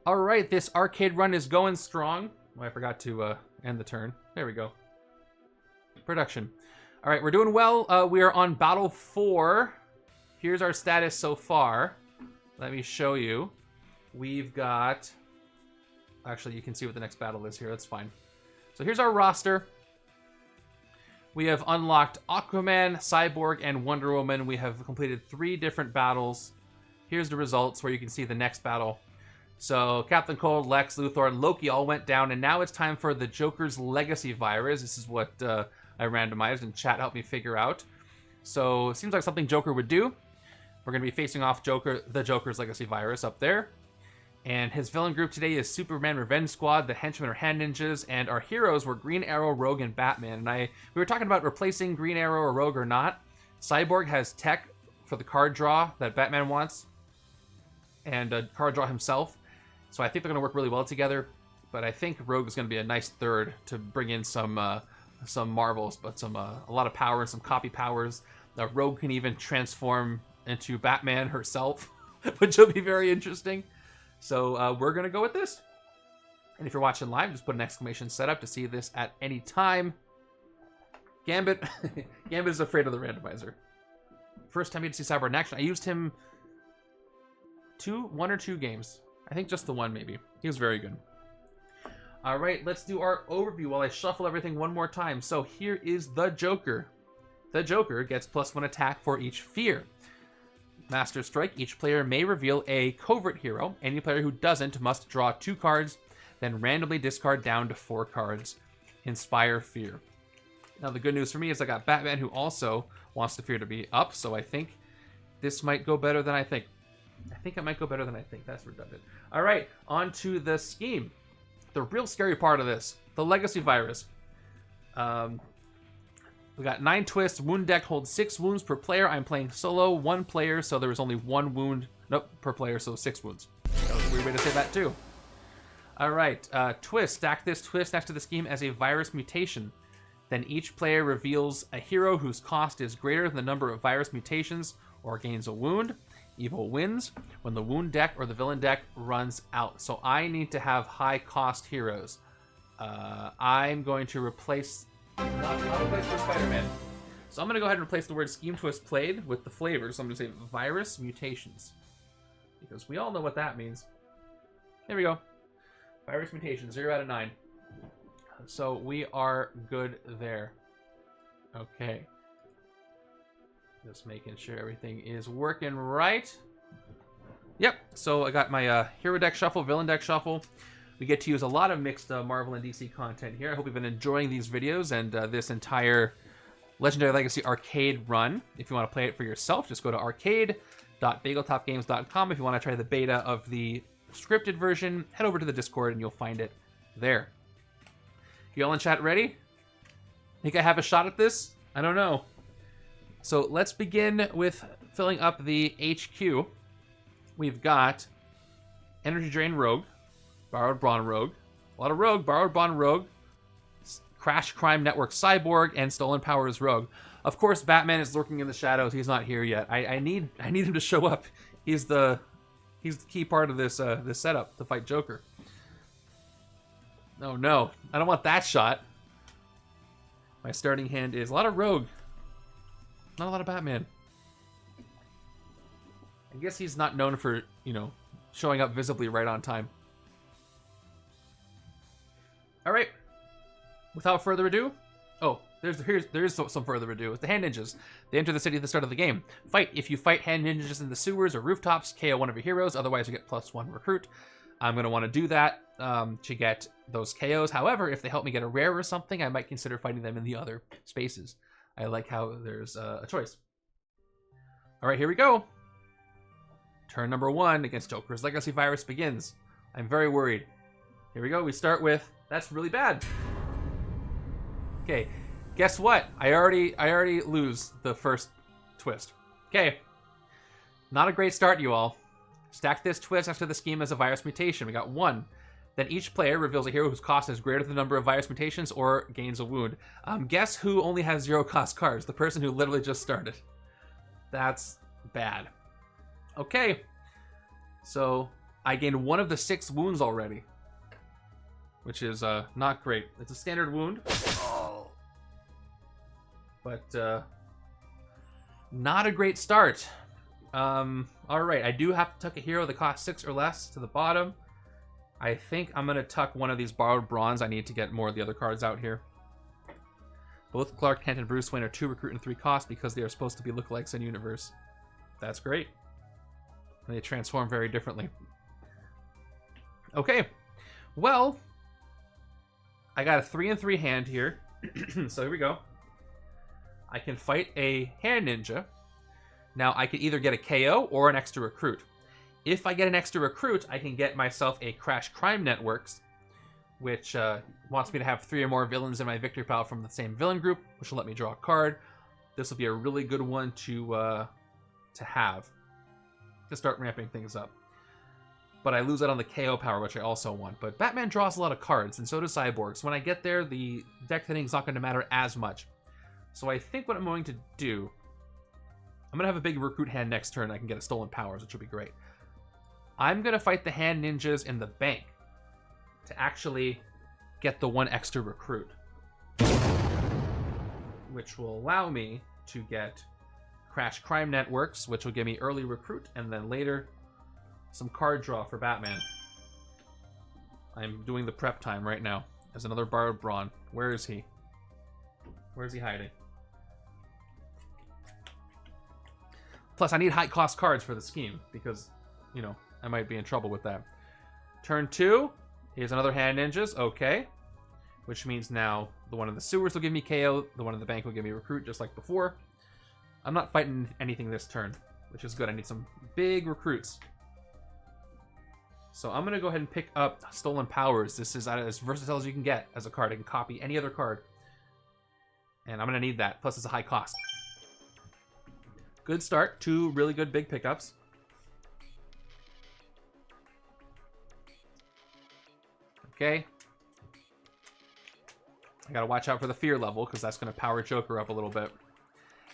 All right, this arcade run is going strong. Oh, I forgot to end the turn. There we go. Production. All right, we're doing well. We are on battle 4. Here's our status so far. Let me show you. We've got... Actually, you can see what the next battle is here. That's fine. So here's our roster. We have unlocked Aquaman, Cyborg, and Wonder Woman. We have completed 3 different battles. Here's the results where you can see the next battle. So Captain Cold, Lex, Luthor, and Loki all went down, and now it's time for the Joker's Legacy Virus. This is what I randomized, and chat helped me figure out. So it seems like something Joker would do. We're going to be facing off the Joker's Legacy Virus up there. And his villain group today is Superman Revenge Squad, the Henchmen or Hand Ninjas, and our heroes were Green Arrow, Rogue, and Batman. And we were talking about replacing Green Arrow or Rogue or not. Cyborg has tech for the card draw that Batman wants, and a card draw himself. So I think they're going to work really well together. But I think Rogue is going to be a nice third to bring in some marvels, but a lot of power and some copy powers. Rogue can even transform into Batman herself, which will be very interesting. So we're going to go with this. And if you're watching live, just put an exclamation setup to see this at any time. Gambit. Gambit is afraid of the randomizer. First time you see Cyborg in action. I used him 1 or 2 games. I think just the one, maybe. He was very good. All right, let's do our overview while I shuffle everything one more time. So here is the Joker. The Joker gets +1 attack for each fear. Master Strike, each player may reveal a covert hero. Any player who doesn't must draw 2 cards, then randomly discard down to 4 cards. Inspire Fear. Now the good news for me is I got Batman, who also wants the fear to be up, so I think this might go better than I think. I think it might go better than I think. That's redundant. All right, on to the scheme. The real scary part of this, the Legacy Virus. We got 9 twists. Wound deck holds 6 wounds per player. I'm playing solo, 1 player, so there was only 1 wound per player, so 6 wounds. That was a weird way to say that too. All right, twist. Stack this twist next to the scheme as a virus mutation. Then each player reveals a hero whose cost is greater than the number of virus mutations or gains a wound. Evil wins when the wound deck or the villain deck runs out. So I need to have high cost heroes. I'm going to replace... Not replace for Spider-Man. So I'm going to go ahead and replace the word Scheme Twist Played with the flavor. So I'm going to say Virus Mutations. Because we all know what that means. There we go. Virus Mutations, 0 out of 9. So we are good there. Okay. Just making sure everything is working right. Yep, so I got my hero deck shuffle, villain deck shuffle. We get to use a lot of mixed Marvel and DC content here. I hope you've been enjoying these videos and this entire Legendary Legacy arcade run. If you want to play it for yourself, just go to arcade.bageltopgames.com. If you want to try the beta of the scripted version, head over to the Discord and you'll find it there. You all in chat ready? Think I have a shot at this? I don't know. So let's begin with filling up the HQ. We've got Energy Drain Rogue, Borrowed Brawn Rogue, a lot of Rogue, Borrowed Brawn Rogue, Crash Crime Network Cyborg, and Stolen Powers Rogue. Of course, Batman is lurking in the shadows. He's not here yet. I need him to show up. He's the key part of this this setup to fight Joker. Oh no, I don't want that shot. My starting hand is a lot of Rogue. Not a lot of Batman. I guess he's not known for, showing up visibly right on time. All right. Without further ado, there is some further ado. With the Hand Ninjas, they enter the city at the start of the game. Fight. If you fight Hand Ninjas in the sewers or rooftops, KO one of your heroes. Otherwise, you get +1 recruit. I'm going to want to do that to get those KOs. However, if they help me get a rare or something, I might consider fighting them in the other spaces. I like how there's a choice. All right, here we go. Turn number 1 against Joker's Legacy Virus begins. I'm very worried. Here we go. We start with, that's really bad. Okay, guess what? I already lose the first twist. Okay, not a great start, you all. Stack this twist next to the scheme as a virus mutation. We got 1. Then each player reveals a hero whose cost is greater than the number of virus mutations or gains a wound. Guess who only has 0 cost cards? The person who literally just started. That's bad. Okay. So I gained 1 of the 6 wounds already, which is not great. It's a standard wound, but not a great start. Alright, I do have to tuck a hero that costs 6 or less to the bottom. I think I'm going to tuck one of these borrowed bronze. I need to get more of the other cards out here. Both Clark Kent and Bruce Wayne are 2 recruit and 3 cost because they are supposed to be lookalikes in universe. That's great. And they transform very differently. Okay. Well, I got a 3 and 3 hand here. So here we go. I can fight a hand ninja. Now, I can either get a KO or an extra recruit. If I get an extra recruit, I can get myself a Crash Crime Networks, which wants me to have 3 or more villains in my victory pile from the same villain group, which will let me draw a card. This will be a really good one to have, to start ramping things up. But I lose out on the KO power, which I also want. But Batman draws a lot of cards, and so does Cyborg. So when I get there, the deck thinning is not going to matter as much. So I think what I'm going to do, I'm going to have a big recruit hand next turn. I can get a Stolen Powers, which will be great. I'm going to fight the hand ninjas in the bank to actually get the 1 extra recruit, which will allow me to get Crash Crime Networks, which will give me early recruit, and then later some card draw for Batman. I'm doing the prep time right now. There's another borrowed brawn. Where is he? Where is he hiding? Plus, I need high cost cards for the scheme because, you know, I might be in trouble with that. Turn 2. Here's another hand ninjas. Okay. Which means now the one in the sewers will give me KO. The one in the bank will give me recruit, just like before. I'm not fighting anything this turn, which is good. I need some big recruits. So I'm going to go ahead and pick up Stolen Powers. This is as versatile as you can get as a card. I can copy any other card. And I'm going to need that. Plus, it's a high cost. Good start. 2 really good big pickups. Okay. I gotta watch out for the fear level, because that's going to power Joker up a little bit.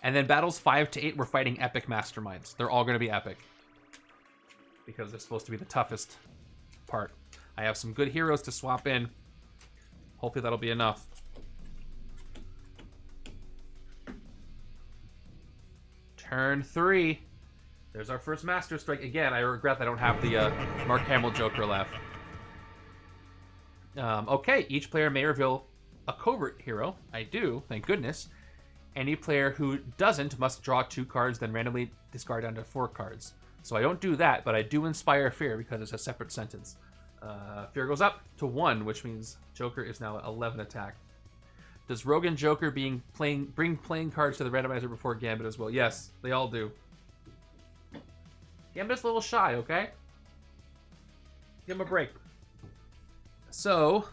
And then battles 5 to 8, we're fighting epic masterminds. They're all going to be epic, because they're supposed to be the toughest part. I have some good heroes to swap in. Hopefully that'll be enough. Turn 3. There's our first Master Strike. Again, I regret I don't have the Mark Hamill Joker left. Okay, each player may reveal a covert hero. I do, thank goodness. Any player who doesn't must draw 2 cards, then randomly discard down to 4 cards. So I don't do that, but I do inspire fear because it's a separate sentence. Fear goes up to 1, which means Joker is now at 11 attack. Does Rogue and Joker bring playing cards to the randomizer before Gambit as well? Yes, they all do. Gambit's a little shy, okay? Give him a break. So,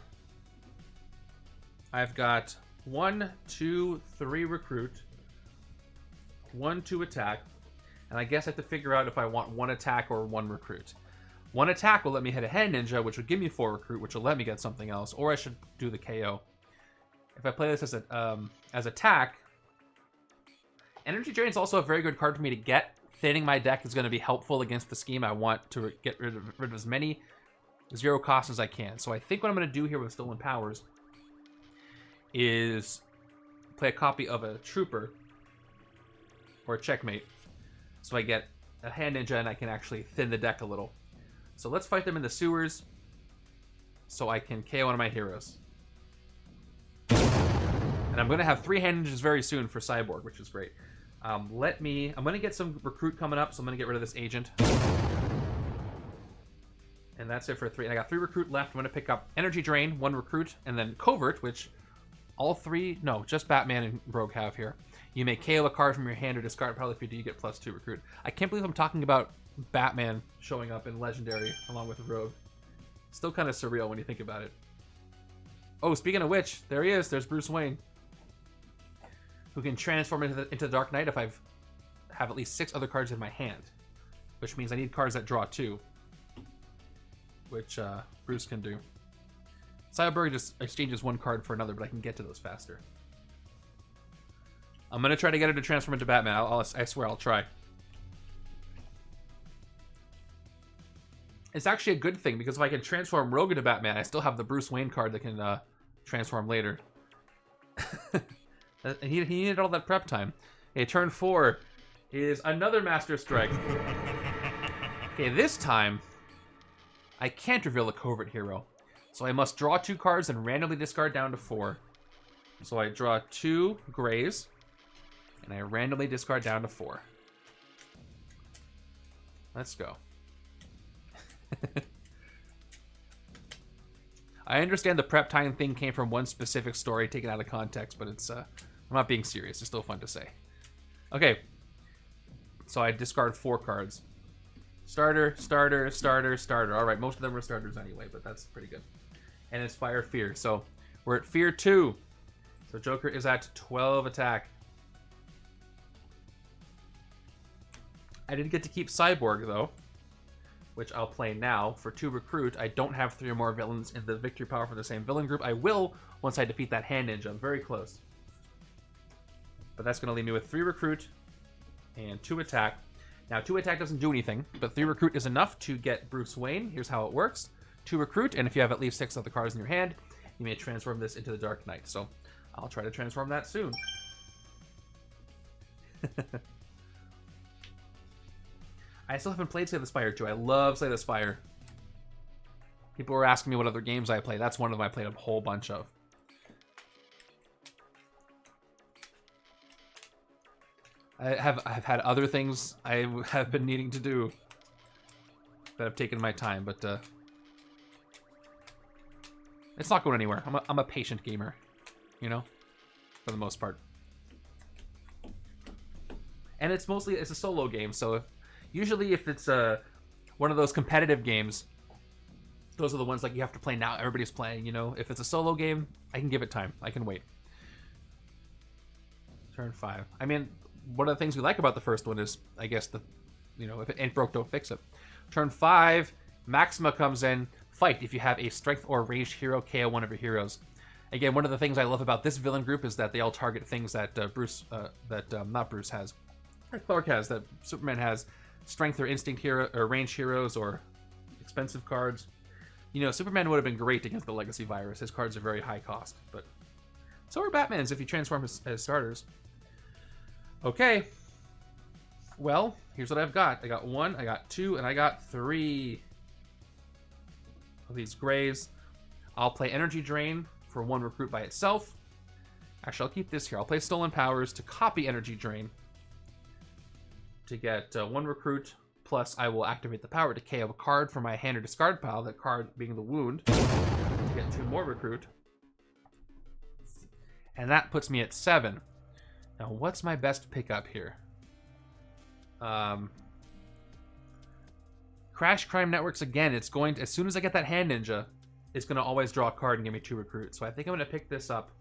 I've got 1, 2, 3 recruit, 1, 2 attack, and I guess I have to figure out if I want 1 attack or 1 recruit. 1 attack will let me hit a hand ninja, which would give me 4 recruit, which will let me get something else, or I should do the KO. If I play this as attack, Energy Drain is also a very good card for me to get. Thinning my deck is going to be helpful against the scheme. I want to get rid of as many 0 costs as I can. So I think what I'm going to do here with Stolen Powers is play a copy of a Trooper or a Checkmate. So I get a hand ninja and I can actually thin the deck a little. So let's fight them in the sewers so I can KO one of my heroes. And I'm going to have 3 hand ninjas very soon for Cyborg, which is great. I'm going to get some recruit coming up, so I'm going to get rid of this agent. And that's it for 3. And I got 3 recruit left. I'm going to pick up Energy Drain, 1 recruit, and then Covert, which all 3, no, just Batman and Rogue have here. You may KO a card from your hand or discard probably if you do, you get +2 recruit. I can't believe I'm talking about Batman showing up in Legendary along with Rogue. Still kind of surreal when you think about it. Oh, speaking of which, there he is. There's Bruce Wayne, who can transform into the Dark Knight if I have at least 6 other cards in my hand, which means I need cards that draw 2, which Bruce can do. Cyborg just exchanges 1 card for another, but I can get to those faster. I'm going to try to get her to transform into Batman. I swear I'll try. It's actually a good thing, because if I can transform Rogue into Batman, I still have the Bruce Wayne card that can transform later. he needed all that prep time. Okay, turn 4 is another Master Strike. Okay, this time, I can't reveal a covert hero. So I must draw 2 cards and randomly discard down to 4. So I draw 2 grays, and I randomly discard down to 4. Let's go. I understand the prep time thing came from one specific story taken out of context, but it's I'm not being serious. It's still fun to say. Okay. So I discard 4 cards. Starter, starter, starter, starter. All right, most of them were starters anyway, but that's pretty good. And Inspire Fear. So we're at Fear 2. So Joker is at 12 attack. I did get to keep Cyborg, though, which I'll play now. For 2 recruit, I don't have 3 or more villains in the victory power for the same villain group. I will once I defeat that hand ninja. I'm very close. But that's going to leave me with 3 recruit and 2 attack. Now, 2 attack doesn't do anything, but 3 recruit is enough to get Bruce Wayne. Here's how it works. 2 recruit, and if you have at least 6 other cards in your hand, you may transform this into the Dark Knight. So I'll try to transform that soon. I still haven't played Slay the Spire 2. I love Slay the Spire. People were asking me what other games I play. That's one of them I played a whole bunch of. I've had other things I have been needing to do that have taken my time, but it's not going anywhere. I'm a patient gamer, you know, for the most part. And it's a solo game, so usually if it's one of those competitive games, those are the ones like you have to play now. Everybody's playing, you know. If it's a solo game, I can give it time. I can wait. Turn 5. I mean, one of the things we like about the first one is, I guess, if it ain't broke, don't fix it. Turn 5, Maxima comes in. Fight if you have a strength or ranged hero, KO one of your heroes. Again, one of the things I love about this villain group is that they all target things that not Bruce has, that Clark has, that Superman has. Strength or instinct hero or ranged heroes or expensive cards. You know, Superman would have been great against the Legacy Virus. His cards are very high cost, but so are Batman's if you transform as starters. Okay. Well, here's what I've got. I got 1, I got 2, and I got 3 of these grays. I'll play Energy Drain for 1 recruit by itself. Actually, I'll keep this here. I'll play Stolen Powers to copy Energy Drain to get 1 recruit, plus I will activate the power to KO a card from my hand or discard pile, that card being the wound, to get 2 more recruit. And that puts me at 7. Now, what's my best pickup here? Crash Crime Networks again. It's going to, as soon as I get that hand ninja, it's going to always draw a card and give me 2 recruits. So I think I'm going to pick this up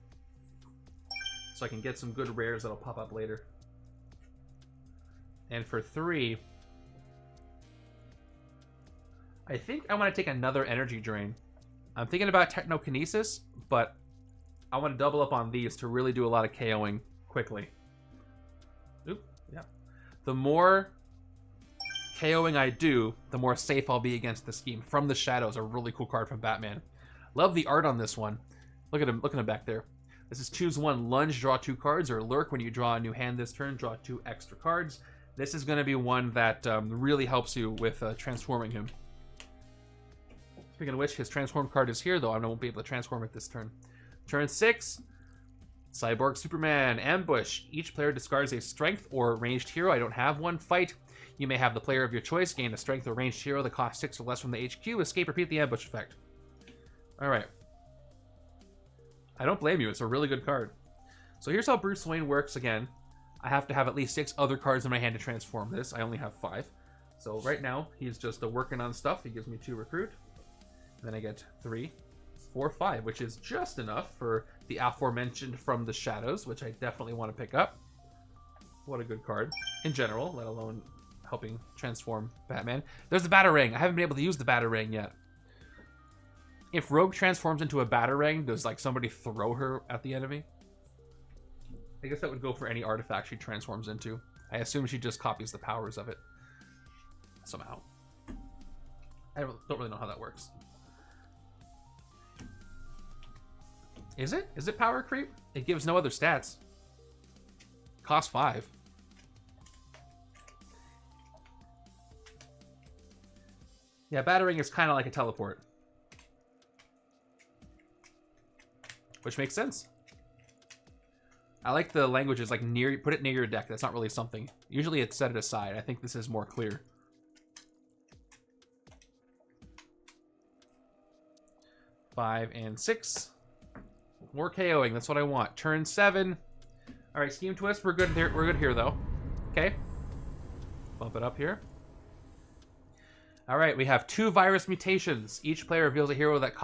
so I can get some good rares that'll pop up later. And for 3, I think I want to take another Energy Drain. I'm thinking about Technokinesis, but I want to double up on these to really do a lot of KOing quickly. Oop, yeah. The more KOing I do, the more safe I'll be against the scheme. From the Shadows, a really cool card from Batman. Love the art on this one. Look at him back there. This is choose 1, lunge, draw 2 cards, or lurk. When you draw a new hand this turn, draw 2 extra cards. This is going to be one that really helps you with transforming him. Speaking of which, his transform card is here, though I won't be able to transform it this turn. Turn 6, Cyborg Superman, Ambush. Each player discards a strength or ranged hero. I don't have one. Fight. You may have the player of your choice gain a strength or ranged hero that costs 6 or less from the HQ. Escape, repeat the ambush effect. Alright. I don't blame you. It's a really good card. So here's how Bruce Wayne works again. I have to have at least 6 other cards in my hand to transform this. I only have 5. So right now, he's just working on stuff. He gives me 2 recruit. And then I get 3, 4, 5, which is just enough for the aforementioned From the Shadows, which I definitely want to pick up. What a good card in general, let alone helping transform Batman. There's the Batarang. I haven't been able to use the Batarang yet. If Rogue transforms into a Batarang, does like somebody throw her at the enemy? I guess that would go for any artifact she transforms into. I assume she just copies the powers of it somehow. I don't really know how that works. Is it? Is it power creep? It gives no other stats. Cost 5. Yeah, battering is kind of like a teleport. Which makes sense. I like the languages like near, put it near your deck. That's not really something. Usually it's set it aside. I think this is more clear. Five and 6. More KOing. That's what I want. Turn 7. All right, Scheme Twist. We're good here. We're good here though. Okay. Bump it up here. All right, we have 2 virus mutations. Each player reveals a hero that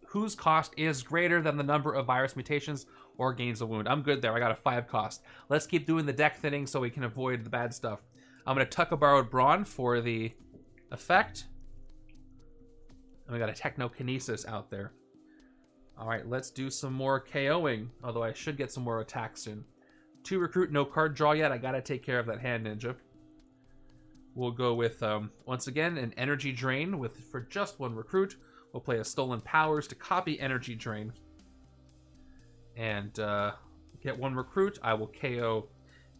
whose cost is greater than the number of virus mutations or gains a wound. I'm good there. I got a 5 cost. Let's keep doing the deck thinning so we can avoid the bad stuff. I'm going to tuck a Borrowed Brawn for the effect. And we got a Technokinesis out there. All right, let's do some more KOing, although I should get some more attacks soon. 2 recruit, no card draw yet. I got to take care of that hand ninja. We'll go with, once again, an Energy Drain for just 1 recruit. We'll play a Stolen Powers to copy Energy Drain. And get 1 recruit. I will KO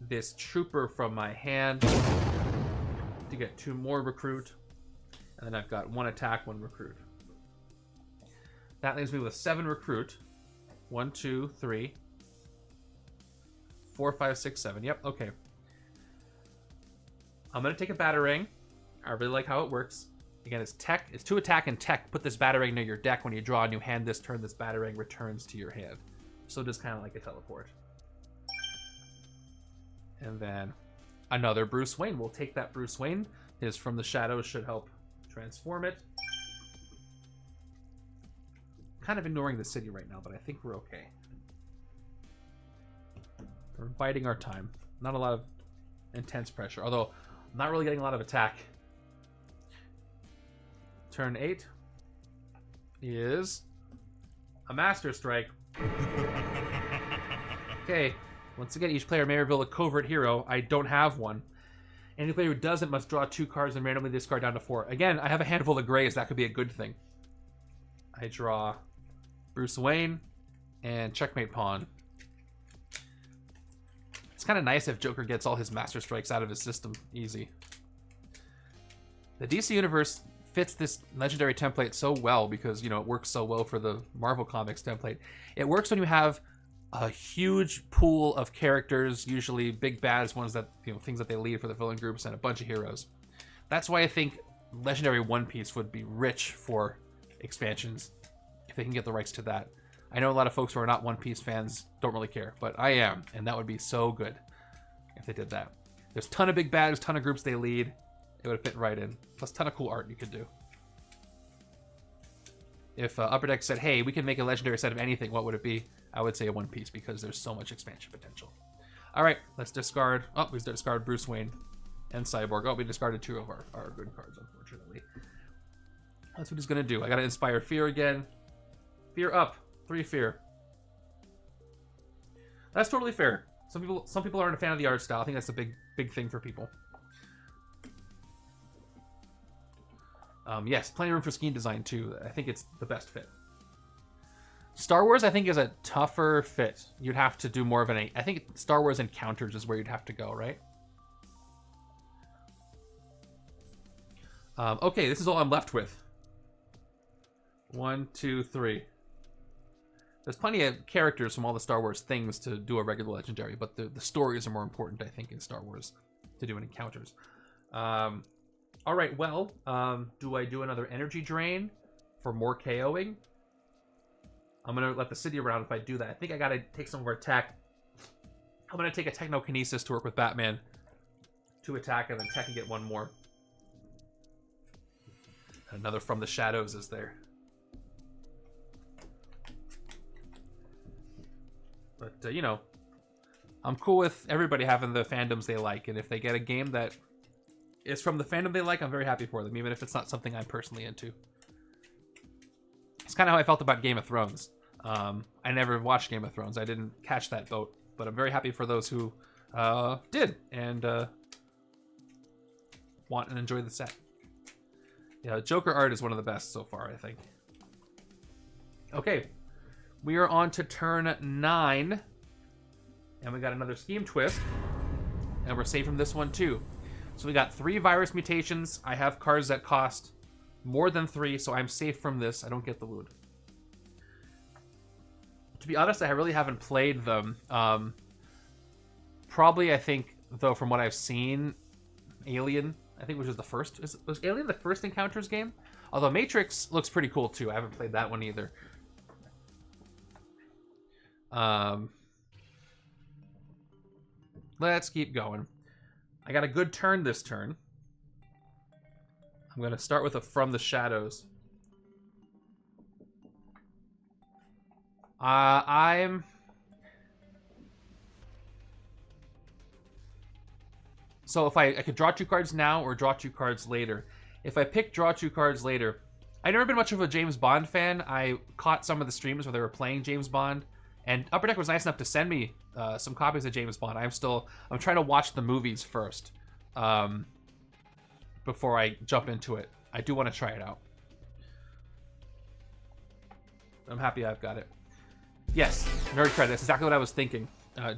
this Trooper from my hand to get 2 more recruit. And then I've got 1 attack, 1 recruit. That leaves me with 7 recruit. 1, 2, 3, 4, 5, 6, 7. Yep, okay. I'm going to take a Batarang. I really like how it works. Again, it's tech. It's 2 attack and tech. Put this Batarang near your deck. When you draw a new hand this turn, this Batarang returns to your hand. So just kind of like a teleport. And then another Bruce Wayne. We'll take that Bruce Wayne. His From the Shadows should help transform it. Kind of ignoring the city right now, but I think we're okay. We're biding our time. Not a lot of intense pressure, although I'm not really getting a lot of attack. Turn 8 is a Master Strike. Okay, once again, each player may reveal a covert hero. I don't have one. Any player who doesn't must draw 2 cards and randomly discard down to 4. Again, I have a handful of grays. That could be a good thing. I draw Bruce Wayne and Checkmate Pawn. It's kind of nice if Joker gets all his Master Strikes out of his system easy. The DC Universe fits this legendary template so well because, you know, it works so well for the Marvel Comics template. It works when you have a huge pool of characters, usually big bads, ones that, you know, things that they lead for the villain groups, and a bunch of heroes. That's why I think Legendary One Piece would be rich for expansions if they can get the rights to that. I know a lot of folks who are not One Piece fans don't really care, but I am, and that would be so good if they did that. There's a ton of big bads, ton of groups they lead. It would fit right in. Plus, ton of cool art you could do. If Upper Deck said, hey, we can make a legendary set of anything, what would it be? I would say a One Piece because there's so much expansion potential. All right, let's discard. Oh, we discard Bruce Wayne and Cyborg. Oh, we discarded 2 of our good cards, unfortunately. That's what he's going to do. I got to Inspire Fear again. Fear up. 3 fear. That's totally fair. Some people aren't a fan of the art style. I think that's a big thing for people. Yes, plenty of room for scheme design too. I think it's the best fit. Star Wars, I think, is a tougher fit. You'd have to do more of an... I think Star Wars Encounters is where you'd have to go, right? Okay, this is all I'm left with. 1, 2, 3. There's plenty of characters from all the Star Wars things to do a regular legendary, but the stories are more important, I think, in Star Wars to do in Encounters. All right, well, do I do another Energy Drain for more KOing? I'm going to let the city around if I do that. I think I got to take some of our attack. I'm going to take a Technokinesis to work with Batman. 2 attack, and then tech and get 1 more. Another From the Shadows is there. But, you know, I'm cool with everybody having the fandoms they like. And if they get a game that is from the fandom they like, I'm very happy for them, even if it's not something I'm personally into. It's kind of how I felt about Game of Thrones. I never watched Game of Thrones. I didn't catch that boat. But I'm very happy for those who did and want and enjoy the set. Yeah, Joker art is one of the best so far, I think. Okay, we are on to turn 9. And we got another Scheme Twist. And we're safe from this one too. So we got 3 virus mutations. I have cards that cost more than 3, so I'm safe from this. I don't get the wound. To be honest, I really haven't played them. Probably, I think, though, from what I've seen, Alien, I think, which was the first. Was Alien the first Encounters game? Although Matrix looks pretty cool too. I haven't played that one either. Let's keep going. I got a good turn this turn. I'm going to start with a From the Shadows. So if I could draw 2 cards now or draw 2 cards later. If I pick draw 2 cards later, I've never been much of a James Bond fan. I caught some of the streams where they were playing James Bond, and Upper Deck was nice enough to send me some copies of James Bond. I'm trying to watch the movies first before I jump into it. I do want to try it out. I'm happy I've got it. Yes, nerd cred. That's exactly what I was thinking.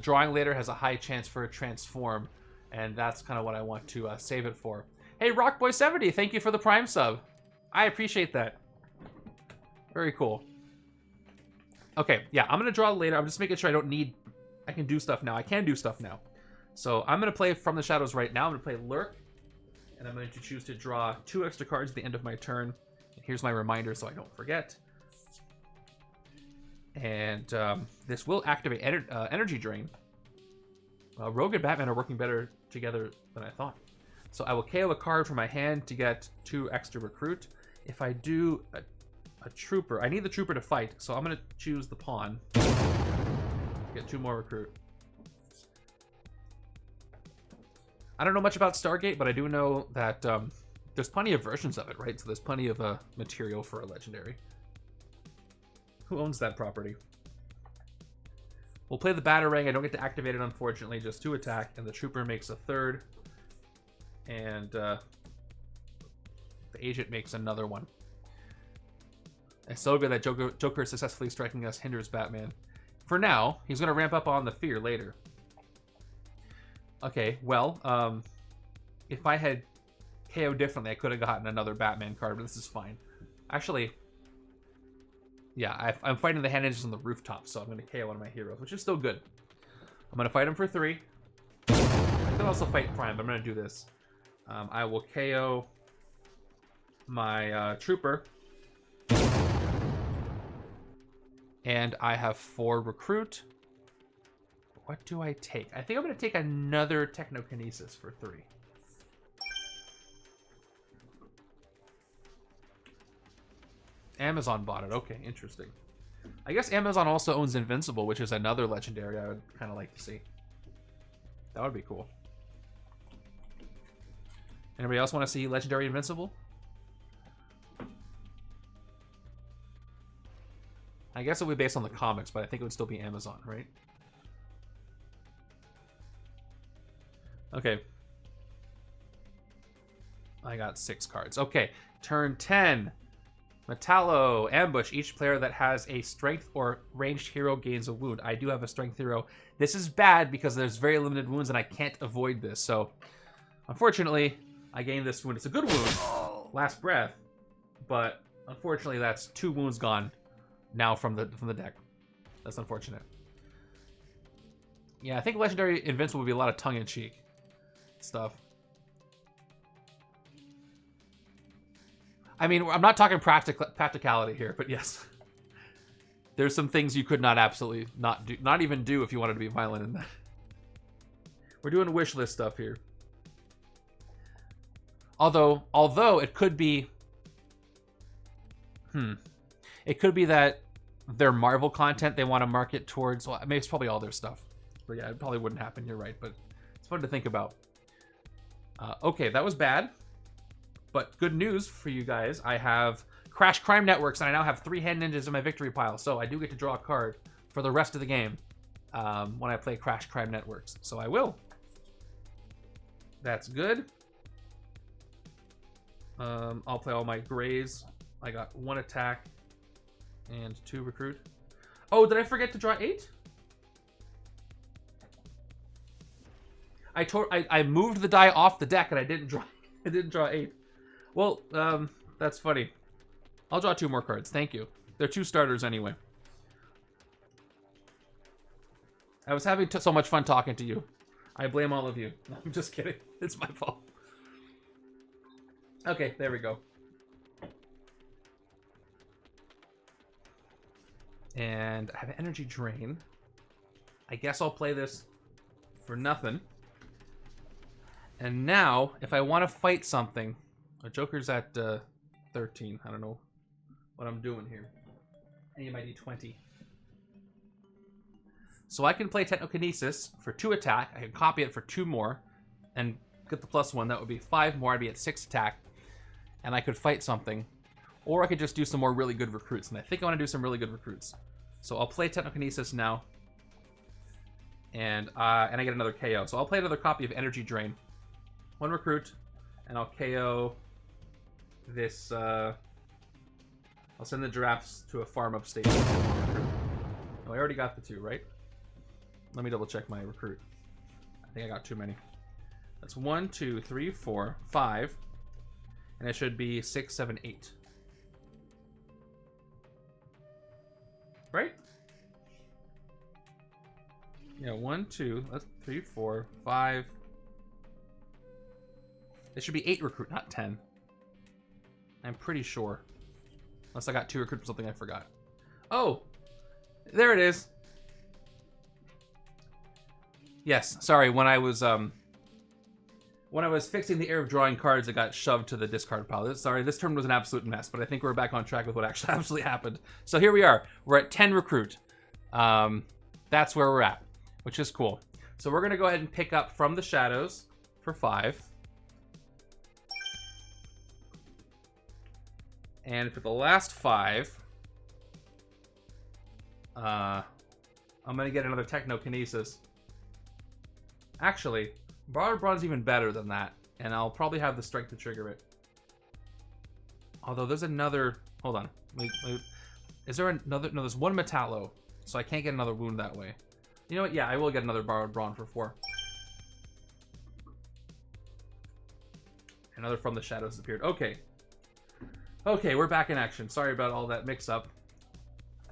Drawing later has a high chance for a transform, and that's kind of what I want to save it for. Hey, Rockboy70, thank you for the Prime sub. I appreciate that. Very cool. Okay, yeah, I'm going to draw later. I'm just making sure I can do stuff now. I can do stuff now. So I'm going to play From the Shadows right now. I'm going to play Lurk, and I'm going to choose to draw 2 extra cards at the end of my turn. And here's my reminder so I don't forget. And this will activate Energy Drain. Rogue and Batman are working better together than I thought. So I will KO a card from my hand to get 2 extra recruit. If I do a trooper, I need the trooper to fight, so I'm going to choose the pawn. Get 2 more recruit. I don't know much about Stargate, but I do know that there's plenty of versions of it, right? So there's plenty of material for a legendary. Who owns that property? We'll play the Batarang. I don't get to activate it, unfortunately. Just 2 attack, and the trooper makes a 3rd. And the agent makes another one. It's so good that Joker successfully striking us hinders Batman. For now, he's going to ramp up on the fear later. Okay, well, if I had KO'd differently, I could have gotten another Batman card, but this is fine. Actually, yeah, I'm fighting the hand engines on the rooftop, so I'm going to KO one of my heroes, which is still good. I'm going to fight him for 3. I could also fight Prime, but I'm going to do this. I will KO my trooper. And I have 4 recruit. What do I take? I think I'm going to take another Technokinesis for 3. Amazon bought it. Okay, interesting. I guess Amazon also owns Invincible, which is another legendary I would kind of like to see. That would be cool. Anybody else want to see Legendary Invincible? I guess it would be based on the comics, but I think it would still be Amazon, right? Okay. I got 6 cards. Okay, turn 10. Metallo, Ambush. Each player that has a strength or ranged hero gains a wound. I do have a strength hero. This is bad because there's very limited wounds and I can't avoid this. So, unfortunately, I gained this wound. It's a good wound. Last breath. But, unfortunately, that's 2 wounds gone now from the deck. That's unfortunate. Yeah, I think Legendary Invincible would be a lot of tongue-in-cheek stuff. I mean, I'm not talking practicality here, but yes. There's some things you could not absolutely not do, not even do if you wanted to be violent in that. We're doing wish list stuff here. Although it could be... It could be that their Marvel content they want to market towards... Well, I mean, it's probably all their stuff. But yeah, it probably wouldn't happen, you're right. But it's fun to think about. Okay, that was bad. But good news for you guys. I have Crash Crime Networks, and I now have 3 Hand Ninjas in my victory pile. So I do get to draw a card for the rest of the game when I play Crash Crime Networks. So I will. That's good. I'll play all my grays. I got 1 attack and 2 recruit. Oh, did I forget to draw 8? I moved the die off the deck and I didn't draw 8. Well, that's funny. I'll draw 2 more cards. Thank you. They're 2 starters anyway. I was having so much fun talking to you. I blame all of you. I'm just kidding. It's my fault. Okay, there we go. And I have an energy drain. I guess I'll play this for nothing. And now, if I want to fight something, the Joker's at 13. I don't know what I'm doing here. I need my D20. So I can play Technokinesis for 2 attack. I can copy it for 2 more and get the +1. That would be 5 more. I'd be at 6 attack. And I could fight something. Or I could just do some more really good recruits. And I think I want to do some really good recruits. So I'll play Technokinesis now. And I get another KO. So I'll play another copy of Energy Drain. 1 recruit. And I'll KO this... I'll send the giraffes to a farm upstate. Oh, I already got the 2, right? Let me double check my recruit. I think I got too many. That's 1, 2, 3, 4, 5. And it should be 6, 7, 8. Right? Yeah, 1, 2, 3, 4, 5. It should be 8 recruit, not 10. I'm pretty sure. Unless I got 2 recruit for something I forgot. Oh! There it is. Yes, sorry, when I was fixing the error of drawing cards, it got shoved to the discard pile. Sorry, this turn was an absolute mess, but I think we're back on track with what actually absolutely happened. So here we are. We're at 10 recruit. That's where we're at, which is cool. So we're going to go ahead and pick up From the Shadows for 5. And for the last 5, I'm going to get another Technokinesis. Actually, Borrowed Brawn's even better than that, and I'll probably have the strength to trigger it. Although there's another... Hold on. Wait. Is there another... No, there's 1 Metallo, so I can't get another wound that way. You know what? Yeah, I will get another Borrowed Brawn for 4. Another From the Shadows appeared. Okay. Okay, we're back in action. Sorry about all that mix-up.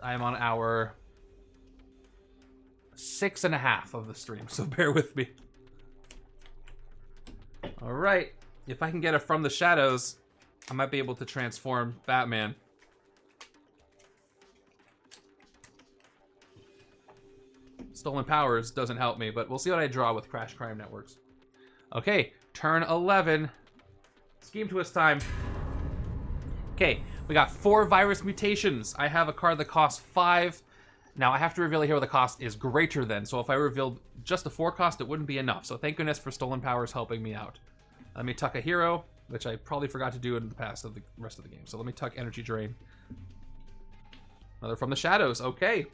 I am on hour 6.5 of the stream, so bear with me. All right. If I can get a From the Shadows, I might be able to transform Batman. Stolen Powers doesn't help me, but we'll see what I draw with Crash Crime Networks. Okay, turn 11. Scheme Twist time. Okay, we got 4 virus mutations. I have a card that costs 5. Now, I have to reveal here where the cost is greater than. So if I revealed just the 4 cost, it wouldn't be enough. So thank goodness for Stolen Powers helping me out. Let me tuck a hero, which I probably forgot to do in the past of the rest of the game. So let me tuck Energy Drain. Another From the Shadows. Okay.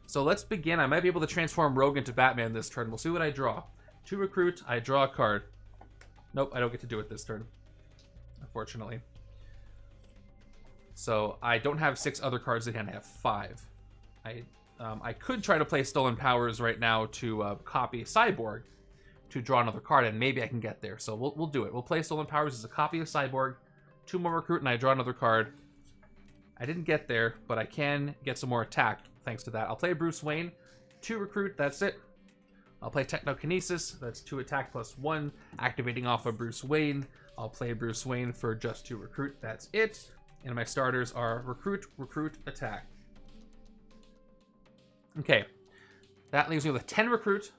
So let's begin. I might be able to transform Rogue into Batman this turn. We'll see what I draw. 2 recruit. I draw a card. Nope, I don't get to do it this turn, unfortunately. So I don't have 6 other cards in hand. I have 5. I could try to play Stolen Powers right now to copy Cyborg to draw another card, and maybe I can get there. So we'll do it. We'll play Stolen Powers as a copy of Cyborg, 2 more recruit, and I draw another card. I didn't get there, but I can get some more attack thanks to that. I'll play Bruce Wayne, 2 recruit, that's it. I'll play Technokinesis, that's 2 attack plus 1, activating off of Bruce Wayne. I'll play Bruce Wayne for just 2 recruit, that's it. And my starters are recruit, recruit, attack. Okay, that leaves me with 10 recruit.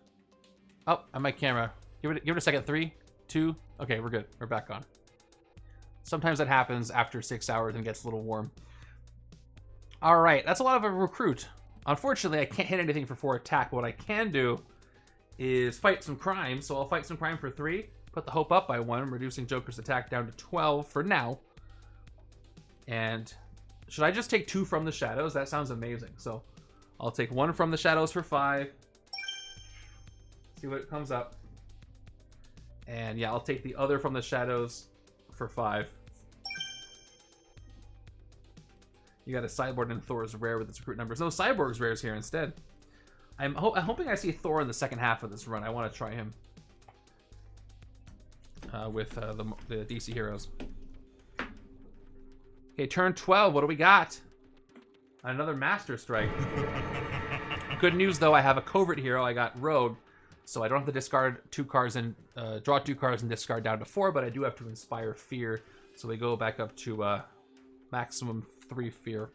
Oh, on my camera. Give it a second. 3, 2. Okay, we're good. We're back on. Sometimes that happens after 6 hours and gets a little warm. All right, that's a lot of a recruit. Unfortunately, I can't hit anything for 4 attack. What I can do is fight some crime. So I'll fight some crime for 3. Put the hope up by 1, reducing Joker's attack down to 12 for now. And should I just take 2 From the Shadows? That sounds amazing. So I'll take 1 From the Shadows for 5. See what comes up. And yeah, I'll take the other From the Shadows for 5. You got a Cyborg and Thor's rare with its recruit numbers. No, Cyborg's rares here instead. I'm hoping I see Thor in the second half of this run. I want to try him with the DC heroes. Okay, turn 12. What do we got? Another Master Strike. Good news, though. I have a covert hero. I got Rogue, so I don't have to discard 2 cards and draw 2 cards and discard down to 4, but I do have to inspire Fear, so we go back up to maximum 3 Fear.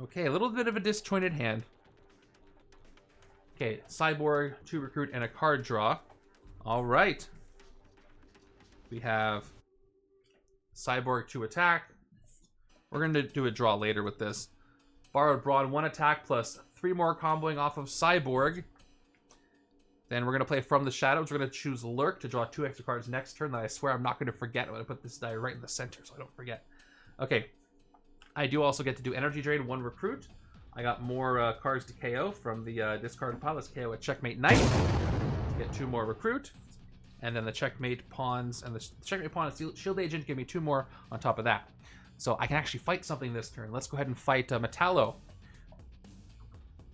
Okay, a little bit of a disjointed hand. Okay, Cyborg, 2 recruit, and a card draw. All right. We have Cyborg 2 attack. We're going to do a draw later with this. Borrowed Brawn, 1 attack plus 3 more comboing off of Cyborg. Then we're going to play From the Shadows. We're going to choose Lurk to draw 2 extra cards next turn. That I swear I'm not going to forget. I'm going to put this die right in the center so I don't forget. Okay. I do also get to do Energy Drain, 1 recruit. I got more cards to KO from the discard pile. Let's KO a Checkmate Knight to get 2 more recruit. And then the Checkmate Pawns and the Checkmate Pawn and Shield Agent give me 2 more on top of that. So I can actually fight something this turn. Let's go ahead and fight Metallo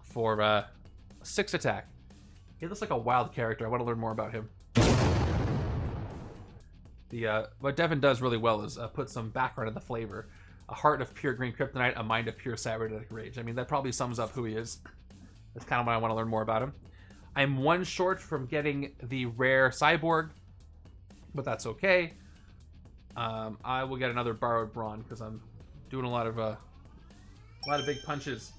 for 6 attack. He looks like a wild character. I want to learn more about him. What Devin does really well is put some background in the flavor. A heart of pure green kryptonite, a mind of pure cybernetic rage. I mean, that probably sums up who he is. That's kind of why I want to learn more about him. I'm 1 short from getting the rare Cyborg, but that's okay. I will get another Borrowed Brawn because I'm doing a lot of big punches.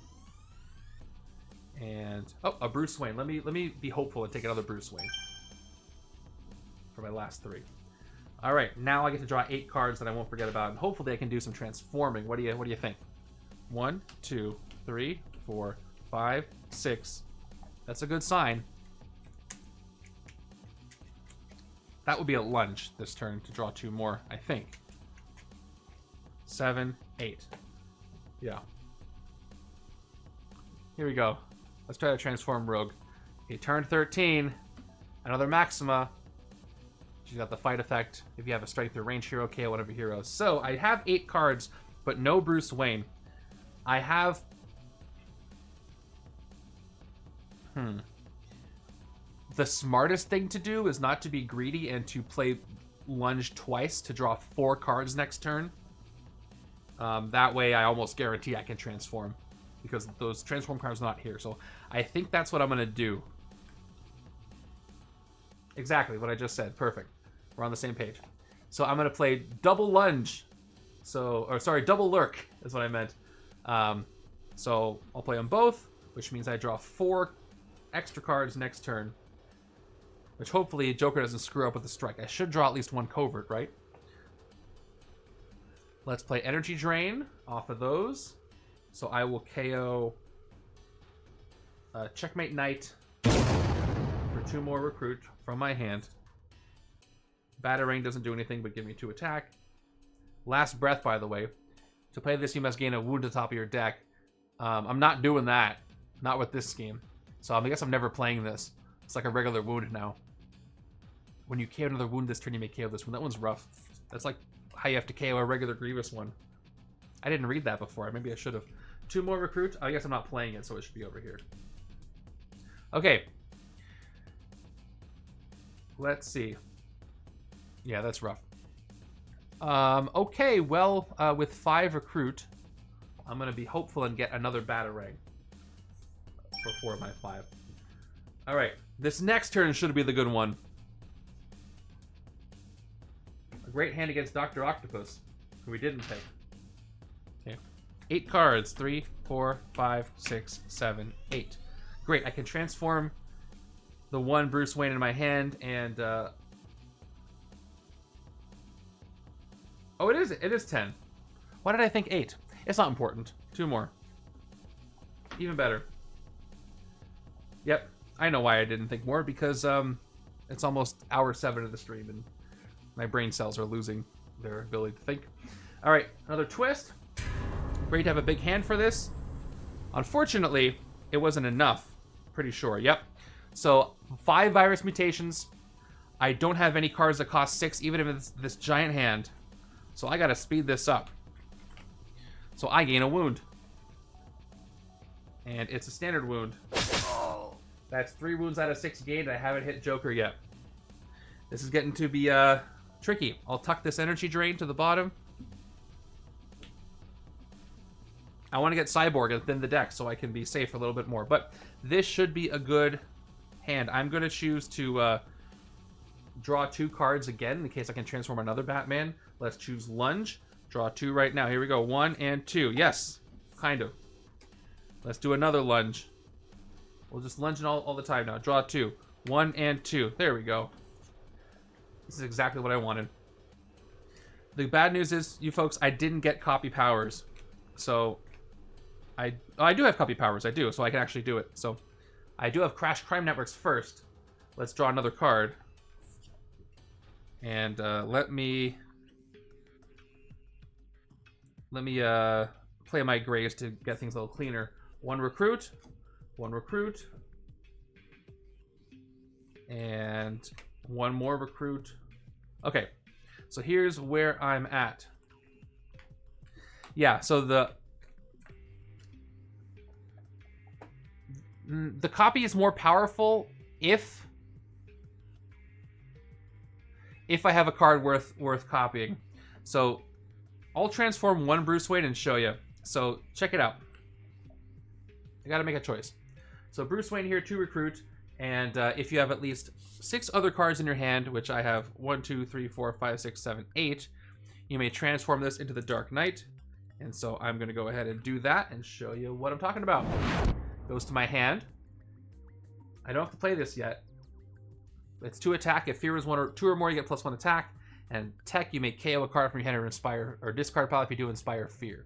And a Bruce Wayne. Let me be hopeful and take another Bruce Wayne for my last 3. All right, now I get to draw 8 cards that I won't forget about, and hopefully I can do some transforming. What do you think? 1, 2, 3, 4, 5, 6. That's a good sign. That would be a lunge this turn to draw 2 more, I think. 7, 8. Yeah. Here we go. Let's try to transform Rogue. Okay, turn 13. Another Maxima. She's got the fight effect. If you have a strength or range hero, KO one of your heroes. So I have 8 cards, but no Bruce Wayne. I have... The smartest thing to do is not to be greedy and to play lunge twice to draw 4 cards next turn. That way I almost guarantee I can transform, because those transform cards are not here. So I think that's what I'm going to do. Exactly what I just said. Perfect. We're on the same page. So I'm going to play double lunge. Double lurk is what I meant. So I'll play them both, which means I draw 4 extra cards next turn, which hopefully Joker doesn't screw up with the strike. I should draw at least 1 covert, right? Let's play Energy Drain off of those. So I will KO Checkmate Knight for 2 more recruit from my hand. Batarang doesn't do anything but give me 2 attack. Last Breath, by the way. To play this, you must gain a wound to the top of your deck. I'm not doing that. Not with this scheme. So I guess I'm never playing this. It's like a regular wound now. When you KO another wound this turn, you may KO this one. That one's rough. That's like how you have to KO a regular Grievous one. I didn't read that before. Maybe I should have. 2 more recruit. I guess I'm not playing it, so it should be over here. Okay. Let's see. Yeah, that's rough. Okay, well, with 5 recruit, I'm going to be hopeful and get another Batarang for 4 of my 5. All right, this next turn should be the good one. A great hand against Dr. Octopus, who we didn't pick. Okay, 8 cards. 3, 4, 5, 6, 7, 8. Great, I can transform the 1 Bruce Wayne in my hand, and oh, it is 10. Why did I think 8? It's not important. 2 more. Even better. Yep, I know why I didn't think more, because it's almost hour 7 of the stream, and my brain cells are losing their ability to think. All right, another twist. Great to have a big hand for this. Unfortunately, it wasn't enough. Pretty sure. Yep. So 5 virus mutations. I don't have any cards that cost 6, even if it's this giant hand. So I gotta speed this up. So I gain a wound. And it's a standard wound. That's 3 wounds out of 6 gained. I haven't hit Joker yet. This is getting to be tricky. I'll tuck this energy drain to the bottom. I want to get Cyborg within the deck so I can be safe a little bit more. But this should be a good hand. I'm going to choose to draw 2 cards again in case I can transform another Batman. Let's choose Lunge. Draw 2 right now. Here we go. 1 and 2. Yes, kind of. Let's do another Lunge. We'll just lunge it all the time now. Draw 2. 1 and 2. There we go. This is exactly what I wanted. The bad news is, you folks, I didn't get copy powers. So, I do have copy powers. I do, so I can actually do it. So, I do have Crash Crime Networks first. Let's draw another card. And let me play my grays to get things a little cleaner. 1 recruit. 1 recruit. And 1 more recruit. Okay, so here's where I'm at. Yeah, so the copy is more powerful if I have a card worth copying. So I'll transform 1 Bruce Wayne and show you. So check it out. I gotta make a choice. So Bruce Wayne here, 2 recruit, and if you have at least 6 other cards in your hand, which I have 1, 2, 3, 4, 5, 6, 7, 8, you may transform this into the Dark Knight. And so I'm going to go ahead and do that and show you what I'm talking about. Goes to my hand. I don't have to play this yet. It's 2 attack. If fear is 1 or 2 or more, you get +1 attack. And tech, you may KO a card from your hand or inspire or discard pile if you do inspire fear.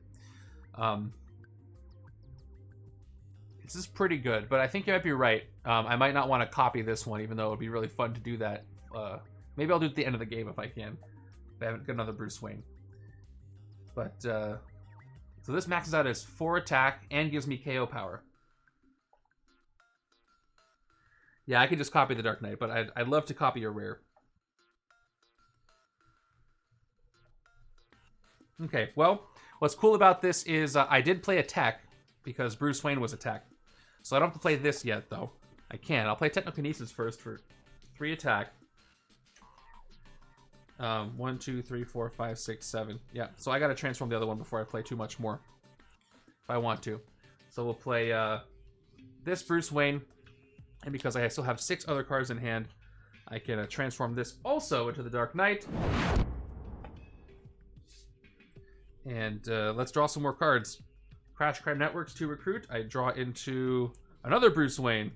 This is pretty good, but I think you might be right. I might not want to copy this one, even though it would be really fun to do that. Maybe I'll do it at the end of the game if I can. If I haven't got another Bruce Wayne. But, so this maxes out as 4 attack and gives me KO power. Yeah, I could just copy the Dark Knight, but I'd love to copy a rare. Okay, well, what's cool about this is I did play attack because Bruce Wayne was attack. So I don't have to play this yet, though. I can. I'll play Technokinesis first for 3 attack. 1, 2, 3, 4, 5, 6, 7. Yeah, so I gotta transform the other one before I play too much more. If I want to. So we'll play this Bruce Wayne. And because I still have 6 other cards in hand, I can transform this also into the Dark Knight. And let's draw some more cards. Crash Crime Networks, 2 recruit. I draw into another Bruce Wayne.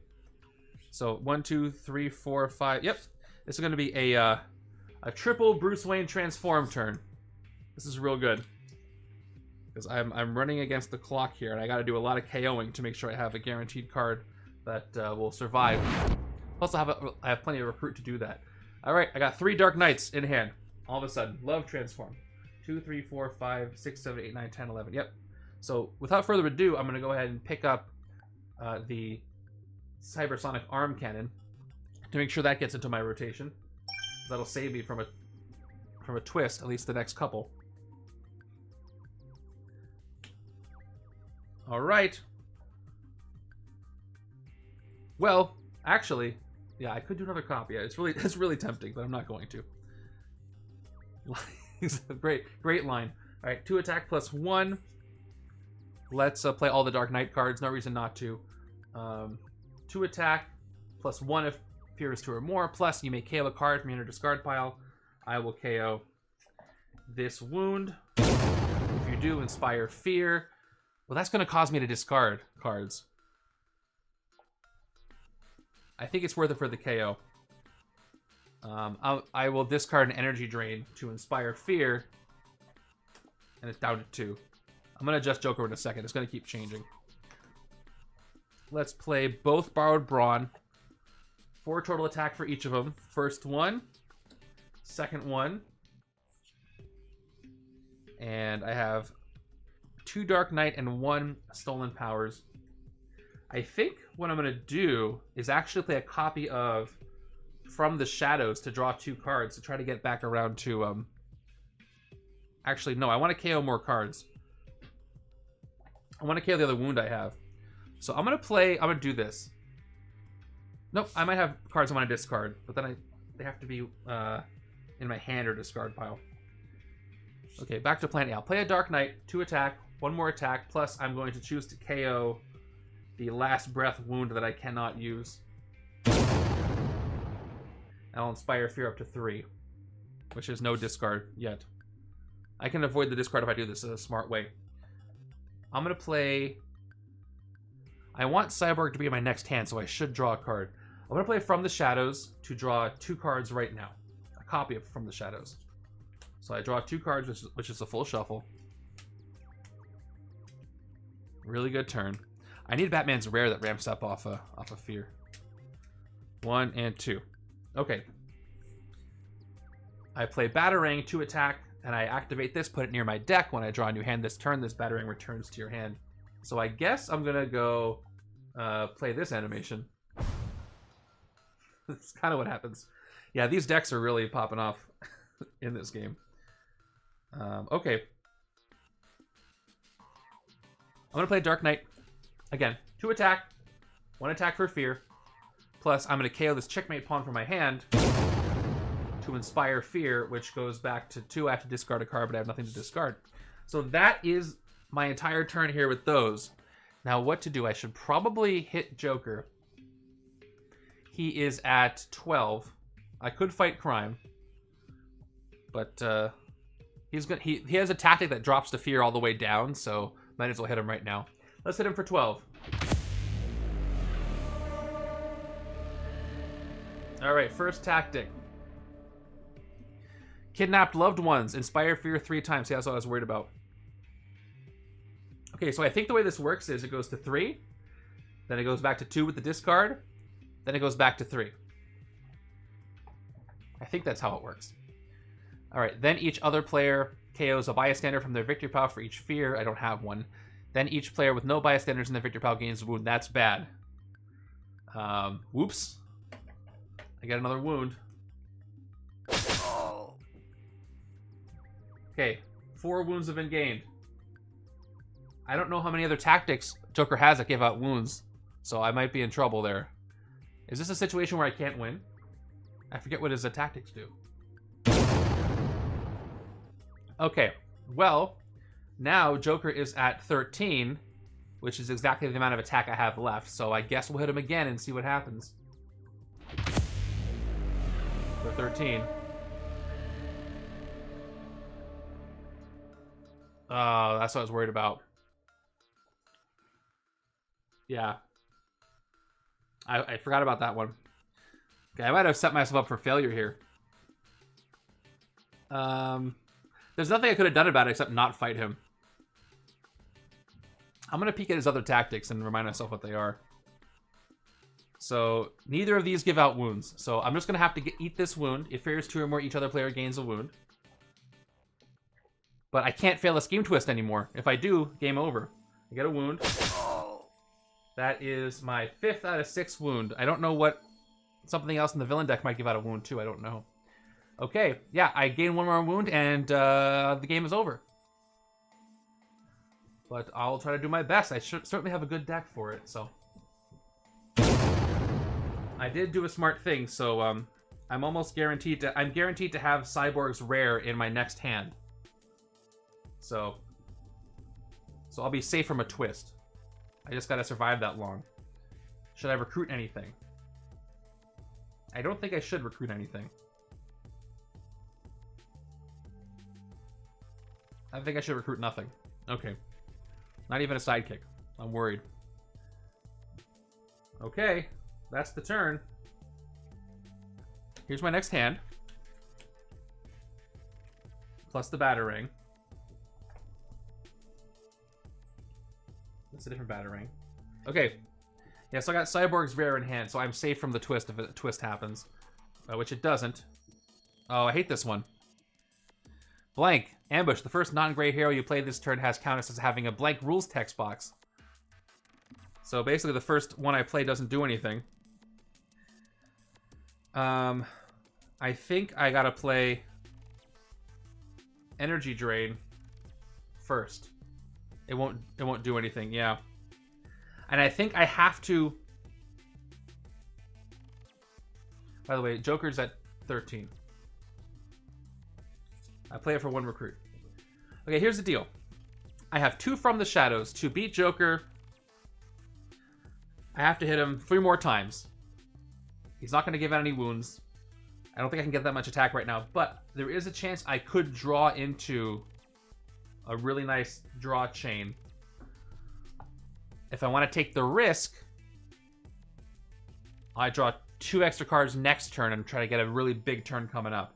So 1, 2, 3, 4, 5. Yep. This is going to be a triple Bruce Wayne transform turn. This is real good. Because I'm running against the clock here, and I got to do a lot of KOing to make sure I have a guaranteed card that will survive. Plus, I have plenty of recruit to do that. All right, I got 3 Dark Knights in hand. All of a sudden, love transform. 2, 3, 4, 5, 6, 7, 8, 9, 10, 11. Yep. So without further ado, I'm going to go ahead and pick up the Cybersonic Arm Cannon to make sure that gets into my rotation. That'll save me from a twist, at least the next couple. All right. Well, actually, yeah, I could do another copy. It's really tempting, but I'm not going to. Great line. All right, 2 attack plus 1. Let's play all the Dark Knight cards. No reason not to. 2 attack plus 1 if fear is 2 or more. Plus, you may KO a card from your discard pile. I will KO this wound. If you do, inspire fear. Well, that's going to cause me to discard cards. I think it's worth it for the KO. I will discard an energy drain to inspire fear. And it's down to 2. I'm going to adjust Joker in a second. It's going to keep changing. Let's play both Borrowed Brawn. 4 total attack for each of them. First one. Second one. And I have 2 Dark Knight and 1 Stolen Powers. I think what I'm going to do is actually play a copy of from the shadows to draw 2 cards to try to get back around to... Actually, no, I want to KO more cards. I want to KO the other wound I have. So I'm going to do this. Nope, I might have cards I want to discard, but then they have to be in my hand or discard pile. Okay, back to plan A. I'll play a Dark Knight, 2 attack, 1 more attack, plus I'm going to choose to KO the last breath wound that I cannot use. I'll inspire fear up to 3, which is no discard yet. I can avoid the discard if I do this in a smart way. I'm going to play... I want Cyborg to be in my next hand, so I should draw a card. I'm going to play From the Shadows to draw 2 cards right now. A copy of From the Shadows. So I draw 2 cards, which is a full shuffle. Really good turn. I need Batman's Rare that ramps up off of Fear. 1 and 2. Okay. I play Batarang, 2 attack, and I activate this, put it near my deck. When I draw a new hand this turn, this Batarang returns to your hand. So I guess I'm going to go play this animation. That's kind of what happens. Yeah, these decks are really popping off in this game. Okay. I'm going to play Dark Knight. Again, 2 attack, 1 attack for Fear. Plus, I'm going to KO this Checkmate pawn from my hand to inspire Fear, which goes back to 2. I have to discard a card, but I have nothing to discard. So that is my entire turn here with those. Now, what to do? I should probably hit Joker. He is at 12. I could fight crime, but he has a tactic that drops the Fear all the way down, so might as well hit him right now. Let's hit him for 12. All right, first tactic. Kidnapped loved ones. Inspire Fear 3 times. See, that's what I was worried about. Okay, so I think the way this works is it goes to 3, then it goes back to 2 with the discard, then it goes back to 3. I think that's how it works. All right, then each other player KOs a bystander from their victory pile for each Fear. I don't have one. Then each player with no bystanders in their victory pile gains a wound. That's bad. Whoops. I get another wound. Okay, 4 wounds have been gained. I don't know how many other tactics Joker has that give out wounds, so I might be in trouble there. Is this a situation where I can't win? I forget what his tactics do. Okay, well, now Joker is at 13, which is exactly the amount of attack I have left, so I guess we'll hit him again and see what happens. For 13. Oh, that's what I was worried about. Yeah. I forgot about that one. Okay, I might have set myself up for failure here. There's nothing I could have done about it except not fight him. I'm going to peek at his other tactics and remind myself what they are. So, neither of these give out wounds. So, I'm just going to have to eat this wound. If fails 2 or more, each other player gains a wound. But I can't fail a Scheme Twist anymore. If I do, game over. I get a wound. That is my 5th out of 6 wound. I don't know what... Something else in the villain deck might give out a wound too. I don't know. Okay, yeah, I gain 1 more wound and the game is over. But I'll try to do my best. I should certainly have a good deck for it, so... I did do a smart thing, so I'm almost guaranteed to... I'm guaranteed to have Cyborg's Rare in my next hand. So I'll be safe from a twist. I just gotta survive that long. Should I recruit anything? I don't think I should recruit anything. I think I should recruit nothing. Okay. Not even a sidekick. I'm worried. Okay. That's the turn. Here's my next hand. Plus the Batarang. That's a different Batarang. Okay. Yeah, so I got Cyborg's Rare in hand, so I'm safe from the twist if a twist happens. Which it doesn't. Oh, I hate this one. Blank. Ambush. The first non-gray hero you play this turn has counters as having a blank rules text box. So basically the first one I play doesn't do anything. I think I gotta play Energy Drain first. It won't do anything, yeah. And I think I have to... By the way, Joker's at 13. I play it for 1 recruit. Okay, here's the deal. I have 2 From the Shadows. To beat Joker, I have to hit him 3 more times. He's not going to give out any wounds. I don't think I can get that much attack right now, but there is a chance I could draw into a really nice draw chain. If I want to take the risk, I draw 2 extra cards next turn and try to get a really big turn coming up.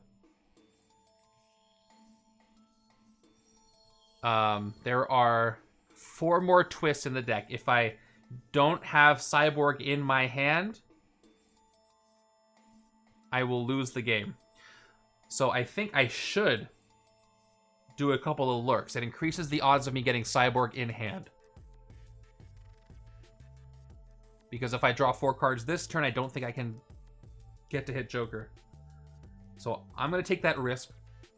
There are 4 more twists in the deck. If I don't have Cyborg in my hand, I will lose the game. So I think I should do a couple of lurks. It increases the odds of me getting Cyborg in hand. Because if I draw 4 cards this turn, I don't think I can get to hit Joker. So I'm going to take that risk,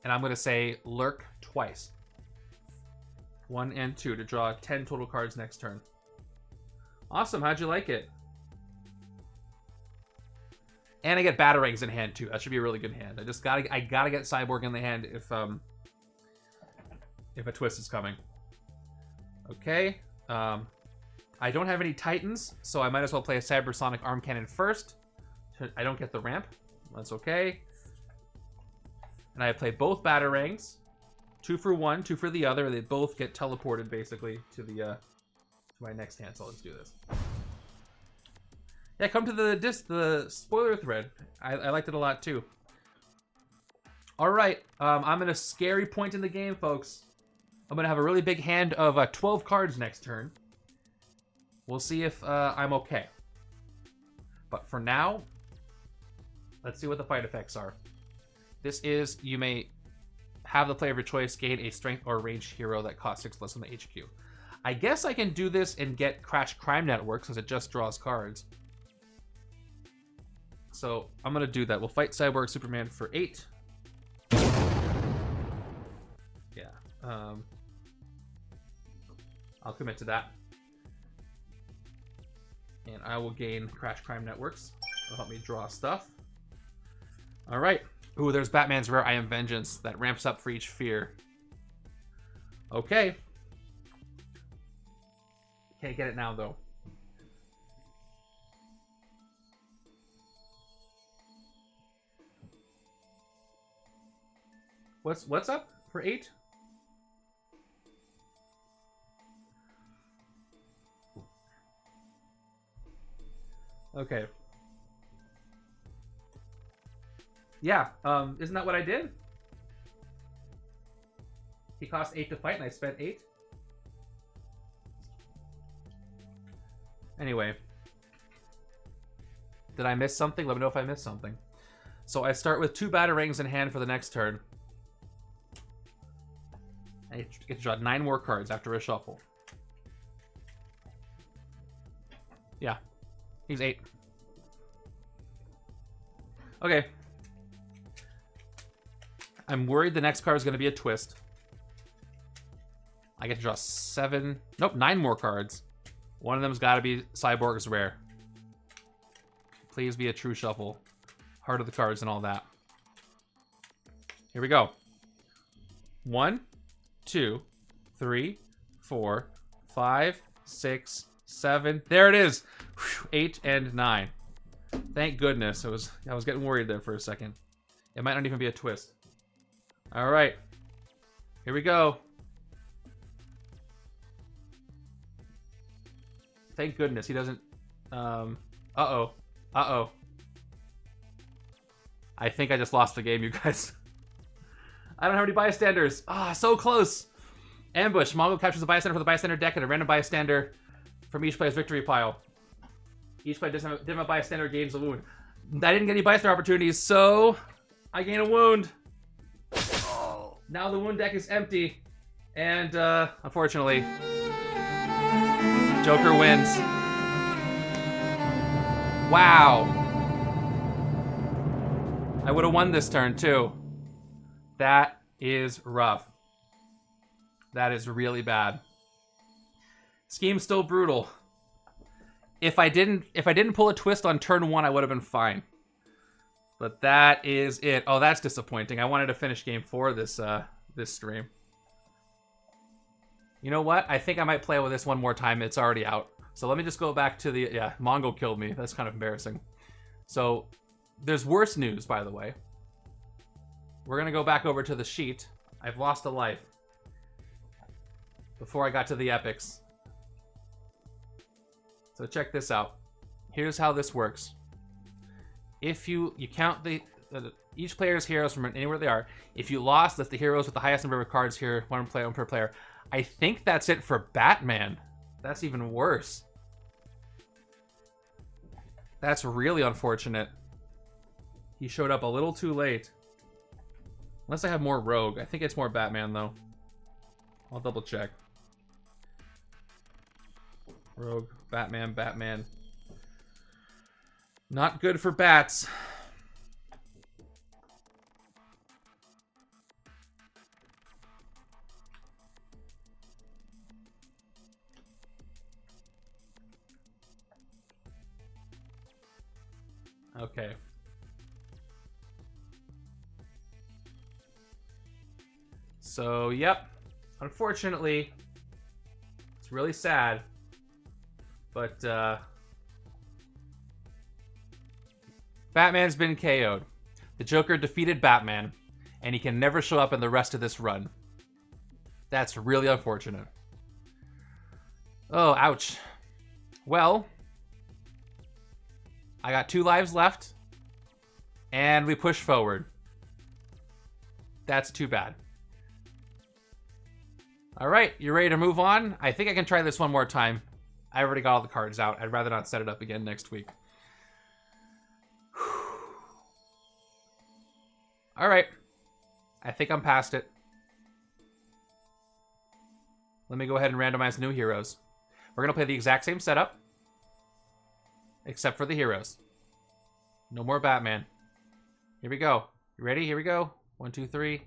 and I'm going to say lurk twice. 1 and 2 to draw 10 total cards next turn. Awesome, how'd you like it? And I get Batarangs in hand too. That should be a really good hand. I gotta get Cyborg in the hand if a twist is coming. Okay. I don't have any Titans, so I might as well play a Cybersonic Arm Cannon first. I don't get the ramp. That's okay. And I play both Batarangs. 2 for one, 2 for the other. They both get teleported basically to the to my next hand. So let's do this. Yeah, come to the spoiler thread. I liked it a lot too. All right, I'm at a scary point in the game, folks. I'm gonna have a really big hand of 12 cards next turn. We'll see if I'm okay. But for now, let's see what the fight effects are. This is, you may have the player of your choice gain a strength or ranged hero that costs 6 less than the HQ. I guess I can do this and get Crash Crime Network since it just draws cards. So I'm going to do that. We'll fight Cyborg Superman for 8. Yeah. I'll commit to that. And I will gain Crash Crime Networks. It'll help me draw stuff. All right. Ooh, there's Batman's Rare I Am Vengeance that ramps up for each fear. Okay. Can't get it now, though. What's up for 8? Okay. Yeah, isn't that what I did? He cost 8 to fight and I spent 8. Anyway. Did I miss something? Let me know if I missed something. So I start with 2 Batarangs in hand for the next turn. I get to draw 9 more cards after a shuffle. Yeah. He's 8. Okay. I'm worried the next card is going to be a twist. I get to draw 9 more cards. One of them's got to be Cyborg's Rare. Please be a true shuffle. Heart of the cards and all that. Here we go. 1, 2, 3, 4, 5, 6, 7. There it is. 8 and 9. Thank goodness. I was getting worried there for a second. It might not even be a twist. All right. Here we go. Thank goodness he doesn't... Uh-oh. Uh-oh. I think I just lost the game, you guys. I don't have any bystanders. Ah, so close. Ambush. Mongo captures a bystander for the bystander deck and a random bystander from each player's victory pile. Each player doesn't have a bystander gains a wound. I didn't get any bystander opportunities, so I gain a wound. Now the wound deck is empty. And, unfortunately, Joker wins. Wow. I would have won this turn too. That is rough. That is really bad. Scheme's still brutal. If I didn't pull a twist on turn 1, I would have been fine. But that is it. Oh, that's disappointing. I wanted to finish game 4 this stream. You know what? I think I might play with this one more time. It's already out. So let me just go back to the... Yeah, Mongo killed me. That's kind of embarrassing. So there's worse news, by the way. We're going to go back over to the sheet. I've lost a life before I got to the epics. So check this out. Here's how this works. If you count each player's heroes from anywhere they are. If you lost, that's the heroes with the highest number of cards here, one per player. I think that's it for Batman. That's even worse. That's really unfortunate. He showed up a little too late. Unless I have more Rogue. I think it's more Batman, though. I'll double check. Rogue, Batman, Batman. Not good for bats. Okay. So, yep. Unfortunately, it's really sad. But, Batman's been KO'd. The Joker defeated Batman, and he can never show up in the rest of this run. That's really unfortunate. Oh, ouch. Well, I got 2 lives left, and we push forward. That's too bad. All right, you ready to move on? I think I can try this one more time. I already got all the cards out. I'd rather not set it up again next week. All right. I think I'm past it. Let me go ahead and randomize new heroes. We're going to play the exact same setup, except for the heroes. No more Batman. Here we go. You ready? Here we go. 1, 2, 3.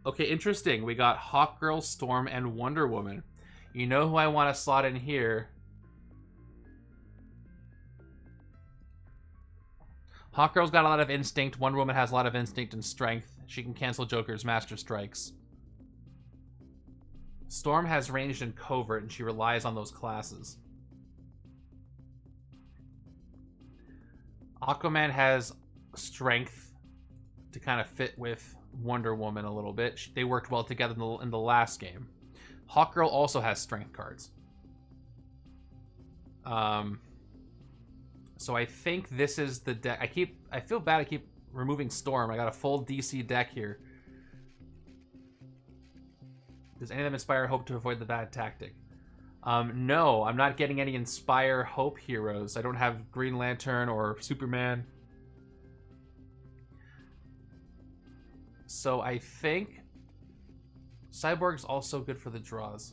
Okay, interesting. We got Hawkgirl, Storm, and Wonder Woman. You know who I want to slot in here? Hawkgirl's got a lot of instinct. Wonder Woman has a lot of instinct and strength. She can cancel Joker's Master Strikes. Storm has ranged and covert, and she relies on those classes. Aquaman has strength to kind of fit with Wonder Woman a little bit. They worked well together in the last game. Hawkgirl also has strength cards. So I think this is the deck. I feel bad I keep removing Storm. I got a full DC deck here. Does any of them inspire hope to avoid the bad tactic? No, I'm not getting any inspire hope heroes. I don't have Green Lantern or Superman. So I think Cyborg's also good for the draws.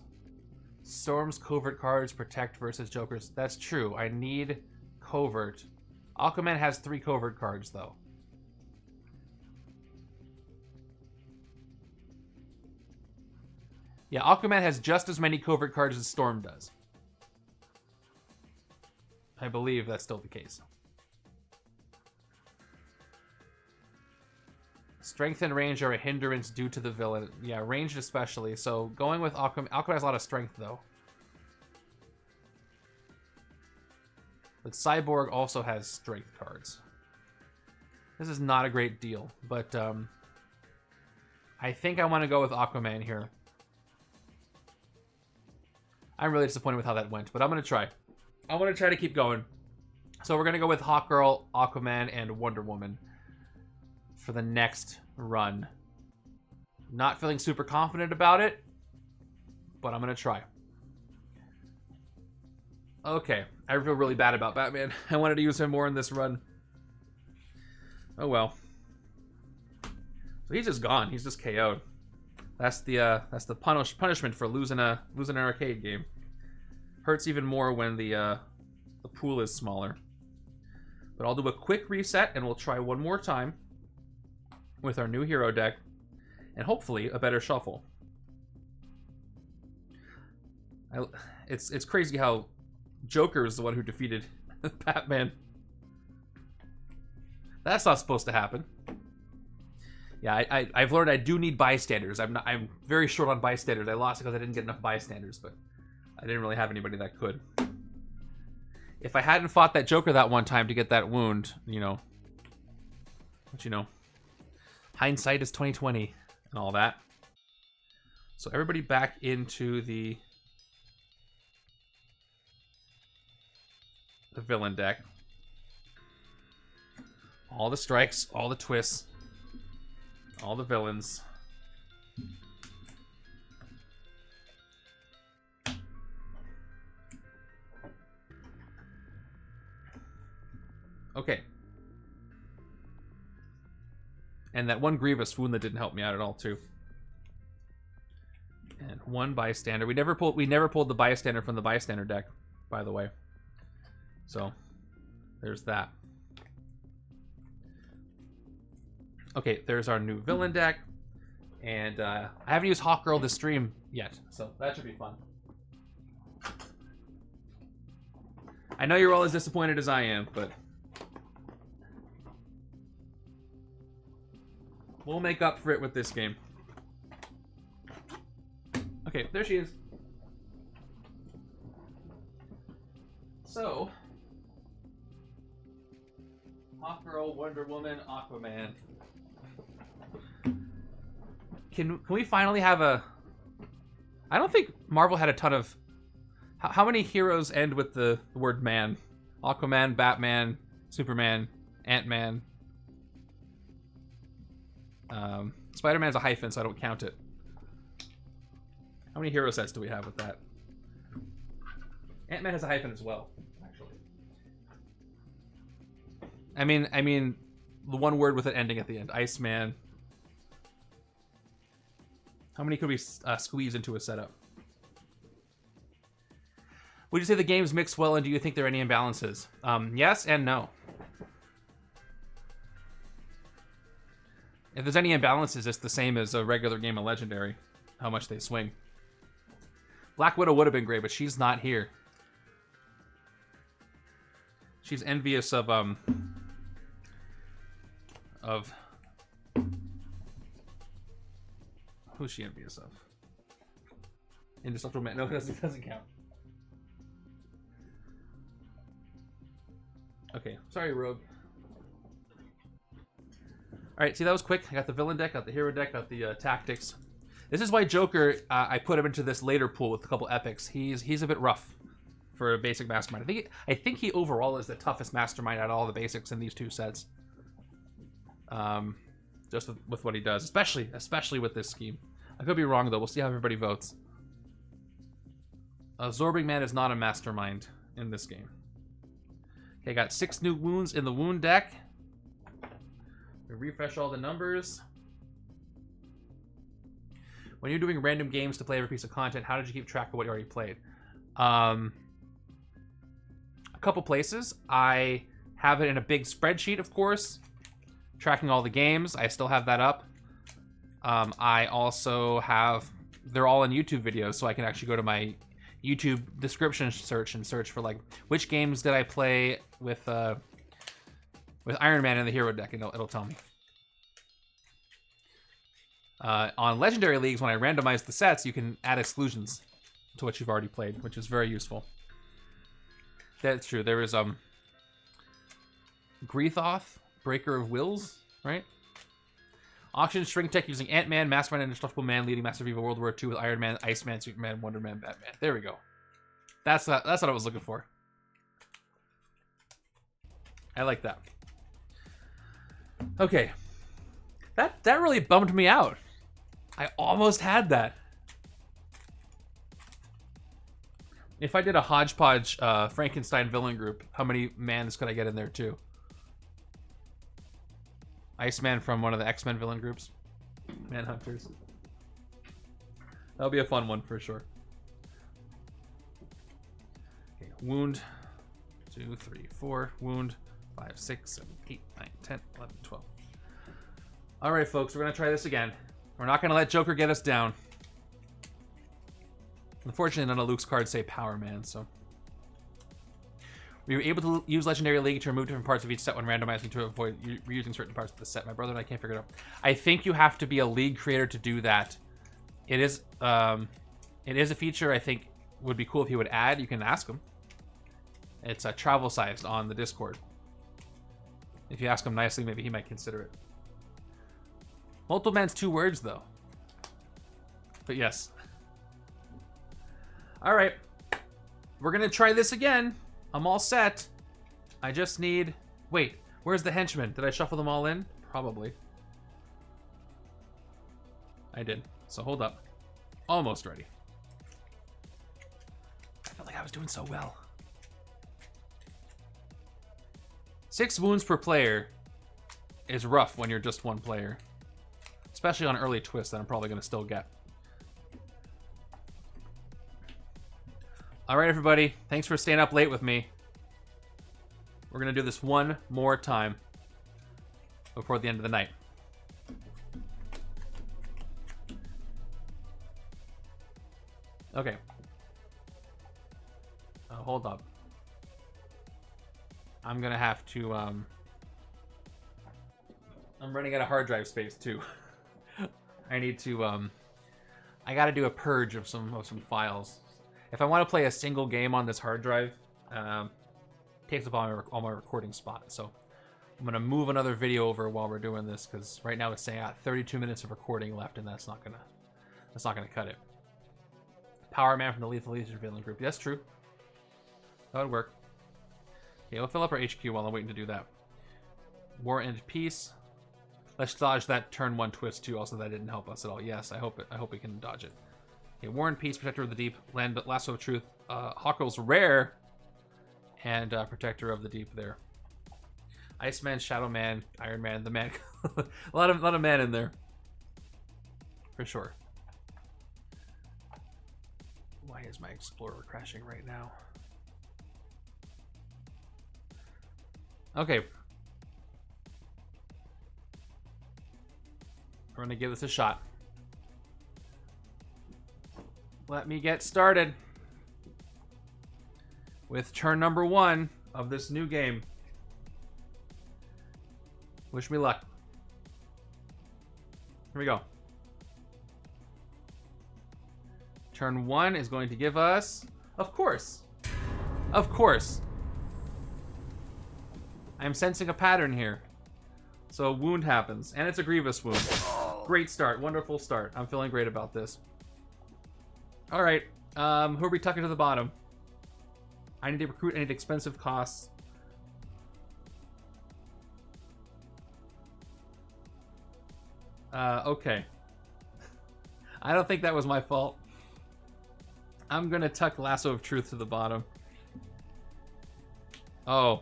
Storm's covert cards protect versus Joker's. That's true. I need covert. Aquaman has 3 covert cards, though. Yeah, Aquaman has just as many covert cards as Storm does. I believe that's still the case. Strength and range are a hindrance due to the villain. Yeah, ranged especially. So going with Aquaman. Aquaman has a lot of strength, though. But Cyborg also has strength cards. This is not a great deal, but I think I want to go with Aquaman here. I'm really disappointed with how that went, but I'm going to try. I want to try to keep going. So we're going to go with Hawkgirl, Aquaman, and Wonder Woman for the next run. Not feeling super confident about it, but I'm going to try. Okay, I feel really bad about Batman. I wanted to use him more in this run. Oh well. So he's just gone. He's just KO'd. That's the punishment for losing an arcade game. Hurts even more when the pool is smaller. But I'll do a quick reset, and we'll try one more time with our new hero deck, and hopefully a better shuffle. It's crazy how Joker is the one who defeated Batman. That's not supposed to happen. Yeah, I've learned I do need bystanders. I'm very short on bystanders. I lost because I didn't get enough bystanders, but I didn't really have anybody that could. If I hadn't fought that Joker that one time to get that wound, you know, but you know, hindsight is 20/20 and all that. So everybody back into the villain deck. All the strikes, all the twists, all the villains. Okay. And that one Grievous wound that didn't help me out at all, too. And one bystander. We never pulled the bystander from the bystander deck, by the way. So there's that. Okay, there's our new villain deck. And I haven't used Hawkgirl this stream yet, so that should be fun. I know you're all as disappointed as I am, but we'll make up for it with this game. Okay, there she is. So, Hawkgirl, Wonder Woman, Aquaman. Can we finally have a... I don't think Marvel had a ton of... How many heroes end with the word man? Aquaman, Batman, Superman, Ant-Man. Spider-Man's a hyphen, so I don't count it. How many hero sets do we have with that? Ant-Man has a hyphen as well, actually. I mean, the one word with an ending at the end. Iceman. How many could we squeeze into a setup? Would you say the games mix well, and do you think there are any imbalances? Yes and no. If there's any imbalances, it's the same as a regular game of Legendary. How much they swing. Black Widow would have been great, but she's not here. She's envious of who's she envious of? Indestructible Man. No, it doesn't count. Okay, sorry, Rogue. Alright, see, that was quick. I got the villain deck, got the hero deck, got the tactics. This is why Joker, I put him into this later pool with a couple epics. He's a bit rough for a basic Mastermind. I think he overall is the toughest Mastermind out of all the basics in these two sets. Just with what he does, especially with this scheme. I could be wrong, though. We'll see how everybody votes. Absorbing Man is not a Mastermind in this game. Okay, got 6 new wounds in the wound deck. We refresh all the numbers. When you're doing random games to play every piece of content, how did you keep track of what you already played? A couple places. I have it in a big spreadsheet, of course, tracking all the games. I still have that up. I also have... They're all in YouTube videos, so I can actually go to my YouTube description search and search for, like, which games did I play with Iron Man in the hero deck, and it'll tell me. On Legendary Leagues, when I randomize the sets, you can add exclusions to what you've already played, which is very useful. That's true. There is Greethoth, Breaker of Wills, right? Auction Shrink Tech using Ant-Man, Mastermind, and Indestructible Man, leading Master of Evil World War II with Iron Man, Iceman, Superman, Wonder Man, Batman. There we go. That's what I was looking for. I like that. Okay. That really bummed me out. I almost had that. If I did a hodgepodge Frankenstein villain group, how many mans could I get in there too? Iceman from one of the X-Men villain groups. Manhunters. That'll be a fun one for sure. Okay, wound. 2, 3, 4. Wound. 5, 6, 7, 8, 9, 10, 11, 12. All right, folks, we're going to try this again. We're not going to let Joker get us down. Unfortunately, none of Luke's cards say Power Man, so... We were able to use Legendary League to remove different parts of each set when randomizing to avoid reusing certain parts of the set. My brother and I can't figure it out. I think you have to be a League creator to do that. It is a feature I think would be cool if he would add. You can ask him. It's travel sized on the Discord. If you ask him nicely, maybe he might consider it. Multiple man's 2 words, though. But yes. All right. We're going to try this again. I'm all set. I just need... Wait, where's the Henchmen? Did I shuffle them all in? Probably. I did. So hold up. Almost ready. I felt like I was doing so well. 6 wounds per player is rough when you're just one player. Especially on early twists that I'm probably going to still get. All right, everybody. Thanks for staying up late with me. We're going to do this one more time before the end of the night. Okay. Hold up. I'm going to have to... I'm running out of hard drive space, too. I need to... I got to do a purge of some files. If I want to play a single game on this hard drive, it takes up all my recording spots. So I'm going to move another video over while we're doing this, because right now it's saying I got 32 minutes of recording left, and that's not gonna cut it. Power Man from the Lethal Leisure Villain Group. That's true. That would work. Okay, we'll fill up our HQ while I'm waiting to do that. War and Peace. Let's dodge that turn 1 twist too. Also, that didn't help us at all. Yes, I hope we can dodge it. Okay, War and Peace, Protector of the Deep, Land Lasso of Truth, Hawkell's Rare, and Protector of the Deep there. Iceman, Shadow Man, Iron Man, the Man. a lot of man in there, for sure. Why is my Explorer crashing right now? Okay. We're gonna give this a shot. Let me get started with turn number 1 of this new game. Wish me luck. Here we go. Turn 1 is going to give us... Of course. Of course. I'm sensing a pattern here. So a wound happens. And it's a grievous wound. Great start. Wonderful start. I'm feeling great about this. Alright. Who are we tucking to the bottom? I need to recruit. I need expensive costs. Okay. I don't think that was my fault. I'm gonna tuck Lasso of Truth to the bottom. Oh.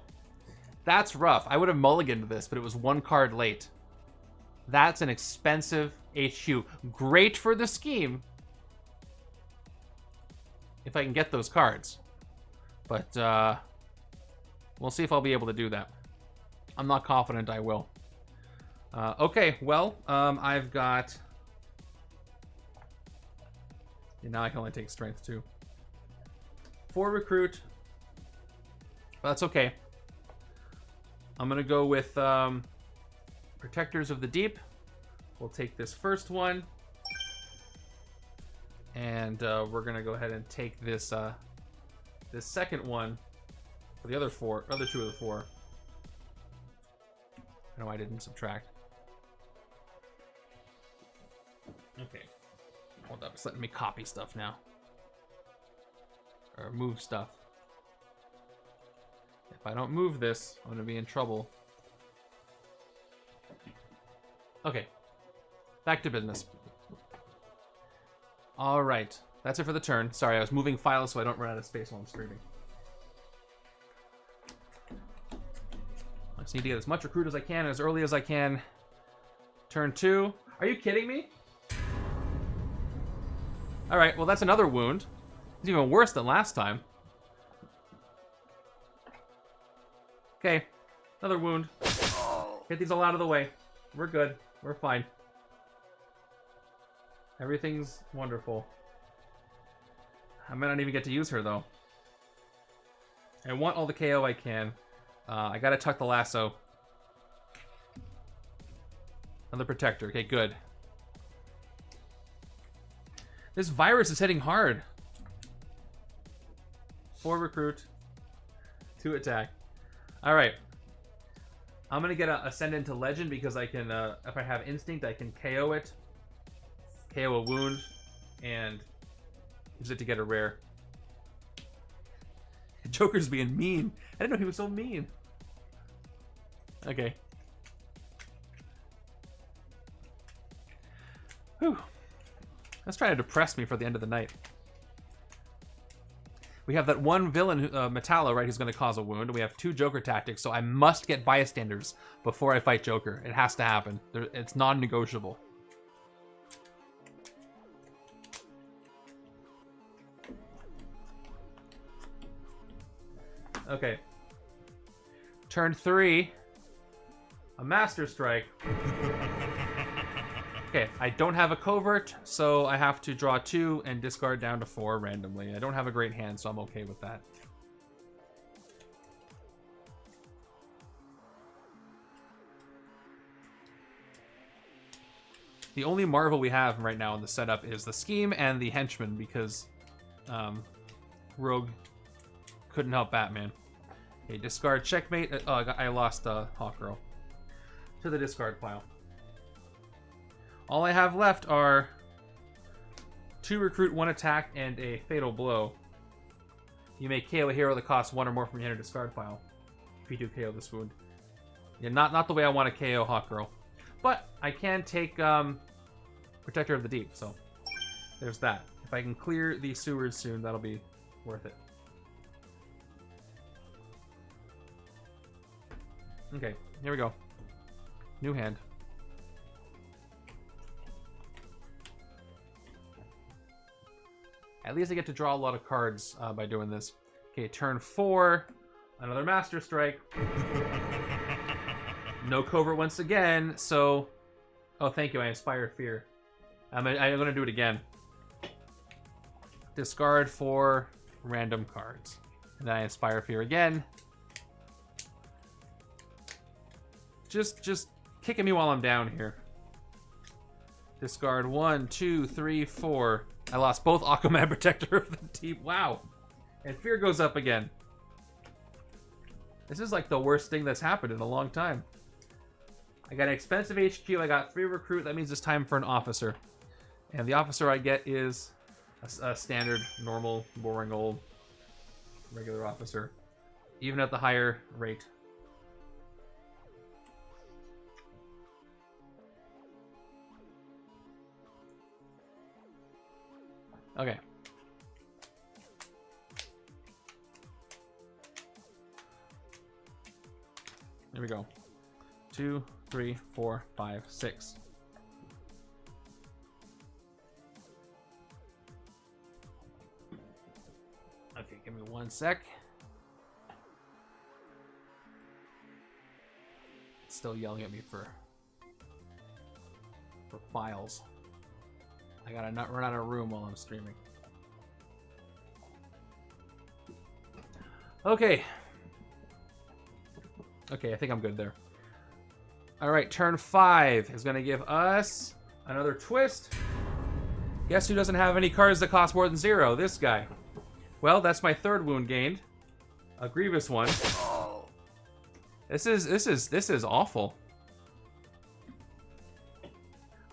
That's rough. I would have mulliganed this, but it was 1 card late. That's an expensive HQ. Great for the scheme. If I can get those cards. But, we'll see if I'll be able to do that. I'm not confident I will. Okay, well, I've got... Yeah, now I can only take strength 2. 4 recruit. But that's okay. I'm gonna go with Protectors of the Deep. We'll take this first one. And we're gonna go ahead and take this this second one for the other 2 of the 4. No, I didn't subtract. Okay. Hold up, it's letting me copy stuff now. Or move stuff. If I don't move this, I'm gonna be in trouble. Okay. Back to business. Alright. That's it for the turn. Sorry, I was moving files so I don't run out of space while I'm streaming. I just need to get as much recruit as I can as early as I can. Turn 2. Are you kidding me? Alright, well that's another wound. It's even worse than last time. Okay. Another wound. Get these all out of the way. We're good. We're fine. Everything's wonderful. I might not even get to use her, though. I want all the KO I can. I gotta tuck the lasso. Another protector. Okay, good. This virus is hitting hard. 4 recruit. 2 attack. Alright. I'm gonna get a Ascendant to Legend because I can, if I have Instinct, I can KO it. KO a wound. And use it to get a rare. Joker's being mean. I didn't know he was so mean. Okay. Whew. That's trying to depress me for the end of the night. We have that one villain, Metallo, right, who's going to cause a wound. We have 2 Joker tactics, so I must get bystanders before I fight Joker. It has to happen. It's non-negotiable. Okay. Turn 3. A Master Strike. Okay, I don't have a covert, so I have to draw 2 and discard down to 4 randomly. I don't have a great hand, so I'm okay with that. The only Marvel we have right now in the setup is the Scheme and the Henchmen, because Rogue couldn't help Batman. Okay, discard checkmate. Oh, I lost Hawkgirl to the discard pile. All I have left are 2 recruit, 1 attack, and a fatal blow. You may KO a hero that costs 1 or more from your hand or discard pile. If you do KO this wound. Yeah, not the way I want to KO Hawkgirl. But I can take Protector of the Deep, so there's that. If I can clear the sewers soon, that'll be worth it. Okay, here we go. New hand. At least I get to draw a lot of cards by doing this. Okay, turn 4. Another Master Strike. No covert once again, so... Oh, thank you, I Inspire Fear. I'm going to do it again. Discard 4 random cards. And then I Inspire Fear again. Just kicking me while I'm down here. Discard 1, 2, 3, 4. I lost both Aquaman and Protector of the Deep. Wow. And Fear goes up again. This is like the worst thing that's happened in a long time. I got an expensive HQ. I got 3 recruit. That means it's time for an officer. And the officer I get is a standard, normal, boring, old, regular officer. Even at the higher rate. Okay. There we go. 2, 3, 4, 5, 6. Okay, give me 1 sec. It's still yelling at me for files. I gotta not run out of room while I'm streaming. Okay. Okay, I think I'm good there. Alright, turn 5 is gonna give us another twist. Guess who doesn't have any cards that cost more than 0? This guy. Well, that's my 3rd wound gained. A grievous one. This is awful.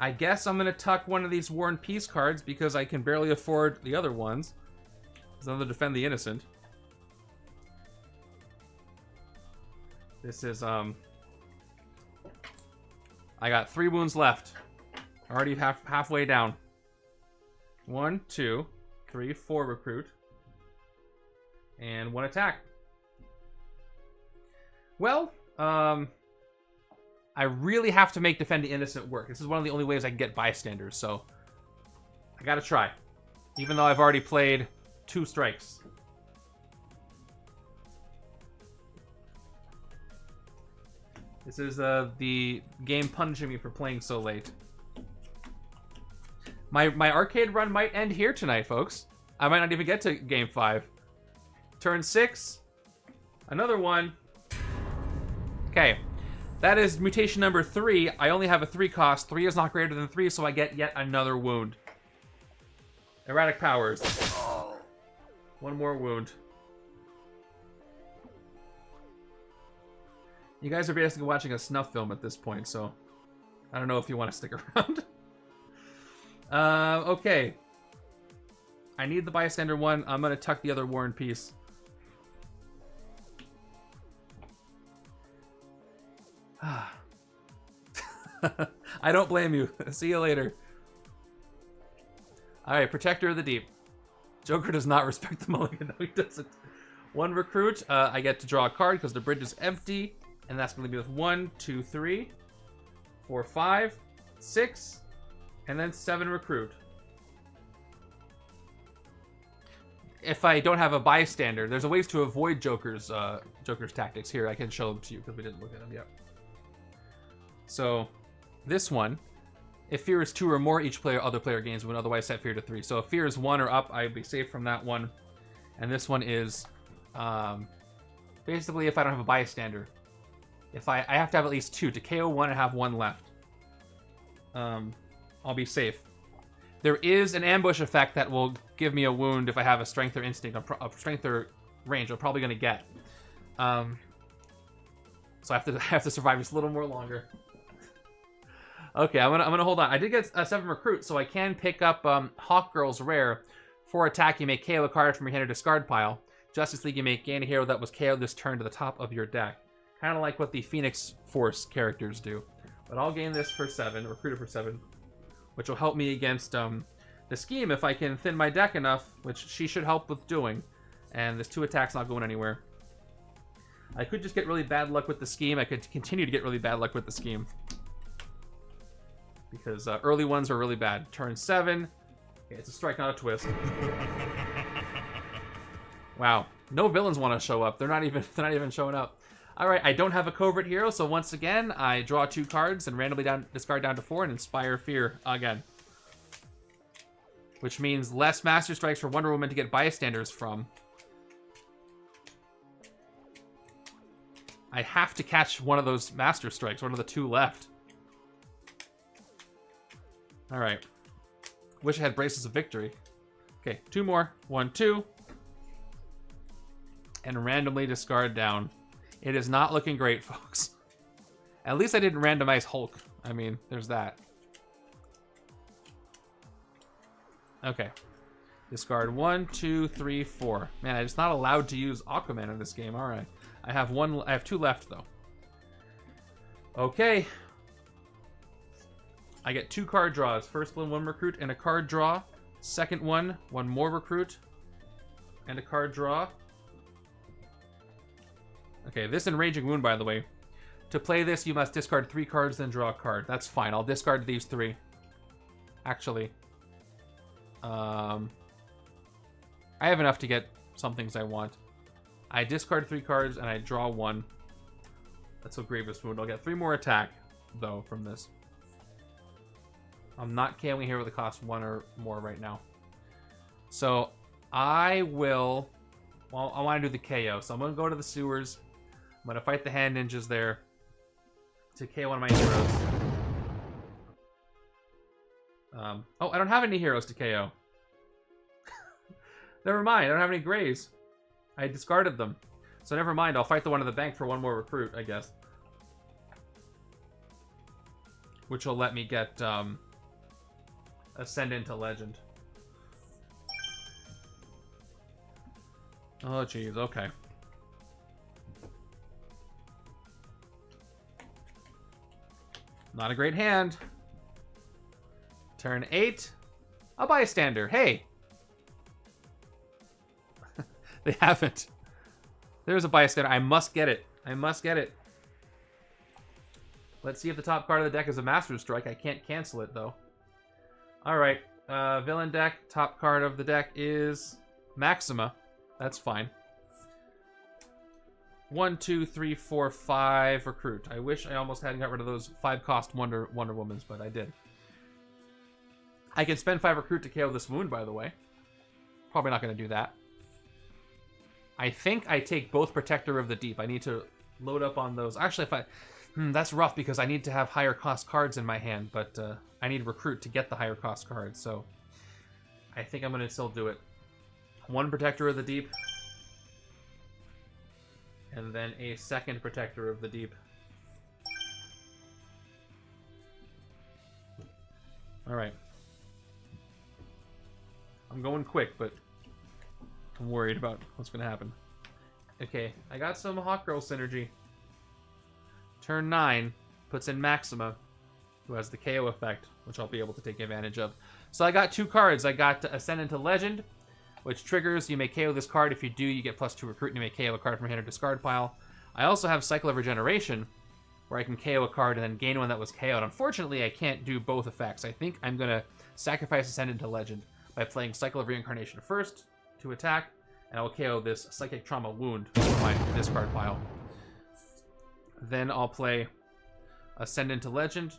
I guess I'm gonna tuck one of these War and Peace cards because I can barely afford the other ones. There's another Defend the Innocent. This is I got 3 wounds left. Already halfway down. 1, 2, 3, 4 recruit. And 1 attack. Well, I really have to make Defend the Innocent work. This is one of the only ways I can get bystanders, so I gotta try. Even though I've already played 2 strikes. This is the game punishing me for playing so late. My arcade run might end here tonight, folks. I might not even get to game 5. Turn 6. Another one. Okay. That is mutation number 3. I only have a 3 cost. 3 is not greater than 3, so I get yet another wound. Erratic powers. One more wound. You guys are basically watching a snuff film at this point, so I don't know if you want to stick around. Okay. I need the bystander one. I'm going to tuck the other war and peace. I don't blame you. See you later. Alright, Protector of the Deep. Joker does not respect the mulligan. No, he doesn't. 1 recruit. I get to draw a card because the bridge is empty. And that's going to be with 1, 2, 3, 4, 5, 6, and then 7 recruit. If I don't have a bystander, there's a ways to avoid Joker's tactics. Here, I can show them to you because we didn't look at them yet. So, this one, if fear is 2 or more, each other player gains would otherwise set fear to 3. So if fear is 1 or up, I'd be safe from that one. And this one is basically if I don't have a bystander. If I have to have at least 2 to KO 1 and have 1 left. I'll be safe. There is an ambush effect that will give me a wound if I have a strength or instinct, a strength or range. I'm probably going to get. So I have to survive just a little more longer. Okay, I'm gonna hold on. I did get a 7 recruit, so I can pick up Hawkgirl's Rare. For attack, you may KO a card from your hand or discard pile. Justice League, you may gain a hero that was KO'd this turn to the top of your deck. Kind of like what the Phoenix Force characters do. But I'll gain this for 7, recruit it for 7, which will help me against the Scheme if I can thin my deck enough, which she should help with doing. And this 2 attacks not going anywhere. I could just get really bad luck with the Scheme. I could continue to get really bad luck with the Scheme. Because early ones are really bad. Turn 7. Okay, it's a strike, not a twist. Wow. No villains want to show up. They're not even showing up. Alright, I don't have a covert hero, so once again, I draw 2 cards and randomly discard down to 4 and inspire fear again. Which means less Master Strikes for Wonder Woman to get bystanders from. I have to catch one of those Master Strikes, one of the 2 left. Alright. Wish I had Braces of Victory. Okay, 2 more. 1, 2. And randomly discard down. It is not looking great, folks. At least I didn't randomize Hulk. I mean, there's that. Okay. Discard 1, 2, 3, 4. Man, I'm just not allowed to use Aquaman in this game. Alright. I have 2 left, though. Okay. I get 2 card draws. First one, 1 recruit and a card draw. Second one, 1 more recruit and a card draw. Okay, this Enraging Wound, by the way. To play this, you must discard 3 cards, then draw a card. That's fine. I'll discard these 3. Actually. I have enough to get some things I want. I discard 3 cards, and I draw 1. That's a Grievous Wound. I'll get 3 more attack, though, from this. I'm not KOing here with a cost 1 or more right now. So, I will... Well, I want to do the KO, so I'm going to go to the sewers. I'm going to fight the hand ninjas there to KO one of my heroes. Oh, I don't have any heroes to KO. Never mind, I don't have any grays. I discarded them. So never mind, I'll fight the one in the bank for 1 more recruit, I guess. Which will let me get Ascend into Legend. Oh, jeez, okay. Not a great hand. Turn 8. A bystander. Hey! They haven't. There's a bystander. I must get it. I must get it. Let's see if the top card of the deck is a Master Strike. I can't cancel it, though. Alright. Villain deck. Top card of the deck is Maxima. That's fine. 1, 2, 3, 4, 5 recruit. I wish I almost hadn't got rid of those 5-cost Wonder Womans, but I did. I can spend 5 recruit to KO this wound, by the way. Probably not going to do that. I think I take both Protector of the Deep. I need to load up on those. Actually, if I... that's rough because I need to have higher cost cards in my hand, but I need recruit to get the higher cost cards, so I think I'm going to still do it. 1 Protector of the Deep, and then a 2nd Protector of the Deep. Alright. I'm going quick, but I'm worried about what's going to happen. Okay, I got some Hawk Girl synergy. Turn 9 puts in Maxima, who has the KO effect, which I'll be able to take advantage of. So I got 2 cards. I got Ascend into Legend, which triggers, you may KO this card. If you do, you get +2 recruit, and you may KO a card from your hand or discard pile. I also have Cycle of Regeneration, where I can KO a card and then gain one that was KO'd. Unfortunately, I can't do both effects. I think I'm going to sacrifice Ascend into Legend by playing Cycle of Reincarnation first to attack, and I will KO this Psychic Trauma wound from my discard pile. Then I'll play Ascend into Legend,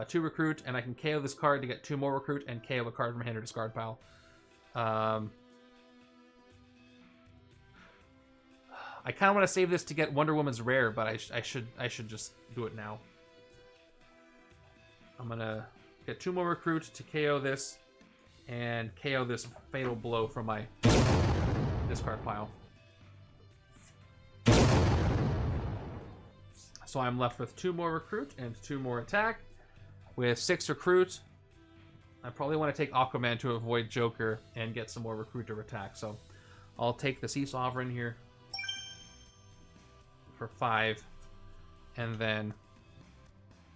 2 recruit, and I can KO this card to get 2 more recruit and KO a card from hand or discard pile. I kind of want to save this to get Wonder Woman's rare, but I should just do it now. I'm gonna get 2 more recruit to KO this and KO this Fatal Blow from my discard pile. So I'm left with 2 more recruit and 2 more attack. With 6 recruit, I probably want to take Aquaman to avoid Joker and get some more recruit or attack. So I'll take the Sea Sovereign here for 5. And then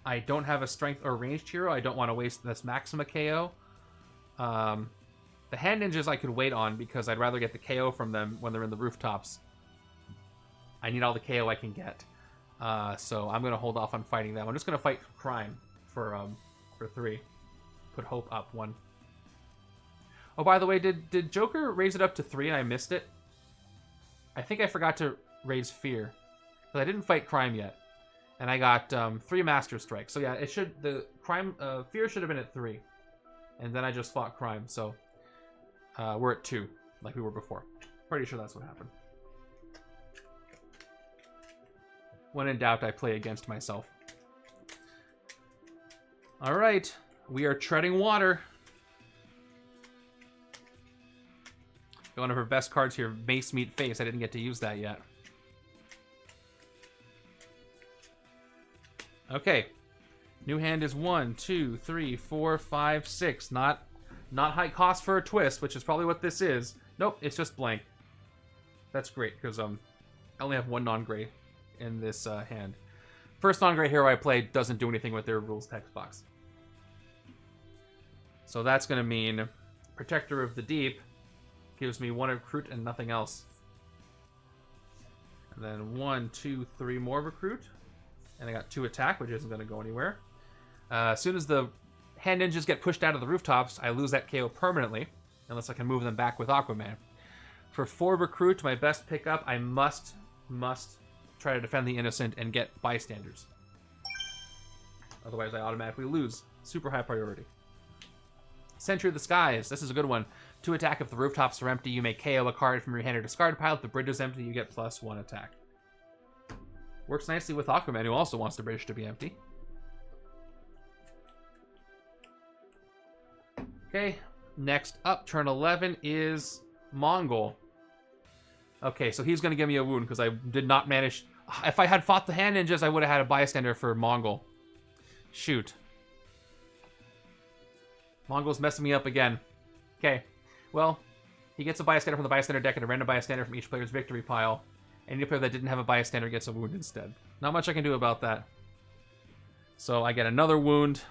I don't have a strength or ranged hero. I don't want to waste this Maxima KO. The Hand Ninjas I could wait on because I'd rather get the KO from them when they're in the rooftops. I need all the KO I can get. So I'm going to hold off on fighting them. I'm just going to fight Crime for 3. Put Hope up 1. Oh, by the way, did Joker raise it up to 3 and I missed it? I think I forgot to raise Fear. Because I didn't fight Crime yet. And I got 3 Master Strikes. So yeah, it should... Fear should have been at 3. And then I just fought Crime, so... we're at 2, like we were before. Pretty sure that's what happened. When in doubt, I play against myself. Alright, we are treading water. One of her best cards here, Mace Meet Face. I didn't get to use that yet. Okay. New hand is 1, 2, 3, 4, 5, 6. Not high cost for a twist, which is probably what this is. Nope, it's just blank. That's great, because I only have 1 non-gray in this hand. First non-gray hero I played doesn't do anything with their rules text box. So that's going to mean Protector of the Deep gives me 1 recruit and nothing else. And then 1, 2, 3 more recruit. And I got 2 attack, which isn't going to go anywhere. As soon as the Hand Ninjas get pushed out of the rooftops, I lose that KO permanently, unless I can move them back with Aquaman. For 4 recruit, my best pickup, I must try to defend the innocent and get bystanders. Otherwise, I automatically lose. Super high priority. Sentry of the Skies. This is a good one. 2 attack if the rooftops are empty. You may KO a card from your hand or discard pile. If the bridge is empty, you get +1 attack. Works nicely with Aquaman, who also wants the bridge to be empty. Okay, next up, turn 11 is Mongol. Okay, so he's going to give me a wound because I did not manage... If I had fought the Hand Ninjas, I would have had a bystander for Mongol. Shoot. Mongol's messing me up again. Okay, well, he gets a bystander from the bystander deck and a random bystander from each player's victory pile. Any player that didn't have a bystander gets a wound instead. Not much I can do about that. So I get another wound.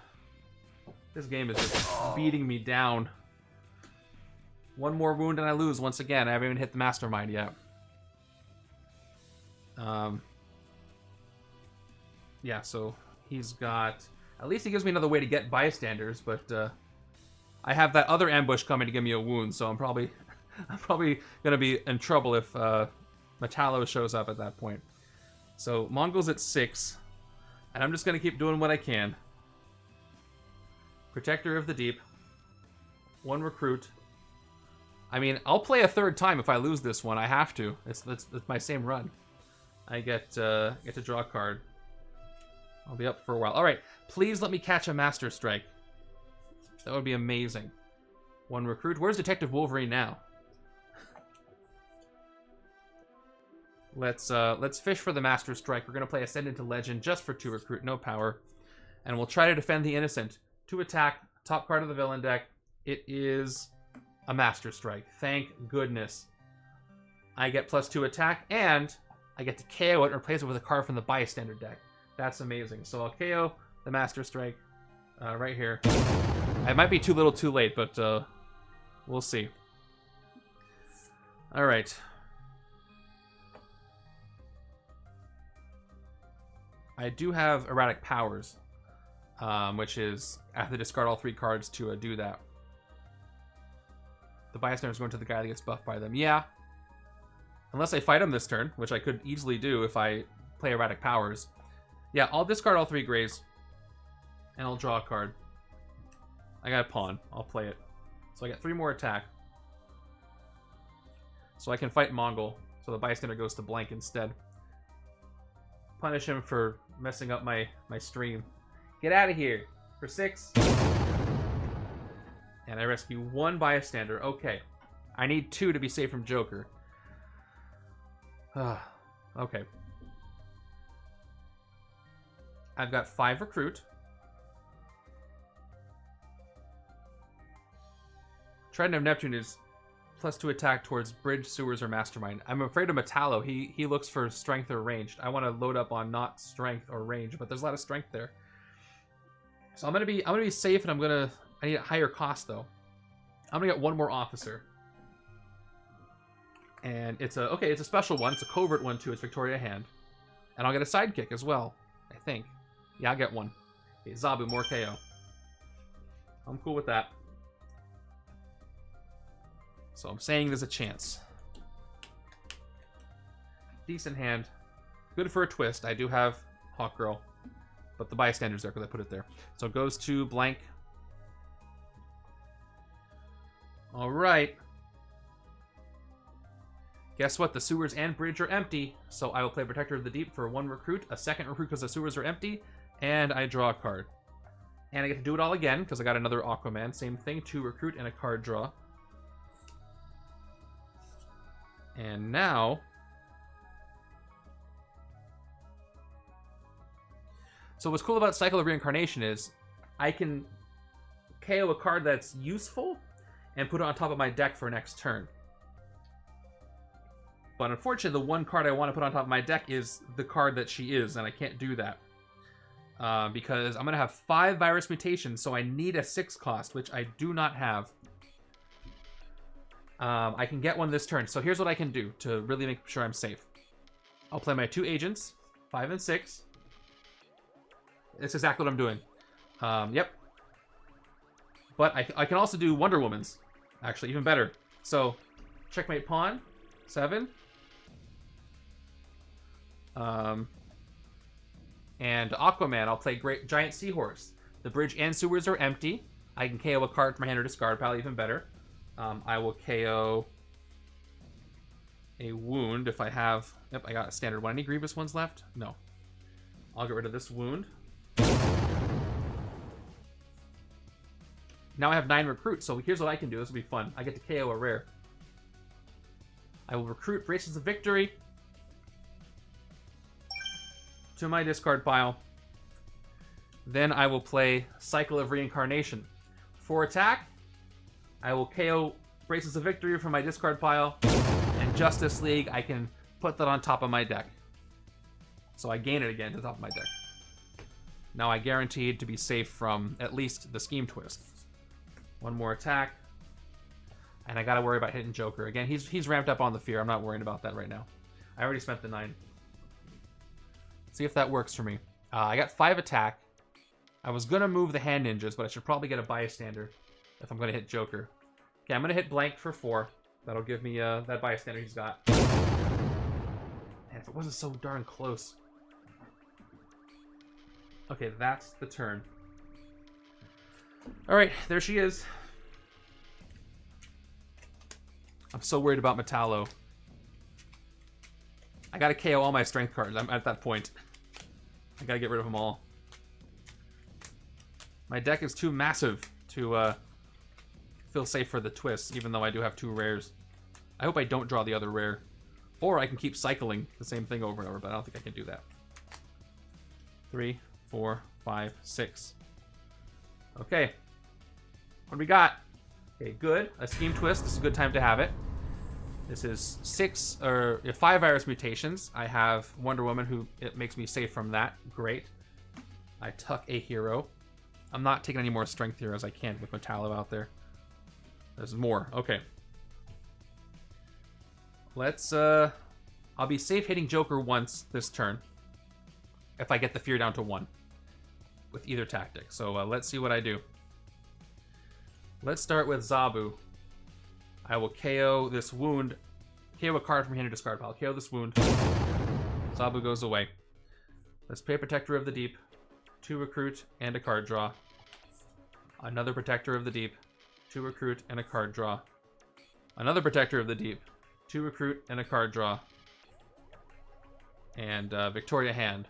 This game is just beating me down. 1 more wound and I lose once again. I haven't even hit the Mastermind yet. Yeah, so he's got... At least he gives me another way to get bystanders, but I have that other ambush coming to give me a wound, so I'm probably gonna be in trouble if Metallo shows up at that point. So Mongols at 6. And I'm just going to keep doing what I can. Protector of the Deep. 1 recruit. I mean, I'll play a 3rd time if I lose this one. I have to. It's my same run. I get to draw a card. I'll be up for a while. All right, please let me catch a Master Strike. That would be amazing. 1 recruit. Where's Detective Wolverine now? Let's fish for the Master Strike. We're gonna play Ascendant to Legend just for 2 recruit, no power, and we'll try to defend the innocent. 2 attack, top card of the villain deck. It is a Master Strike. Thank goodness. I get +2 attack, and I get to KO it and replace it with a card from the Bystander deck. That's amazing. So I'll KO the Master Strike right here. I might be too little too late, but we'll see. All right. I do have Erratic Powers, which is I have to discard all 3 cards to do that. The Bystander is going to the guy that gets buffed by them. Yeah. Unless I fight him this turn, which I could easily do if I play Erratic Powers. Yeah, I'll discard all 3 grays. And I'll draw a card. I got a pawn. I'll play it. So I get 3 more attack. So I can fight Mongol. So the Bystander goes to blank instead. Punish him for messing up my stream. Get out of here. For 6. And I rescue 1 Bystander. Okay. I need 2 to be safe from Joker. Okay. I've got 5 recruit. Trident of Neptune is +2 attack towards bridge, sewers, or mastermind. I'm afraid of Metallo. He looks for strength or ranged. I want to load up on not strength or range, but there's a lot of strength there. So I'm gonna be safe, and I need a higher cost though. I'm gonna get 1 more officer. And it's a special one. It's a covert one too. It's Victoria Hand. And I'll get a sidekick as well, I think. Yeah, I'll get 1. Okay, Zabu, more KO. I'm cool with that. So I'm saying there's a chance. Decent hand. Good for a twist. I do have Hawkgirl. But the Bystander's there because I put it there. So it goes to blank. Alright. Guess what? The sewers and bridge are empty. So I will play Protector of the Deep for 1 recruit. A 2nd recruit because the sewers are empty. And I draw a card. And I get to do it all again because I got another Aquaman. Same thing. 2 recruit and a card draw. And now... So what's cool about Cycle of Reincarnation is I can KO a card that's useful and put it on top of my deck for next turn. But unfortunately, the 1 card I want to put on top of my deck is the card that she is, and I can't do that. Because I'm going to have 5 virus mutations, so I need a 6 cost, which I do not have. I can get 1 this turn. So here's what I can do to really make sure I'm safe. I'll play my 2 agents, 5 and 6. That's exactly what I'm doing. Yep. But I can also do Wonder Woman's. Actually, even better. So, checkmate pawn, 7. And Aquaman, I'll play Giant Seahorse. The bridge and sewers are empty. I can KO a card from my hand or discard pile, even better. I will KO a wound if I have... Yep, I got a standard one. Any Grievous ones left? No. I'll get rid of this wound. Now I have 9 recruits, so here's what I can do. This will be fun. I get to KO a rare. I will recruit Braces of Victory to my discard pile. Then I will play Cycle of Reincarnation. For attack, I will KO Braces of Victory from my discard pile, and Justice League, I can put that on top of my deck. So I gain it again to the top of my deck. Now I guaranteed to be safe from at least the Scheme Twist. 1 more attack. And I gotta worry about hitting Joker. Again, he's ramped up on the fear. I'm not worrying about that right now. I already spent the 9. See if that works for me. I got 5 attack. I was gonna move the Hand Ninjas, but I should probably get a Bystander if I'm gonna hit Joker. Okay, I'm gonna hit blank for 4. That'll give me that Bystander he's got. Man, if it wasn't so darn close. Okay, that's the turn. Alright, there she is. I'm so worried about Metallo. I gotta KO all my strength cards. I'm at that point. I gotta get rid of them all. My deck is too massive to feel safe for the twists, even though I do have 2 rares. I hope I don't draw the other rare. Or I can keep cycling the same thing over and over, but I don't think I can do that. 3, 4, 5, 6. Okay. What do we got? Okay, good. A Scheme Twist. This is a good time to have it. This is 5 virus mutations. I have Wonder Woman, who it makes me safe from that. Great. I tuck a hero. I'm not taking any more strength heroes. I can't with Metallo out there. There's more. Okay. Let's, I'll be safe hitting Joker once this turn. If I get the fear down to 1. With either tactic. So let's see what I do. Let's start with Zabu. I will KO this wound. KO a card from hand or discard pile. KO this wound. Zabu goes away. Let's pay Protector of the Deep. 2 recruit and a card draw. Another Protector of the Deep. 2 recruit and a card draw. Another Protector of the Deep. 2 recruit and a card draw. And Victoria Hand.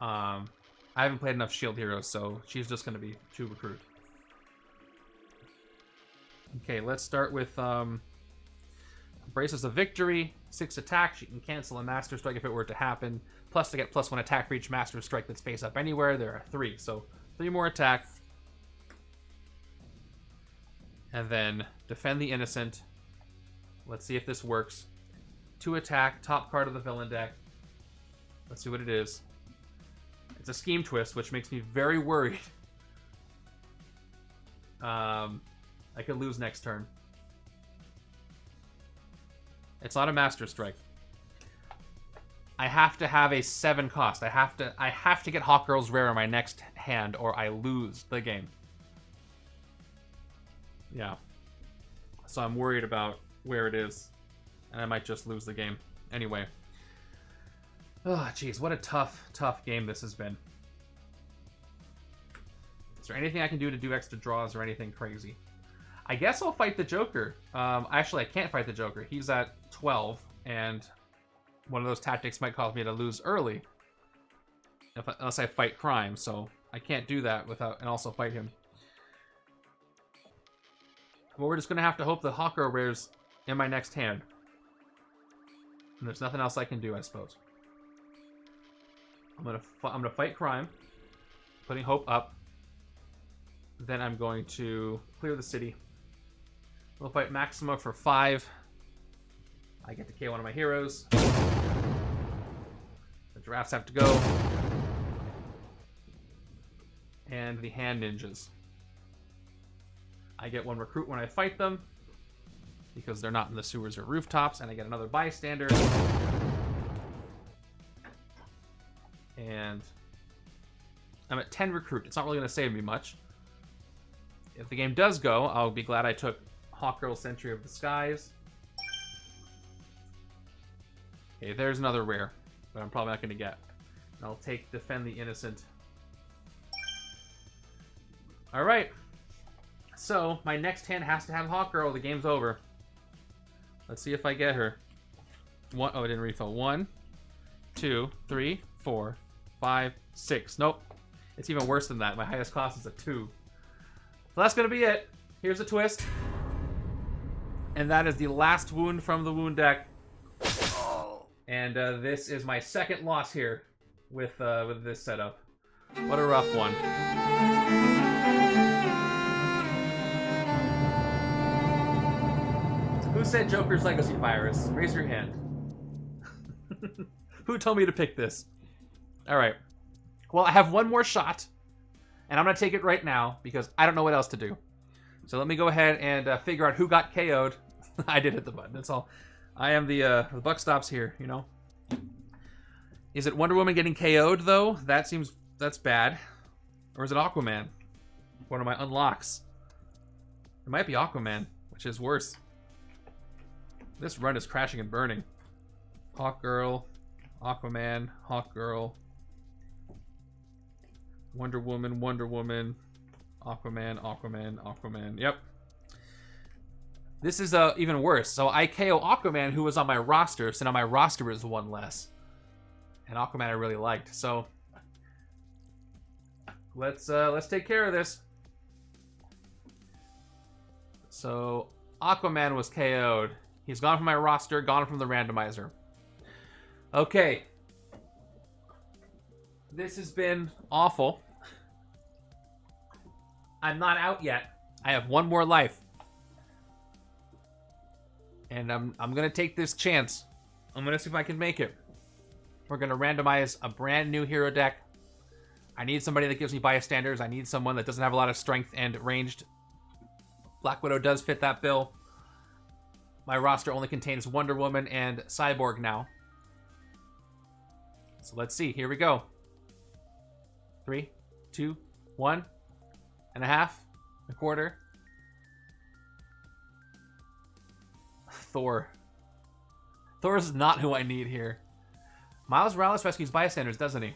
I haven't played enough shield heroes, so she's just going to be 2 recruit. Okay, let's start with Braces of Victory. 6 attack. She can cancel a Master Strike if it were to happen. Plus to get +1 attack for each Master Strike that's face up anywhere. There are 3, so 3 more attack. And then Defend the Innocent. Let's see if this works. 2 attack, top card of the villain deck. Let's see what it is. It's a Scheme Twist, which makes me very worried. I could lose next turn. It's not a Master Strike. I have to have a 7 cost. I have to get Hawkgirl's Rare in my next hand, or I lose the game. Yeah. So I'm worried about where it is, and I might just lose the game. Anyway. Oh, jeez, what a tough game this has been. Is there anything I can do to do extra draws or anything crazy? I guess I'll fight the Joker. Actually, I can't fight the Joker. He's at 12, and one of those tactics might cause me to lose early. Unless I fight crime, so I can't do that without and also fight him. Well, we're just going to have to hope the Hawker rares in my next hand. And there's nothing else I can do, I suppose. I'm gonna fight crime, putting hope up. Then I'm going to clear the city. We'll fight Maxima for 5. I get to KO one of my heroes. The giraffes have to go. And the hand ninjas. I get 1 recruit when I fight them, because they're not in the sewers or rooftops, and I get another bystander. And I'm at 10 recruit. It's not really going to save me much. If the game does go, I'll be glad I took Hawkgirl Sentry of the Skies. Okay, there's another rare, but I'm probably not going to get. And I'll take Defend the Innocent. Alright. So, my next hand has to have Hawkgirl. The game's over. Let's see if I get her. Oh, I didn't refill. 1, 2, 3, 4, 5, 6. Nope. It's even worse than that. My highest cost is a 2. So that's going to be it. Here's a twist. And that is the last wound from the wound deck. And this is my second loss here with this setup. What a rough one. Who said Joker's Legacy Virus? Raise your hand. Who told me to pick this? Alright. Well, I have one more shot. And I'm going to take it right now because I don't know what else to do. So let me go ahead and figure out who got KO'd. I did hit the button, that's all. I am the buck stops here, you know. Is it Wonder Woman getting KO'd, though? That's bad. Or is it Aquaman? One of my unlocks. It might be Aquaman, which is worse. This run is crashing and burning. Hawk Girl, Aquaman, Hawk Girl, Wonder Woman, Wonder Woman, Aquaman, Aquaman, Aquaman. Yep. This is even worse. So I KO Aquaman, who was on my roster, so now my roster is one less. And Aquaman I really liked. So let's take care of this. So Aquaman was KO'd. He's gone from my roster, gone from the randomizer. Okay. This has been awful. I'm not out yet. I have one more life. And I'm going to take this chance. I'm going to see if I can make it. We're going to randomize a brand new hero deck. I need somebody that gives me bystanders. I need someone that doesn't have a lot of strength and ranged. Black Widow does fit that bill. My roster only contains Wonder Woman and Cyborg now. So let's see. Here we go. 3, 2, 1 and a half, a quarter. Thor. Thor is not who I need here. Miles Morales rescues bystanders, doesn't he?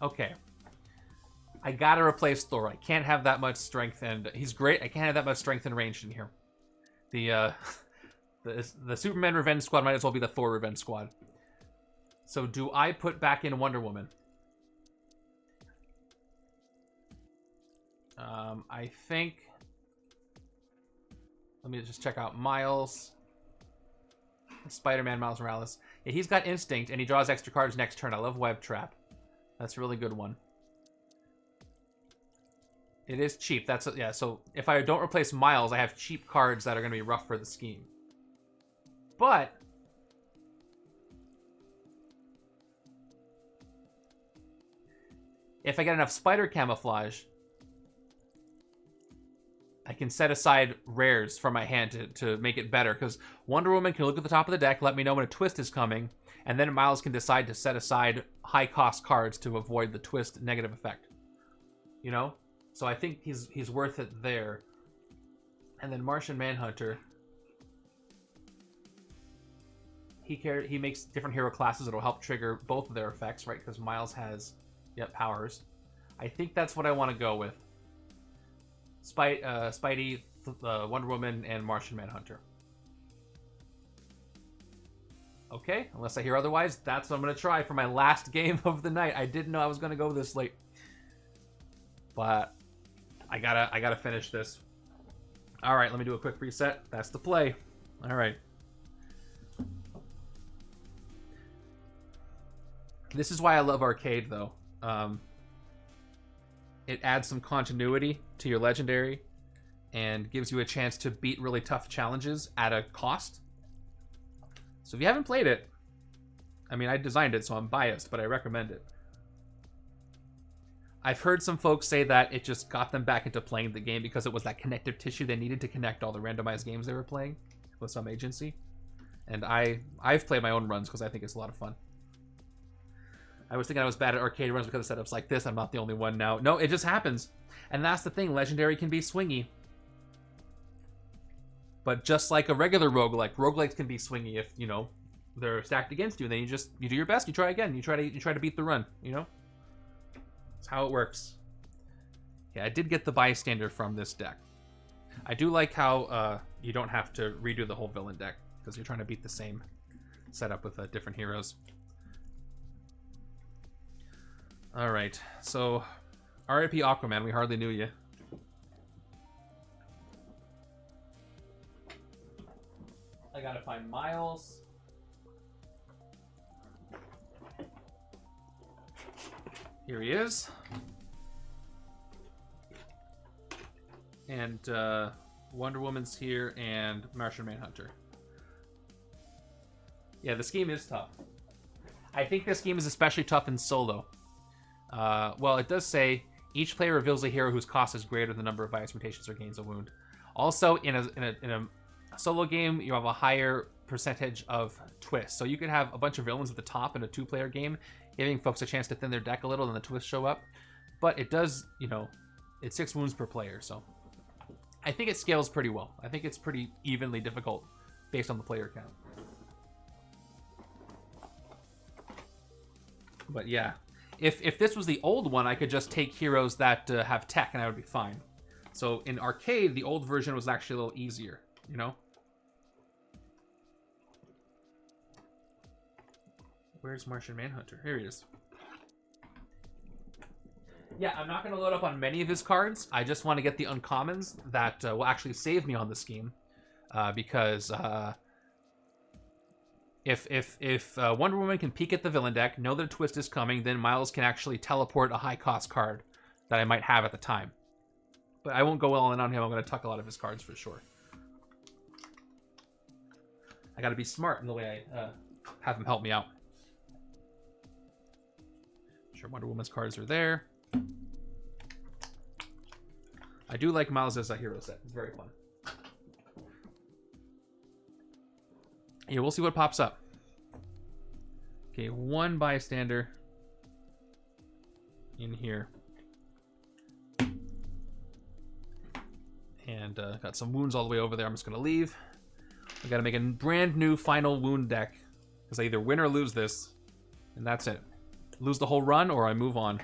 Okay. I gotta replace Thor. I can't have that much strength, and he's great. I can't have that much strength and range in here. The Superman Revenge Squad might as well be the Thor Revenge Squad. So do I put back in Wonder Woman? I think... Let me just check out Miles. Spider-Man Miles Morales. Yeah, he's got Instinct, and he draws extra cards next turn. I love Web Trap. That's a really good one. It is cheap. That's yeah. So if I don't replace Miles, I have cheap cards that are going to be rough for the scheme. But if I get enough spider camouflage, I can set aside rares from my hand to make it better. Because Wonder Woman can look at the top of the deck, let me know when a twist is coming, and then Miles can decide to set aside high-cost cards to avoid the twist negative effect. You know? So I think he's worth it there. And then Martian Manhunter. He makes different hero classes that'll help trigger both of their effects, right? Because Miles has, powers. I think that's what I want to go with. Spidey, Wonder Woman, and Martian Manhunter. Okay, unless I hear otherwise, that's what I'm going to try for my last game of the night. I didn't know I was going to go this late. But I gotta finish this. Alright, let me do a quick reset. That's the play. Alright. This is why I love Arcade, though. It adds some continuity to your Legendary and gives you a chance to beat really tough challenges at a cost. So if you haven't played it, I mean, I designed it, so I'm biased, but I recommend it. I've heard some folks say that it just got them back into playing the game because it was that connective tissue they needed to connect all the randomized games they were playing with some agency. And I've played my own runs because I think it's a lot of fun. I was thinking I was bad at arcade runs because of setups like this. I'm not the only one now. No, it just happens. And that's the thing. Legendary can be swingy. But just like a regular roguelike, roguelikes can be swingy if, they're stacked against you. And then you do your best. You try again. You try to beat the run, That's how it works. Yeah, I did get the bystander from this deck. I do like how you don't have to redo the whole villain deck because you're trying to beat the same setup with different heroes. All right, so RIP Aquaman, we hardly knew you. I gotta find Miles. Here he is. And Wonder Woman's here and Martian Manhunter. Yeah, the scheme is tough. I think this scheme is especially tough in solo. Well, it does say each player reveals a hero whose cost is greater than the number of virus mutations or gains a wound. Also, in a solo game, you have a higher percentage of twists. So you could have a bunch of villains at the top in a two-player game, giving folks a chance to thin their deck a little, and the twists show up. But it does, it's 6 wounds per player, so I think it scales pretty well. I think it's pretty evenly difficult based on the player count. But yeah, if this was the old one, I could just take heroes that have tech and I would be fine. So in arcade, the old version was actually a little easier, you know? Where's Martian Manhunter? Here he is. Yeah, I'm not going to load up on many of his cards. I just want to get the uncommons that will actually save me on the scheme. Because if Wonder Woman can peek at the villain deck, know that a twist is coming, then Miles can actually teleport a high-cost card that I might have at the time. But I won't go all in on him. I'm going to tuck a lot of his cards for sure. I got to be smart in the way I have him help me out. Sure, Wonder Woman's cards are there. I do like Miles as a hero set. It's very fun. Yeah, we'll see what pops up. Okay, one bystander in here. And got some wounds all the way over there. I'm just going to leave. We got to make a brand new final wound deck. Because I either win or lose this. And that's it. Lose the whole run or I move on.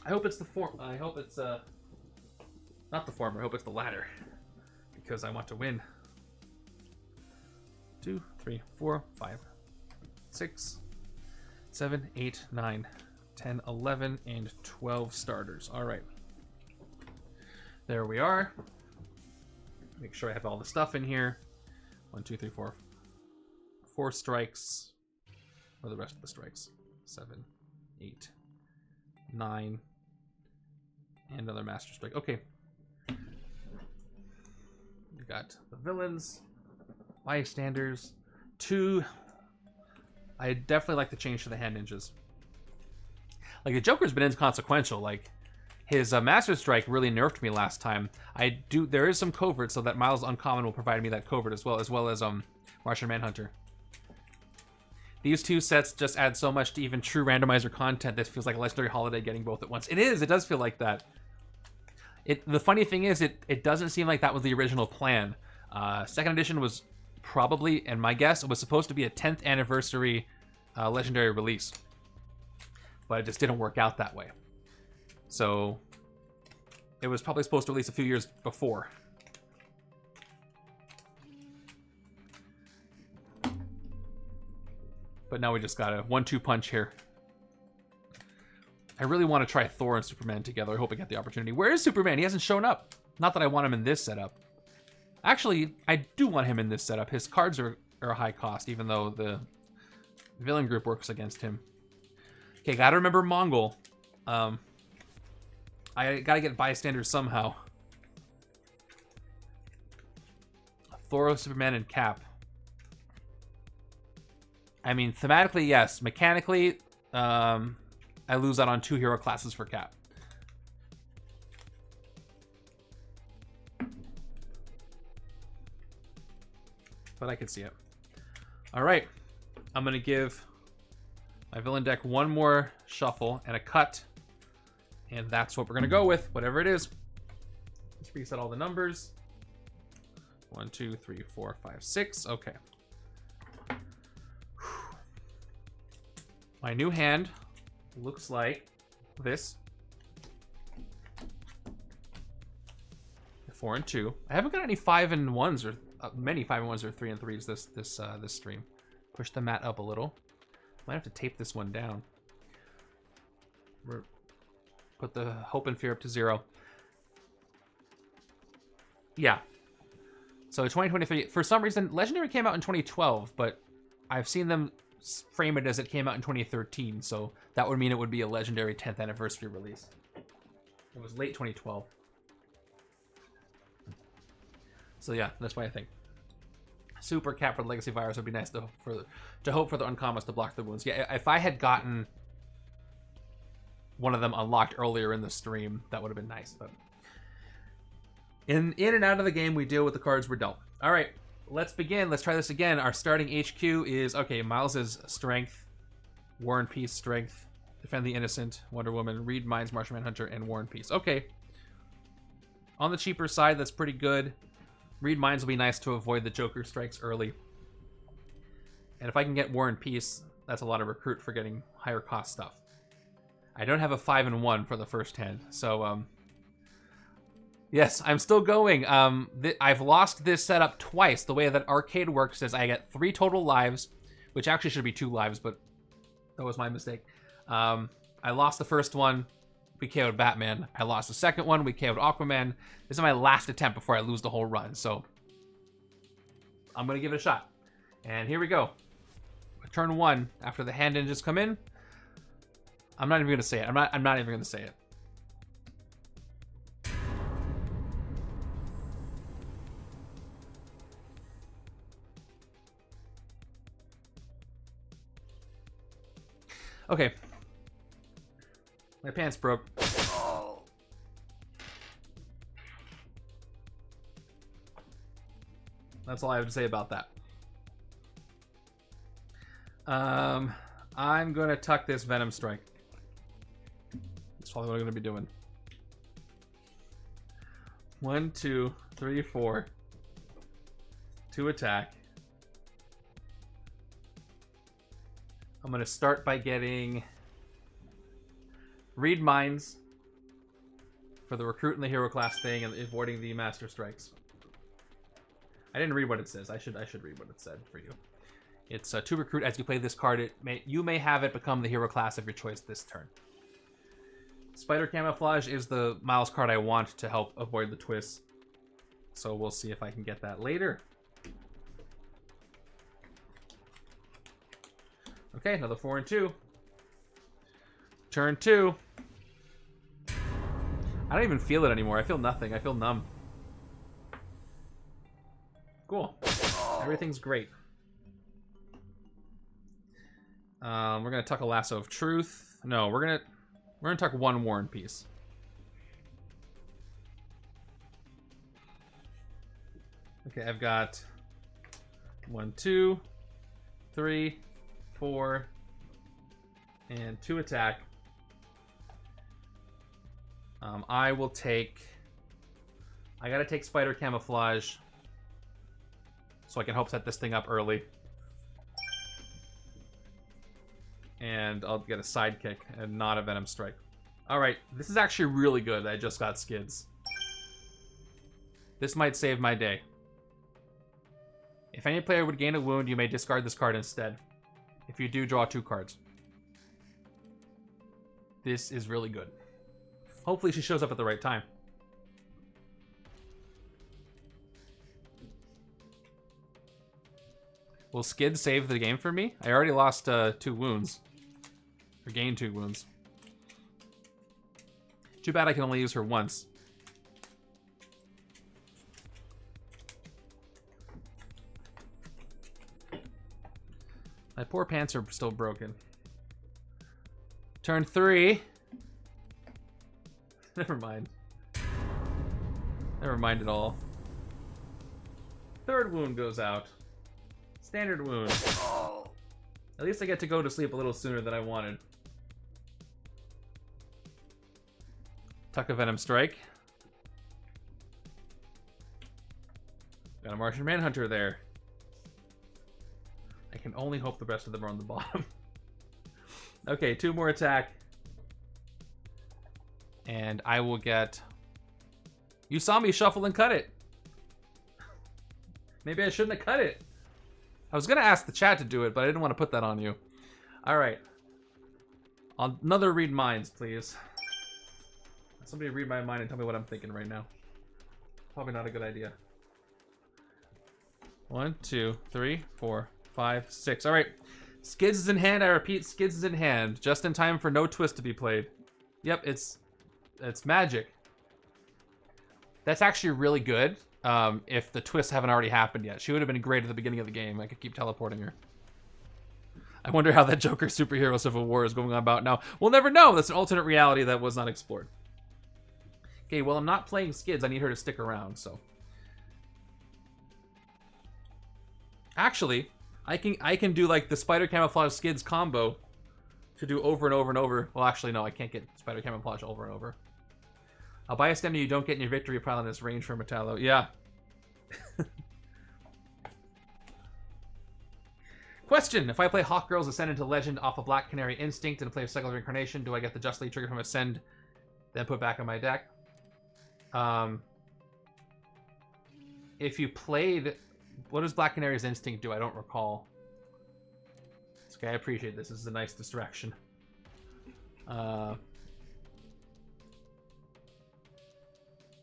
I hope it's the form. I hope it's not the former. I hope it's the latter. Because I want to win. 2, 3, 4, 5, 6, 7, 8, 9, 10, 11, and 12 starters. All right. There we are. Make sure I have all the stuff in here. 1, 2, 3, 4. 4 strikes. Or the rest of the strikes. 7, 8, 9. And another Master Strike. Okay. We got the villains. Bystanders. 2. I definitely like the change to the hand ninjas. Like, the Joker's been inconsequential. Like, his Master Strike really nerfed me last time. There is some covert, so that Miles Uncommon will provide me that covert as well as Martian Manhunter. These two sets just add so much to even true randomizer content. This feels like a Legendary Holiday getting both at once. It is. It does feel like that. The funny thing is, it doesn't seem like that was the original plan. Second edition was probably, and my guess, it was supposed to be a 10th anniversary Legendary release. But it just didn't work out that way. So it was probably supposed to release a few years before. But now we just got a 1-2 punch here. I really want to try Thor and Superman together. I hope I get the opportunity. Where is Superman? He hasn't shown up. Not that I want him in this setup. Actually, I do want him in this setup. His cards are a high cost, even though the villain group works against him. Okay, gotta remember Mongol. I gotta get bystanders somehow. Thor, Superman, and Cap. I mean, thematically, yes. Mechanically, I lose out on 2 hero classes for Cap. But I can see it. All right. I'm going to give my villain deck one more shuffle and a cut. And that's what we're going to go with, whatever it is. Let's reset all the numbers. 1, 2, 3, 4, 5, 6. Okay. My new hand looks like this. 4 and 2. I haven't got any 5 and 1s or many 5 and 1s or 3 and 3s this stream. Push the mat up a little. Might have to tape this one down. Put the hope and fear up to 0. Yeah. So 2023. For some reason, Legendary came out in 2012, but I've seen them frame it as it came out in 2013, so that would mean it would be a Legendary 10th anniversary release. It was late 2012. So yeah, that's why I think Super Cap for the Legacy Virus would be nice to hope for the uncommons to block the wounds. Yeah, if I had gotten one of them unlocked earlier in the stream, that would have been nice. But in and out of the game, we deal with the cards we're dealt. All right. Let's begin. Let's try this again. Our starting HQ is, okay, Miles's Strength, War and Peace, Strength, Defend the Innocent, Wonder Woman, Read Minds, Martian Manhunter, and War and Peace. Okay. On the cheaper side, that's pretty good. Read Minds will be nice to avoid the Joker strikes early. And if I can get War and Peace, that's a lot of recruit for getting higher cost stuff. I don't have a 5-1 for the first hand, so yes, I'm still going. I've lost this setup twice. The way that arcade works is I get 3 total lives, which actually should be 2 lives, but that was my mistake. I lost the first one, we KO'd Batman. I lost the second one, we KO'd Aquaman. This is my last attempt before I lose the whole run, so I'm gonna give it a shot. And here we go. Turn 1, after the hand ninjas come in. I'm not even gonna say it. I'm not even gonna say it. Okay. My pants broke. That's all I have to say about that. I'm gonna tuck this Venom Strike. That's probably what I'm gonna be doing. 1, 2, 3, 4. 2 attack. I'm gonna start by getting Read Minds for the recruit and the hero class thing and avoiding the Master Strikes. I didn't read what it says. I should read what it said for you. It's to recruit as you play this card. You may have it become the hero class of your choice this turn. Spider Camouflage is the Miles card I want to help avoid the twists. So we'll see if I can get that later. Okay, another 4 and 2. Turn 2. I don't even feel it anymore. I feel nothing. I feel numb. Cool. Everything's great. We're gonna tuck a Lasso of Truth. No, we're gonna tuck 1 War and Peace. Okay, I've got 1, 2, 3, 4, and 2 attack. I will take... I gotta take Spider Camouflage so I can help set this thing up early. And I'll get a sidekick and not a Venom Strike. Alright, this is actually really good. I just got Skids. This might save my day. If any player would gain a wound, you may discard this card instead. If you do, draw 2 cards. This is really good. Hopefully she shows up at the right time. Will Skid save the game for me? I already lost 2 wounds. Or gained 2 wounds. Too bad I can only use her once. My poor pants are still broken. Turn 3. Never mind. Never mind at all. 3rd wound goes out. Standard wound. At least I get to go to sleep a little sooner than I wanted. Tuck a Venom Strike. Got a Martian Manhunter there. I can only hope the rest of them are on the bottom. Okay, 2 more attack. And I will get... You saw me shuffle and cut it. Maybe I shouldn't have cut it. I was going to ask the chat to do it, but I didn't want to put that on you. Alright. Another Read Minds, please. Somebody read my mind and tell me what I'm thinking right now. Probably not a good idea. 1, 2, 3, 4, 5, 6. Alright. Skids is in hand. I repeat, Skids is in hand. Just in time for no twist to be played. Yep, it's magic. That's actually really good. If the twists haven't already happened yet. She would have been great at the beginning of the game. I could keep teleporting her. I wonder how that Joker superhero Civil War is going on about now. We'll never know. That's an alternate reality that was not explored. Okay, well, I'm not playing Skids. I need her to stick around, so. Actually, I can do like the Spider Camouflage Skids combo to do over and over and over. Well, actually, no, I can't get Spider Camouflage over and over. A bystander you don't get in your victory pile in this range for Metallo. Yeah. Question: if I play Hawkgirl's Ascend into Legend off a Black Canary Instinct and play a Cycle of Reincarnation, do I get the Just League trigger from Ascend, then put back on my deck? If you played... What does Black Canary's Instinct do? I don't recall. It's okay, I appreciate this. This is a nice distraction.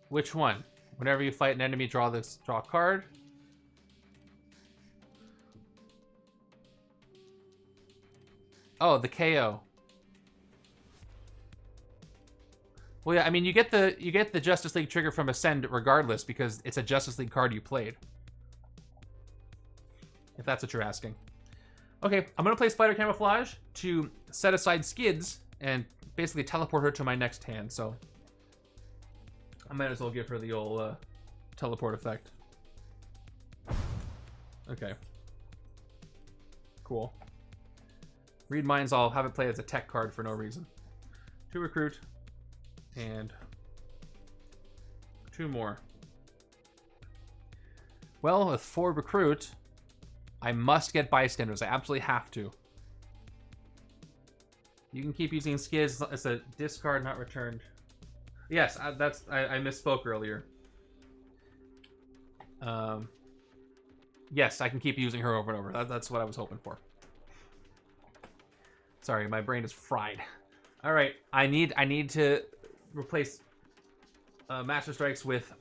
Which one? Whenever you fight an enemy, draw a card. Oh, the KO. Well, yeah, I mean, you get the Justice League trigger from Ascend regardless because it's a Justice League card you played. If that's what you're asking. Okay, I'm gonna play Spider Camouflage to set aside Skids and basically teleport her to my next hand. So I might as well give her the old teleport effect. Okay. Cool. Read Minds, I'll have it play as a tech card for no reason. 2 recruit. And 2 more. Well, with 4 recruit, I must get bystanders. I absolutely have to. You can keep using Skids as a discard, not returned. Yes, I misspoke earlier. Yes, I can keep using her over and over. That's what I was hoping for. Sorry, my brain is fried. All right, I need to replace Master Strikes with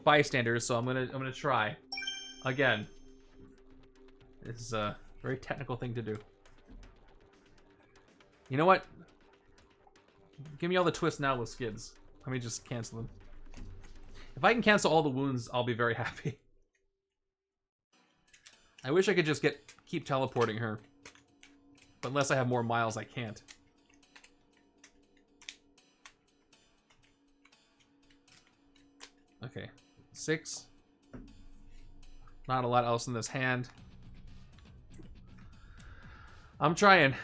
bystanders, so I'm gonna try again. This is a very technical thing to do. You know what? Give me all the twists now with Skids. Let me just cancel them. If I can cancel all the wounds, I'll be very happy. I wish I could just keep teleporting her. But unless I have more miles, I can't. Okay. 6. Not a lot else in this hand. I'm trying.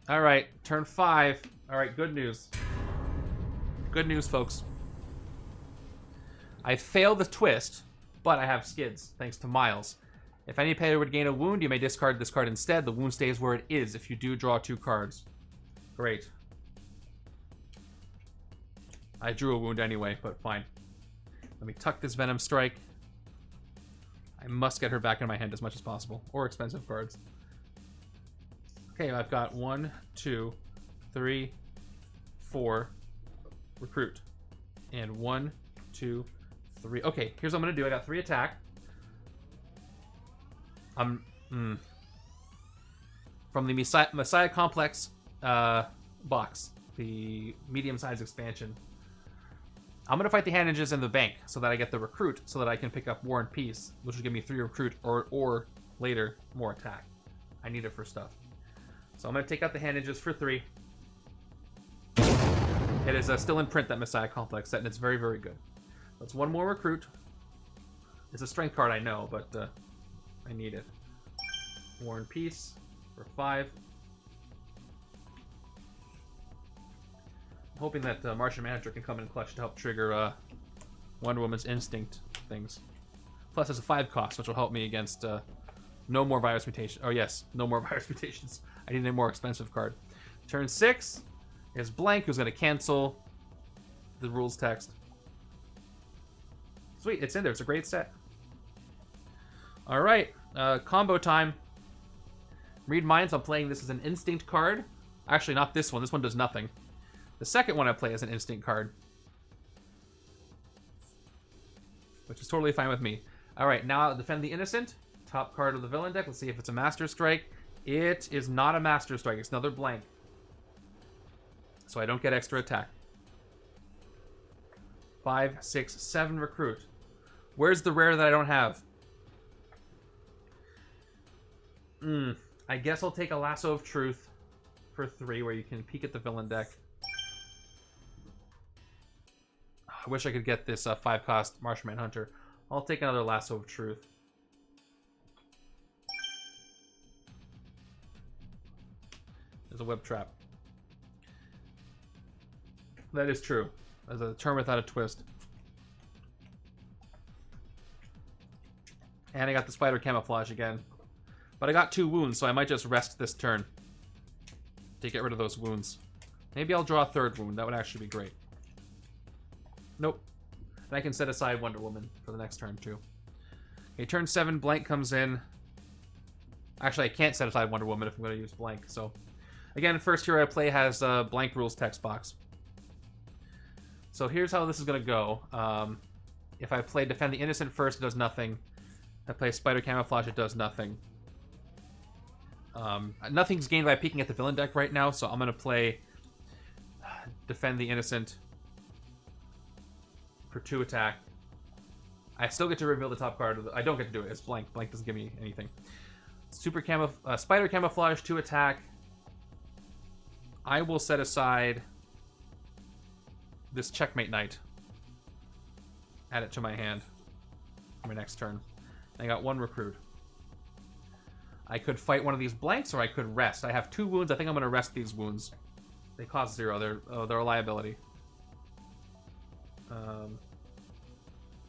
Alright, turn 5. Alright, good news. Good news, folks. I failed the twist, but I have Skids, thanks to Miles. If any player would gain a wound, you may discard this card instead. The wound stays where it is if you do draw 2 cards. Great. I drew a wound anyway, but fine. Let me tuck this Venom Strike. I must get her back in my hand as much as possible. Or expensive cards. Okay, I've got 1, 2, 3, 4. Recruit. And 1, 2, 3. Okay, here's what I'm going to do. I got 3 attack. From the Messiah Complex box, the medium-sized expansion. I'm going to fight the Handages in the bank so that I get the recruit so that I can pick up War and Peace, which will give me 3 recruit or later more attack. I need it for stuff. So I'm going to take out the Handages for 3. It is still in print, that Messiah Complex set, and it's very, very good. That's 1 more recruit. It's a strength card, I know, but I need it. War and Peace for 5. I'm hoping that Martian Manager can come in clutch to help trigger Wonder Woman's instinct things. Plus, it's a 5 cost, which will help me against no more virus mutations. Oh yes, no more virus mutations. I need a more expensive card. Turn 6 is Blank, who's going to cancel the rules text. Sweet, it's in there. It's a great set. All right, combo time. Read Minds, I'm playing this as an instinct card. Actually, not this one. This one does nothing. The second one I play as an instinct card. Which is totally fine with me. All right, now I'll Defend the Innocent. Top card of the villain deck. Let's see if it's a Master Strike. It is not a Master Strike. It's another blank. So I don't get extra attack. 5, 6, 7 recruit. Where's the rare that I don't have? I guess I'll take a Lasso of Truth for 3, where you can peek at the villain deck. I wish I could get this 5-cost Martian Manhunter. I'll take another Lasso of Truth. There's a web trap. That is true. as a turn without a twist. And I got the spider camouflage again. But I got 2 wounds, so I might just rest this turn to get rid of those wounds. Maybe I'll draw a 3rd wound. That would actually be great. Nope. And I can set aside Wonder Woman for the next turn, too. Okay, turn 7, blank comes in. Actually, I can't set aside Wonder Woman if I'm going to use blank, so... Again, first hero I play has a blank rules text box. So here's how this is going to go. If I play Defend the Innocent first, it does nothing. If I play Spider Camouflage, it does nothing. Nothing's gained by peeking at the villain deck right now, so I'm going to play Defend the Innocent for 2 attack. I still get to reveal the top card. I don't get to do it. It's blank. Blank doesn't give me anything. Spider Camouflage, 2 attack. I will set aside this Checkmate Knight. Add it to my hand for my next turn. I got 1 recruit. I could fight one of these blanks, or I could rest. I have 2 wounds. I think I'm going to rest these wounds. They cost 0. They're a liability.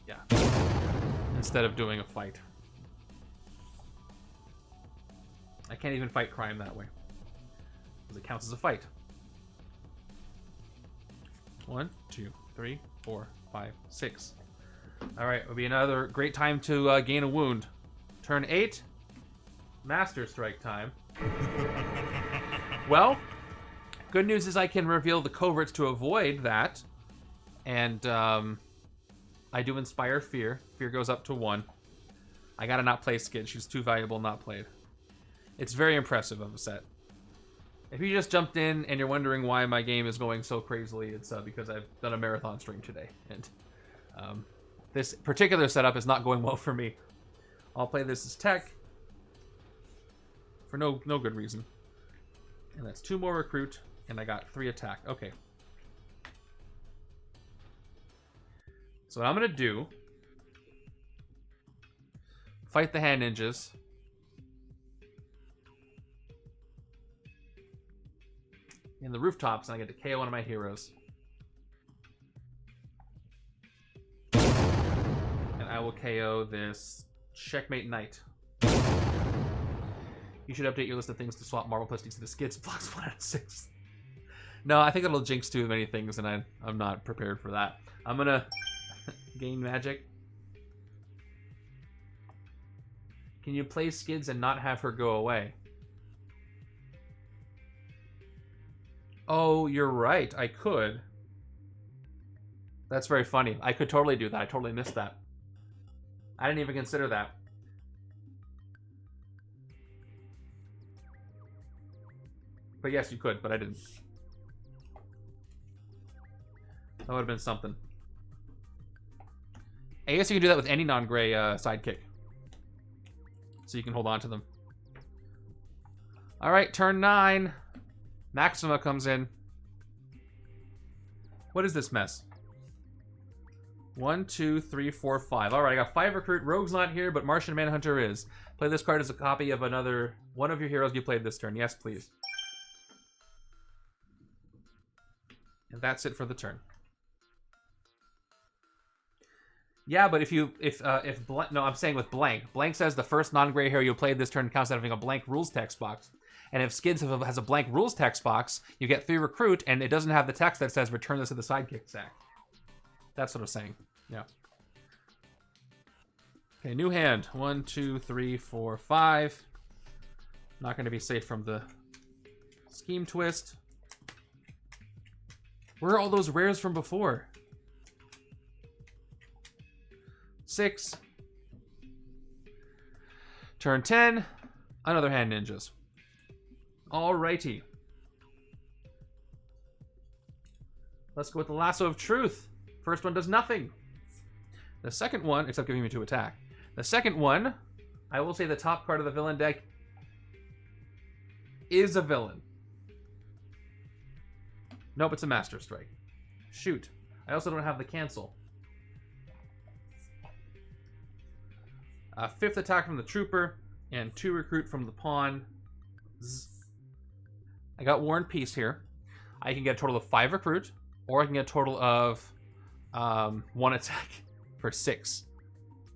Yeah. Instead of doing a fight. I can't even fight crime that way. Because it counts as a fight. 1, 2, 3, 4, 5, 6. Alright, it'll be another great time to gain a wound. Turn 8. Master Strike time. Well, good news is I can reveal the coverts to avoid that. And I do Inspire Fear. Fear goes up to 1. I gotta not play Skid. She's too valuable not played. It's very impressive of a set. If you just jumped in and you're wondering why my game is going so crazily, it's because I've done a marathon stream today. And this particular setup is not going well for me. I'll play this as tech. For no good reason. And that's 2 more recruit. And I got 3 attack. Okay. So what I'm going to do... Fight the hand ninjas. In the rooftops, and I get to KO one of my heroes. And I will KO this Checkmate Knight. You should update your list of things to swap Marble Plastic to the Skids blocks 1 out of 6. No, I think it'll jinx too many things, and I'm not prepared for that. I'm gonna gain magic. Can you play Skids and not have her go away? Oh, you're right. I could. That's very funny. I could totally do that. I totally missed that. I didn't even consider that. But yes, you could, but I didn't. That would have been something. I guess you can do that with any non-gray sidekick. So you can hold on to them. Alright, turn 9. Maxima comes in. What is this mess? 1, 2, 3, 4, 5. Alright, I got 5 recruit. Rogue's not here, but Martian Manhunter is. Play this card as a copy of another one of your heroes you played this turn. Yes, please. And that's it for the turn. Yeah, but no, I'm saying with blank. Blank says the first non-gray hero you played this turn counts as having a blank rules text box. And if Skids has a blank rules text box, you get 3 recruit, and it doesn't have the text that says return this to the sidekick sack. That's what I'm saying. Yeah. Okay, new hand. 1, 2, 3, 4, 5. Not going to be safe from the scheme twist. Where are all those rares from before? 6. Turn 10. Another hand ninjas. Alrighty. Let's go with the Lasso of Truth. First one does nothing. The second one, except giving me 2 attack. The second one, I will say the top card of the villain deck is a villain. Nope, it's a Master Strike. Shoot. I also don't have the cancel. 5th attack from the Trooper, and 2 recruit from the Pawn. I got War and Peace here. I can get a total of 5 recruit, or I can get a total of 1 attack for 6.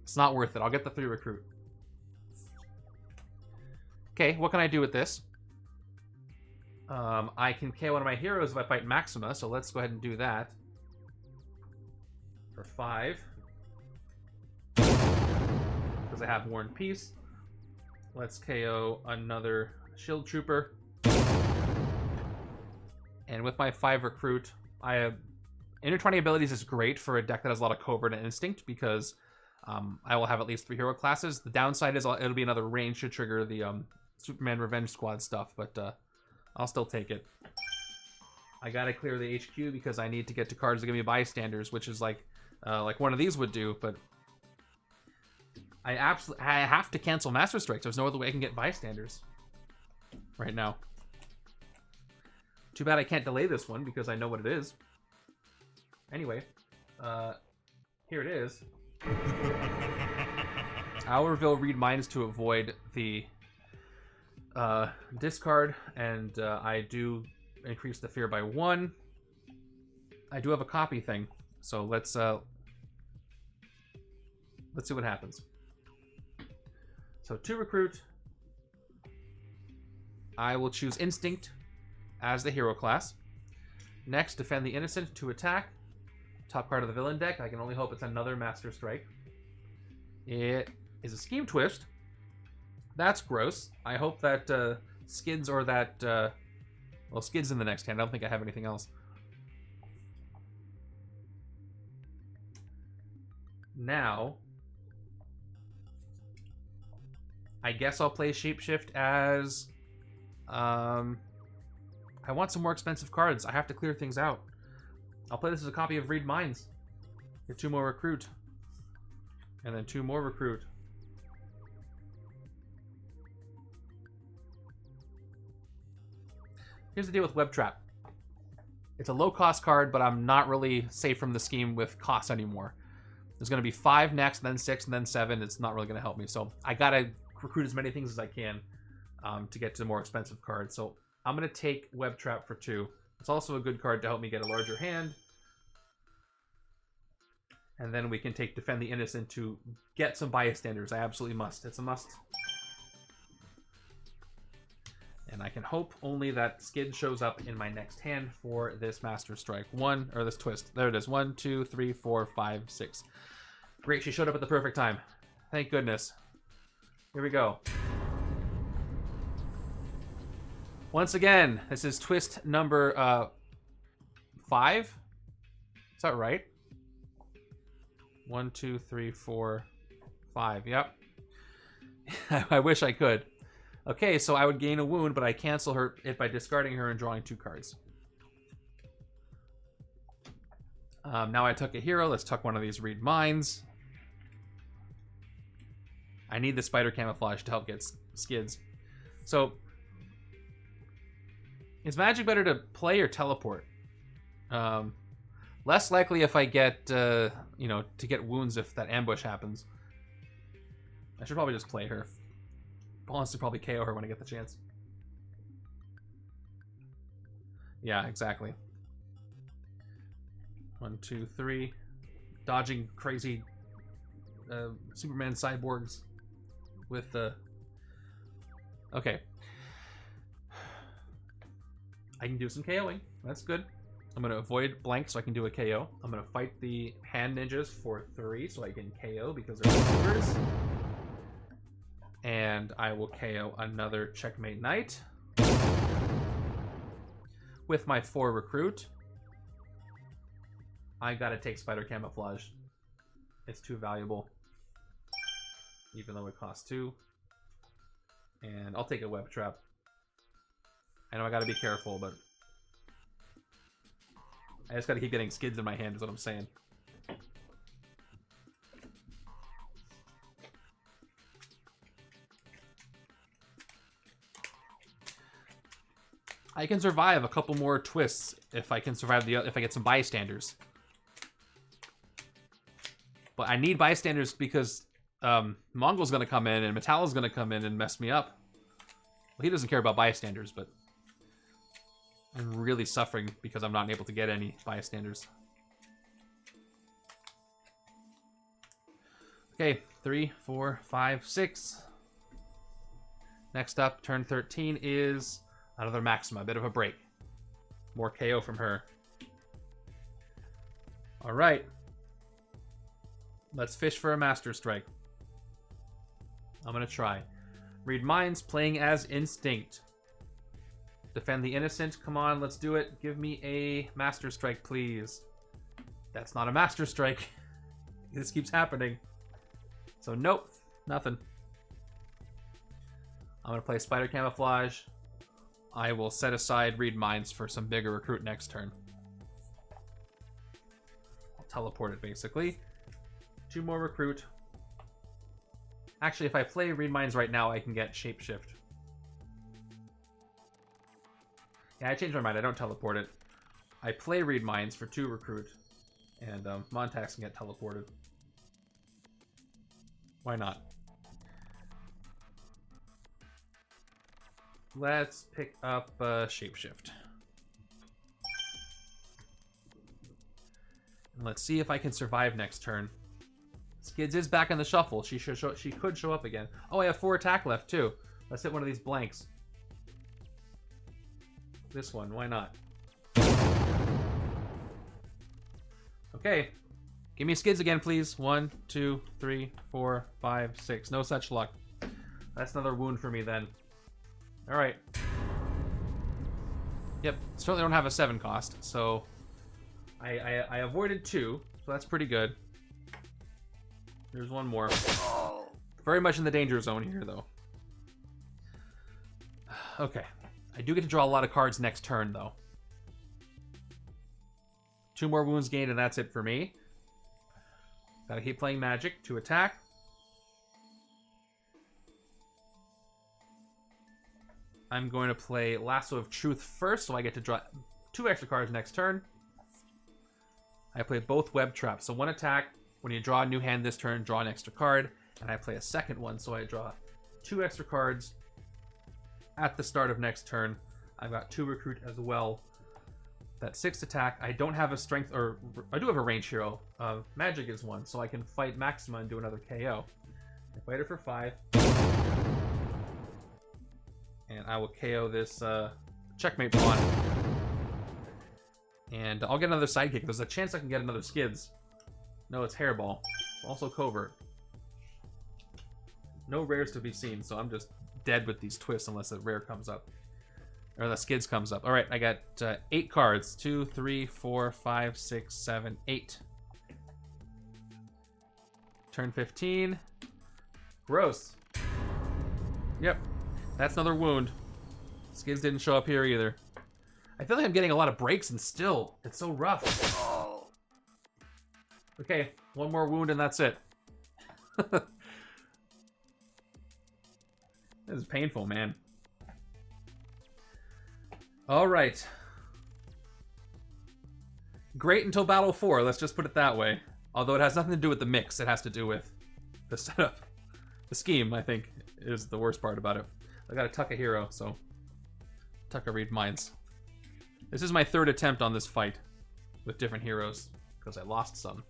It's not worth it. I'll get the 3 recruit. Okay, what can I do with this? I can KO one of my heroes if I fight Maxima, so let's go ahead and do that. For 5. Because I have War and Peace. Let's KO another Shield Trooper. And with my 5 recruit, I have... Intertwining abilities is great for a deck that has a lot of Covert and Instinct, because I will have at least 3 hero classes. The downside is it'll be another range to trigger the Superman Revenge Squad stuff, but I'll still take it. I gotta clear the HQ because I need to get to cards that give me bystanders, which is like one of these would do, but I have to cancel Master Strikes. There's no other way I can get bystanders right now. Too bad I can't delay this one because I know what it is. Anyway, here it is. I'll reveal Read Minds to avoid the discard, and I do increase the fear by 1. I do have a copy thing, so let's see what happens. So 2 recruit. I will choose Instinct as the hero class. Next, Defend the Innocent to attack. Top card of the villain deck. I can only hope it's another Master Strike. It is a Scheme Twist. That's gross. I hope that Skids or that... well, Skids in the next hand. I don't think I have anything else. Now, I guess I'll play Shapeshift as... I want some more expensive cards. I have to clear things out. I'll play this as a copy of Read Minds. Get 2 more recruit. And then 2 more recruit. Here's the deal with Web Trap. It's a low-cost card, but I'm not really safe from the scheme with costs anymore. There's going to be 5 next, then 6, and then 7. It's not really going to help me. So I got to recruit as many things as I can to get to the more expensive cards. So I'm going to take Web Trap for 2. It's also a good card to help me get a larger hand. And then we can take Defend the Innocent to get some bystanders. I absolutely must. It's a must. And I can hope only that Skid shows up in my next hand for this Master Strike. This twist. There it is. 1, 2, 3, 4, 5, 6. Great, she showed up at the perfect time. Thank goodness. Here we go. Once again, this is twist number 5. Is that right? 1, 2, 3, 4, 5. Yep. I wish I could. Okay, so I would gain a wound, but I cancel it by discarding her and drawing 2 cards. Now I took a hero. Let's tuck one of these Read Minds. I need the Spider Camouflage to help get Skids. So, is Magic better to play or teleport? Less likely if I get, to get wounds if that ambush happens. I should probably just play her. Honestly, probably KO her when I get the chance. Yeah, exactly. 1, 2, 3. Dodging crazy Superman cyborgs with the... Okay. I can do some KOing. That's good. I'm going to avoid blank so I can do a KO. I'm going to fight the hand ninjas for 3 so I can KO because they're supers. And I will KO another Checkmate Knight. With my 4 recruit. I gotta take Spider Camouflage. It's too valuable. Even though it costs 2. And I'll take a Web Trap. I know I gotta be careful, but... I just gotta keep getting Skids in my hand is what I'm saying. I can survive a couple more twists if I can survive if I get some bystanders. But I need bystanders because Mongol's gonna come in and Metallo's gonna come in and mess me up. Well, he doesn't care about bystanders, but I'm really suffering because I'm not able to get any bystanders. Okay, 3, 4, 5, 6. Next up, turn 13 is another Maxima, a bit of a break. More KO from her. All right. Let's fish for a Master Strike. I'm going to try. Read minds, playing as Instinct. Defend the innocent. Come on, let's do it. Give me a Master Strike, please. That's not a Master Strike. This keeps happening. So nope, nothing. I'm going to play Spider Camouflage. I will set aside Read Minds for some bigger recruit next turn. I'll teleport it, basically. 2 more recruit. Actually, if I play Read Minds right now, I can get Shapeshift. Yeah, I changed my mind. I don't teleport it. I play Read Minds for 2 recruit. And Montax can get teleported. Why not? Let's pick up Shapeshift. And let's see if I can survive next turn. Skids is back in the shuffle. She could show up again. Oh, I have 4 attack left too. Let's hit one of these blanks. This one, why not? Okay. Give me Skids again, please. 1, 2, 3, 4, 5, 6. No such luck. That's another wound for me then. Alright. Yep, certainly don't have a 7 cost, so I avoided 2, so that's pretty good. There's one more. Very much in the danger zone here, though. Okay. I do get to draw a lot of cards next turn, though. 2 more wounds gained, and that's it for me. Gotta keep playing Magic to attack. I'm going to play Lasso of Truth first, so I get to draw 2 extra cards next turn. I play both Web Traps, so 1 attack. When you draw a new hand this turn, draw an extra card. And I play a second one, so I draw 2 extra cards at the start of next turn. I've got 2 recruit as well. That's 6 attack. I don't have a strength, or I do have a range hero. Magic is 1, so I can fight Maxima and do another KO. I fight her for 5. And I will KO this checkmate pawn. And I'll get another sidekick. There's a chance I can get another Skids. No, it's Hairball. Also Covert. No rares to be seen, so I'm just dead with these twists unless a rare comes up. Or the Skids comes up. Alright, I got 8 cards. 2, 3, 4, 5, 6, 7, 8. Turn 15. Gross. Yep. That's another wound. Skids didn't show up here either. I feel like I'm getting a lot of breaks and still. It's so rough. Okay, 1 more wound and that's it. This is painful, man. Alright. Great until Battle 4, let's just put it that way. Although it has nothing to do with the mix, it has to do with the setup. The scheme, I think, is the worst part about it. I gotta tuck a hero, so tuck a Read Minds. This is my 3rd attempt on this fight with different heroes, because I lost some.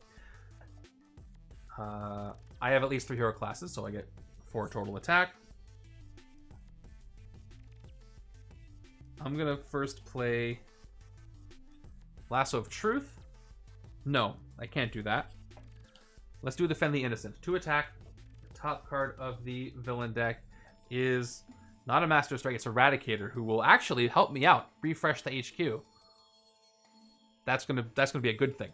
I have at least 3 hero classes, so I get 4 total attack. I'm gonna first play Lasso of Truth. No, I can't do that. Let's do Defend the Innocent. 2 attack. The top card of the villain deck is not a Master Strike, it's Eradicator, who will actually help me out, refresh the HQ. That's gonna be a good thing.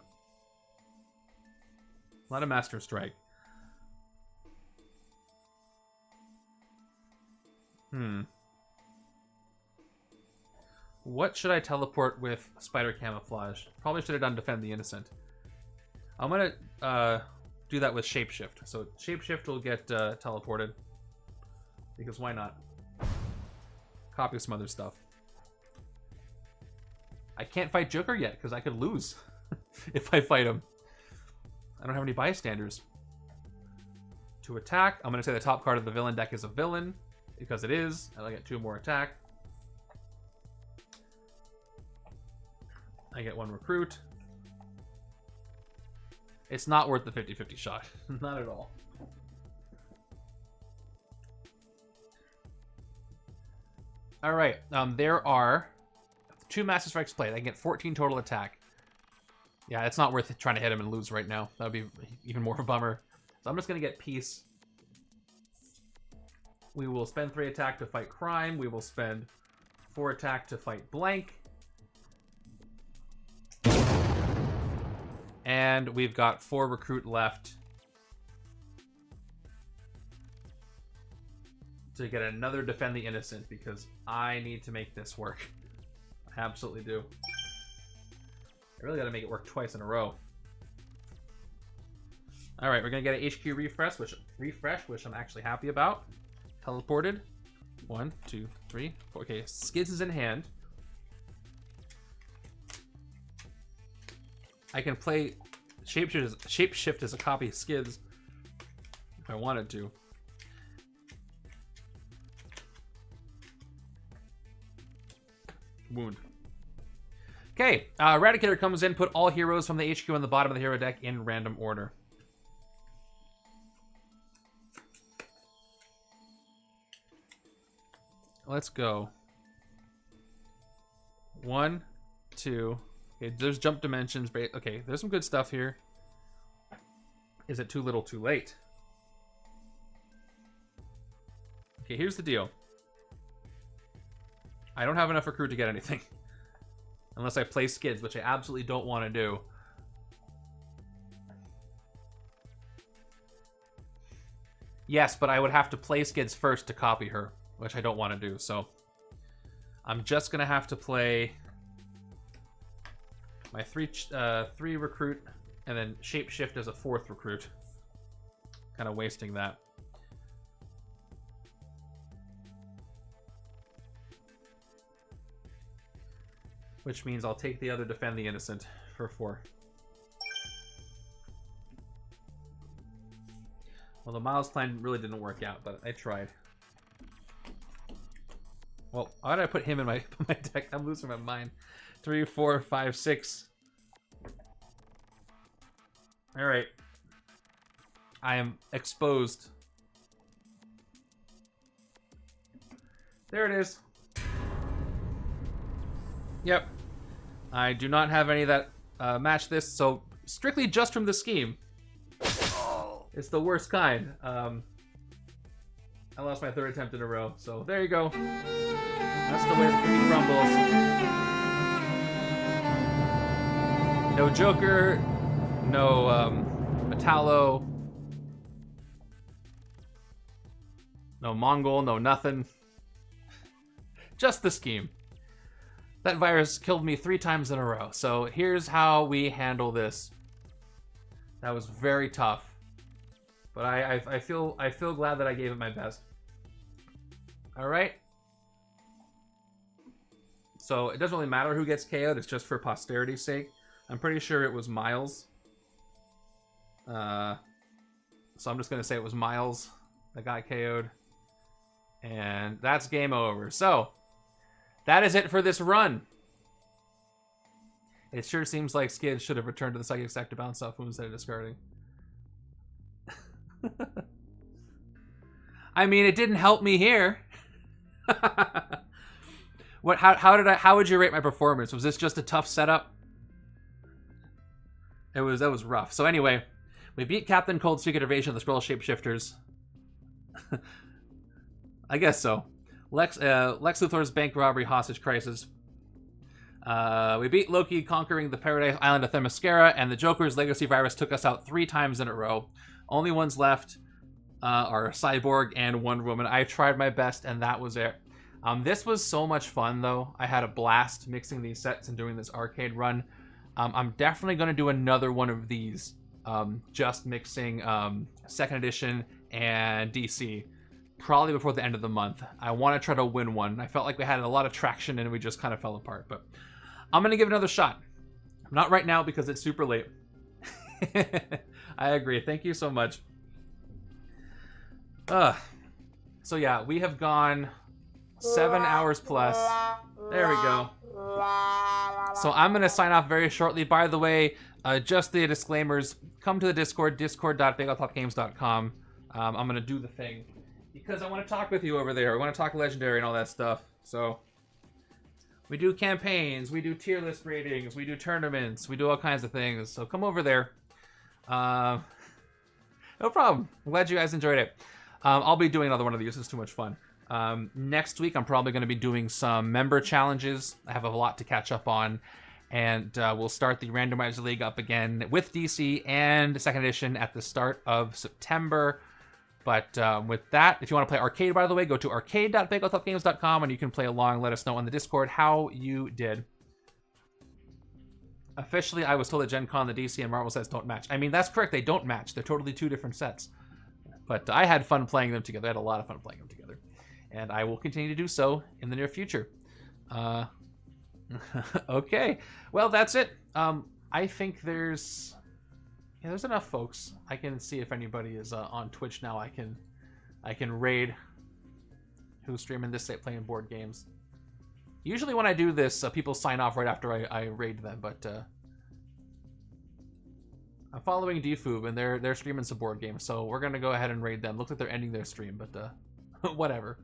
Not a Master Strike. What should I teleport with Spider Camouflage? Probably should have done Defend the Innocent. I'm gonna do that with Shapeshift. So Shapeshift will get teleported. Because why not? Copy some other stuff. I can't fight Joker yet, because I could lose if I fight him. I don't have any bystanders. To attack, I'm going to say the top card of the villain deck is a villain, because it is, and I get 2 more attack. I get 1 recruit. It's not worth the 50-50 shot. Not at all. All right. There are 2 Master Strikes played. I can get 14 total attack. Yeah, it's not worth trying to hit him and lose right now. That would be even more of a bummer. So I'm just going to get Peace. We will spend 3 attack to fight Crime. We will spend 4 attack to fight Blank. And we've got 4 recruit left to get another Defend the Innocent, because I need to make this work. I absolutely do. I really got to make it work twice in a row. All right, we're gonna get an HQ refresh, which I'm actually happy about. Teleported. 1, 2, 3, 4. Okay, Skids is in hand. I can play Shapeshift as a copy of Skids if I wanted to. Wound. Okay, Eradicator comes in, put all heroes from the HQ on the bottom of the hero deck in random order. Let's go. 1, 2. Okay, there's jump dimensions. Okay, there's some good stuff here. Is it too little, too late? Okay, here's the deal. I don't have enough recruit to get anything. Unless I play Skids, which I absolutely don't want to do. Yes, but I would have to play Skids first to copy her, which I don't want to do, so I'm just going to have to play my 3 recruit and then Shapeshift as a 4th recruit. Kind of wasting that. Which means I'll take the other Defend the Innocent for 4. Well, the Miles plan really didn't work out, but I tried. Well, why did I put him in my deck? I'm losing my mind. 3, 4, 5, 6. All right. I am exposed. There it is. Yep. I do not have any that match this, so strictly just from the scheme. It's the worst kind. I lost my 3rd attempt in a row, so there you go. That's the way the cookie crumbles. No Joker, no Metallo, no Mongol, no nothing. Just the scheme. That virus killed me 3 times in a row, so here's how we handle this. That was very tough. But I feel glad that I gave it my best. All right. So it doesn't really matter who gets KO'd. It's just for posterity's sake. I'm pretty sure it was Miles. So I'm just gonna say it was Miles that got KO'd, and that's game over. So that is it for this run. It sure seems like Skid should have returned to the Psychic Stack to bounce off wounds instead of discarding. I mean, it didn't help me here. What? How would you rate my performance? Was this just a tough setup? That was rough. So anyway, we beat Captain Cold Secret Evasion of the Skrull Shapeshifters. I guess so. Lex Luthor's bank robbery hostage crisis. We beat Loki conquering the Paradise Island of Themyscira, and the Joker's legacy virus took us out 3 times in a row. Only ones left are Cyborg and Wonder Woman. I tried my best, and that was it. This was so much fun, though. I had a blast mixing these sets and doing this arcade run. I'm definitely going to do another one of these, just mixing 2nd edition and DC, probably before the end of the month. I want to try to win one. I felt like we had a lot of traction, and we just kind of fell apart, but I'm going to give it another shot. Not right now because it's super late. I agree. Thank you so much. So yeah, we have gone 7 hours plus. There we go. So I'm going to sign off very shortly. By the way, just the disclaimers, come to the Discord, discord.bageltopgames.com. I'm going to do the thing because I want to talk with you over there. I want to talk Legendary and all that stuff. So we do campaigns, we do tier list ratings, we do tournaments, we do all kinds of things. So come over there. No problem. I'm glad you guys enjoyed it. I'll be doing another one of these. It's too much fun. Next week, I'm probably going to be doing some member challenges. I have a lot to catch up on. And we'll start the Randomizer League up again with DC and 2nd edition at the start of September. But with that, if you want to play arcade, by the way, go to arcade.bageltopgames.com and you can play along. Let us know on the Discord how you did. Officially, I was told at Gen Con the DC and Marvel sets don't match. I mean, that's correct. They don't match. They're totally two different sets. But I had fun playing them together. I had a lot of fun playing them together. And I will continue to do so in the near future. Okay. Well, that's it. I think there's enough folks. I can see if anybody is on Twitch now. I can raid who's streaming this site playing board games. Usually when I do this, people sign off right after I raid them, but I'm following DFoob and they're streaming some board games, so we're gonna go ahead and raid them. Looks like they're ending their stream, but whatever.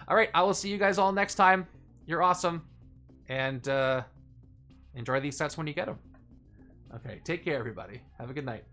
All right, I will see you guys all next time. You're awesome, and enjoy these sets when you get them. Okay, take care, everybody. Have a good night.